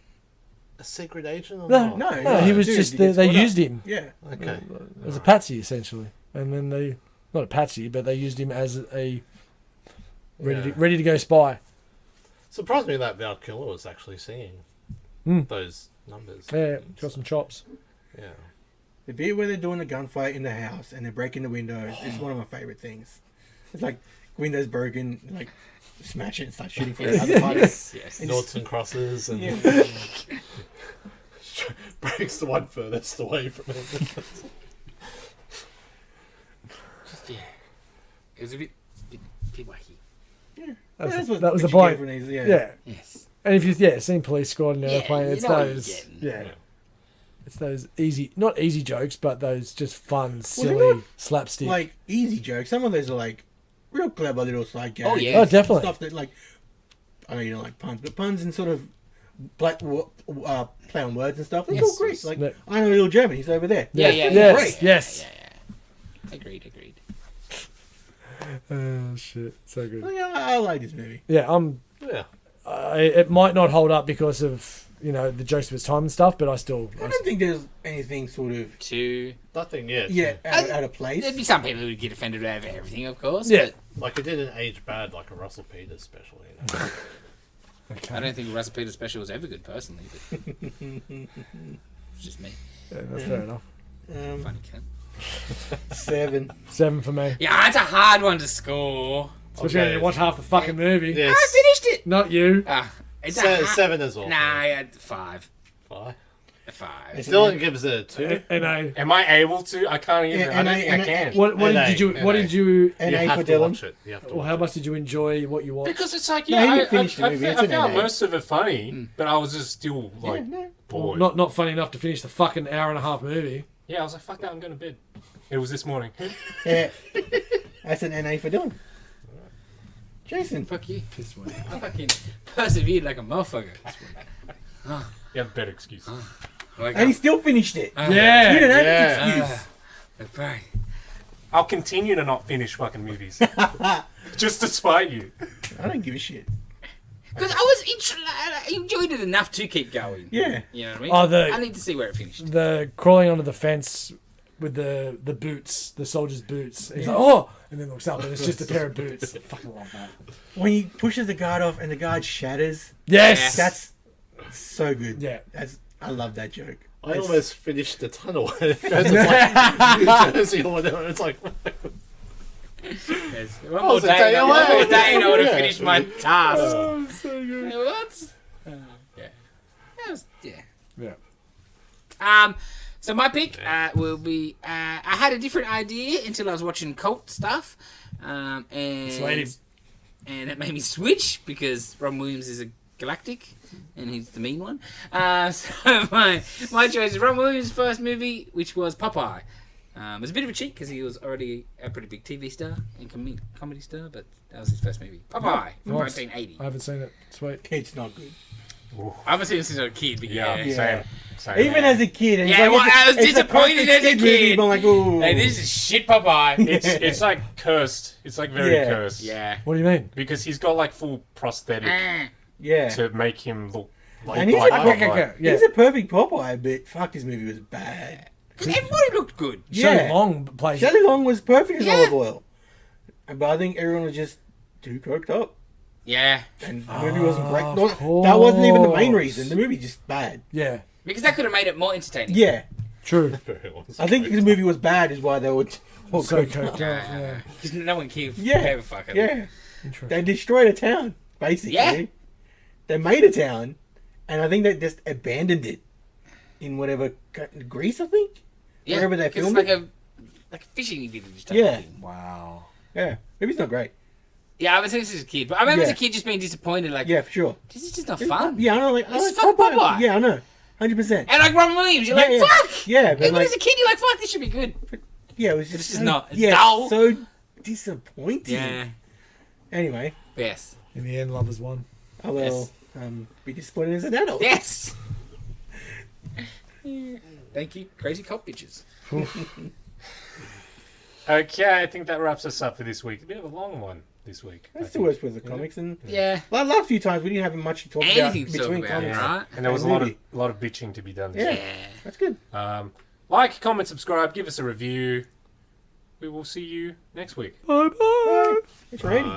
a secret agent or No, not? No, he was dude, just he they gets caught used up. him Yeah. Okay. as a patsy essentially, and then they not a patsy, but they used him as a Yeah. ready to go spy. Surprised me that Val Kilmer was actually singing Mm. those numbers. Yeah, got some chops. Yeah. The bit where they're doing a gunfight in the house and they're breaking the windows is one of my favourite things. It's like windows broken, like smash it and start shooting for the other party. Yes. And Noughts and crosses and Yeah. breaks the one furthest away from him. Yeah. It was a bit wacky. That's what that was the you get point. from these, Yeah. Yes. And if you've seen Police Squad and Yeah, Airplane, you it's know what you're those getting. yeah. Yeah. It's those not easy jokes, but those just fun, they're silly not, slapstick. like easy jokes. Some of those are like real clever little side gags. Oh, yeah. Oh, definitely. Stuff that like I know you don't like puns, but puns and sort of play on words and stuff. It's Yes, all great. yes. Like Yeah. I know a little German. He's over there. Yeah. Yes, Great. yes. Yeah. Agreed. Oh shit, so good. Like, I like this movie. Yeah, Yeah. it might not hold up because of the jokes of its time and stuff, but I I don't think there's anything sort of Nothing yet. out of place. There'd be some people who would get offended over everything, of course. Yeah. But Like it didn't age bad like a Russell Peters special, you know. I don't think Russell Peters special was ever good personally, but it's just me. Yeah, that's fair enough. Funny cunt. 7. 7 for me. Yeah, it's a hard one to score. Especially when you watch half the fucking movie. Yes. I finished it. Not you. It's a hard... 7 as well. Nah, I had 5. 5. 5. Dylan gives it a 2. And I. Am I able to? I can't even. Yeah, I don't think I can. What NA, did you? What NA. did you? And You A have for to Dylan. watch it. You have to Or watch how it. much did you enjoy what you watched? Because it's like, No, yeah, he I, didn't finish the movie. I It's an found NA. most of it funny, but I was just still like bored. Not funny enough to finish the fucking hour and a half movie. Yeah, I was like, fuck that, I'm going to bed. It was this morning. Yeah. That's an NA for Dylan. Jason. Fuck you. I fucking persevered like a motherfucker. You have a better excuse. Like, And he still finished it. Yeah. You don't have Yeah. an excuse. right. I'll continue to not finish fucking movies. Just to spite you. I don't give a shit. Because I enjoyed it enough to keep going. Yeah. You know what I mean? Oh, I need to see where it finished. the crawling onto the fence with the boots, the soldier's boots. He's like, oh, and then looks up and it's just a pair of boots. I fucking love that. When he pushes the guard off and the guard shatters. Yes. That's so good. Yeah. I love that joke. I almost finished the tunnel. It's like, Yes. One more day and I would have finished my task. Oh, so good. What? Yeah. That was, yeah. Yeah. So my pick will be. I had a different idea until I was watching cult stuff, and it made me switch because Ron Williams is a galactic, and he's the mean one. So my choice is Ron Williams' first movie, which was Popeye. It was a bit of a cheat because he was already a pretty big TV star and comedy star, but that was his first movie. Popeye from 1980. I haven't seen it. Sweet. It's not good. I haven't seen it since I was a kid, but Yeah. Same. Even as a kid. And Yeah, it's I was it's a disappointed perfect as a movie, kid. but I'm like, ooh. Hey, this is shit, Popeye. It's like cursed. It's like very Yeah. cursed. Yeah. What do you mean? Because he's got like full prosthetic Yeah. to make him look like And he's like a- Popeye. Yeah. He's a perfect Popeye, but fuck, this movie was bad. Because everybody looked good. Shelley Yeah. Long plays. Shelley Long was perfect as Yeah. olive oil. But I think everyone was just too coked up. Yeah. And the movie wasn't great. Of That wasn't even the main course. reason. The movie just bad. Yeah. Because that could have made it more entertaining. Yeah. True. I think the movie was bad is why they were all So coked up. coked up. Yeah. Because no one cared. Yeah. Fucking. Yeah. Interesting. They destroyed a town, basically. Yeah. They made a town, and I think they just abandoned it in whatever Greece, I think. Yeah. Wherever they 'Cause filmed it's it. like a fishing village type Yeah. thing. Wow. Yeah, maybe it's not great. Yeah, I haven't seen this as a kid. But I remember as Yeah. a kid just being disappointed. Like, Yeah, for sure. this is just not fun. Yeah, I know. Like, This is oh, fucking Popeye. Yeah, I know. 100%. And like Ron Williams, you're like, Yeah, fuck! yeah, but Even like- as a kid, you're like, fuck, this should be good. Yeah, it was just This is so, not- it's yeah, dull. so disappointing. Yeah. Anyway, Yes. In the end, lovers won. I will be disappointed as an adult. Yes. Thank you, crazy cop bitches. Okay, I think that wraps us up for this week. A bit of a long one this week. I That's the think. worst with the comics. And Yeah. like, last few times we didn't have much to talk about Anything to talk between about, comics. right? And there was a movie. lot of bitching to be done this Yeah. week. That's good. Like, comment, subscribe, give us a review. We will see you next week. Bye bye. It's ready.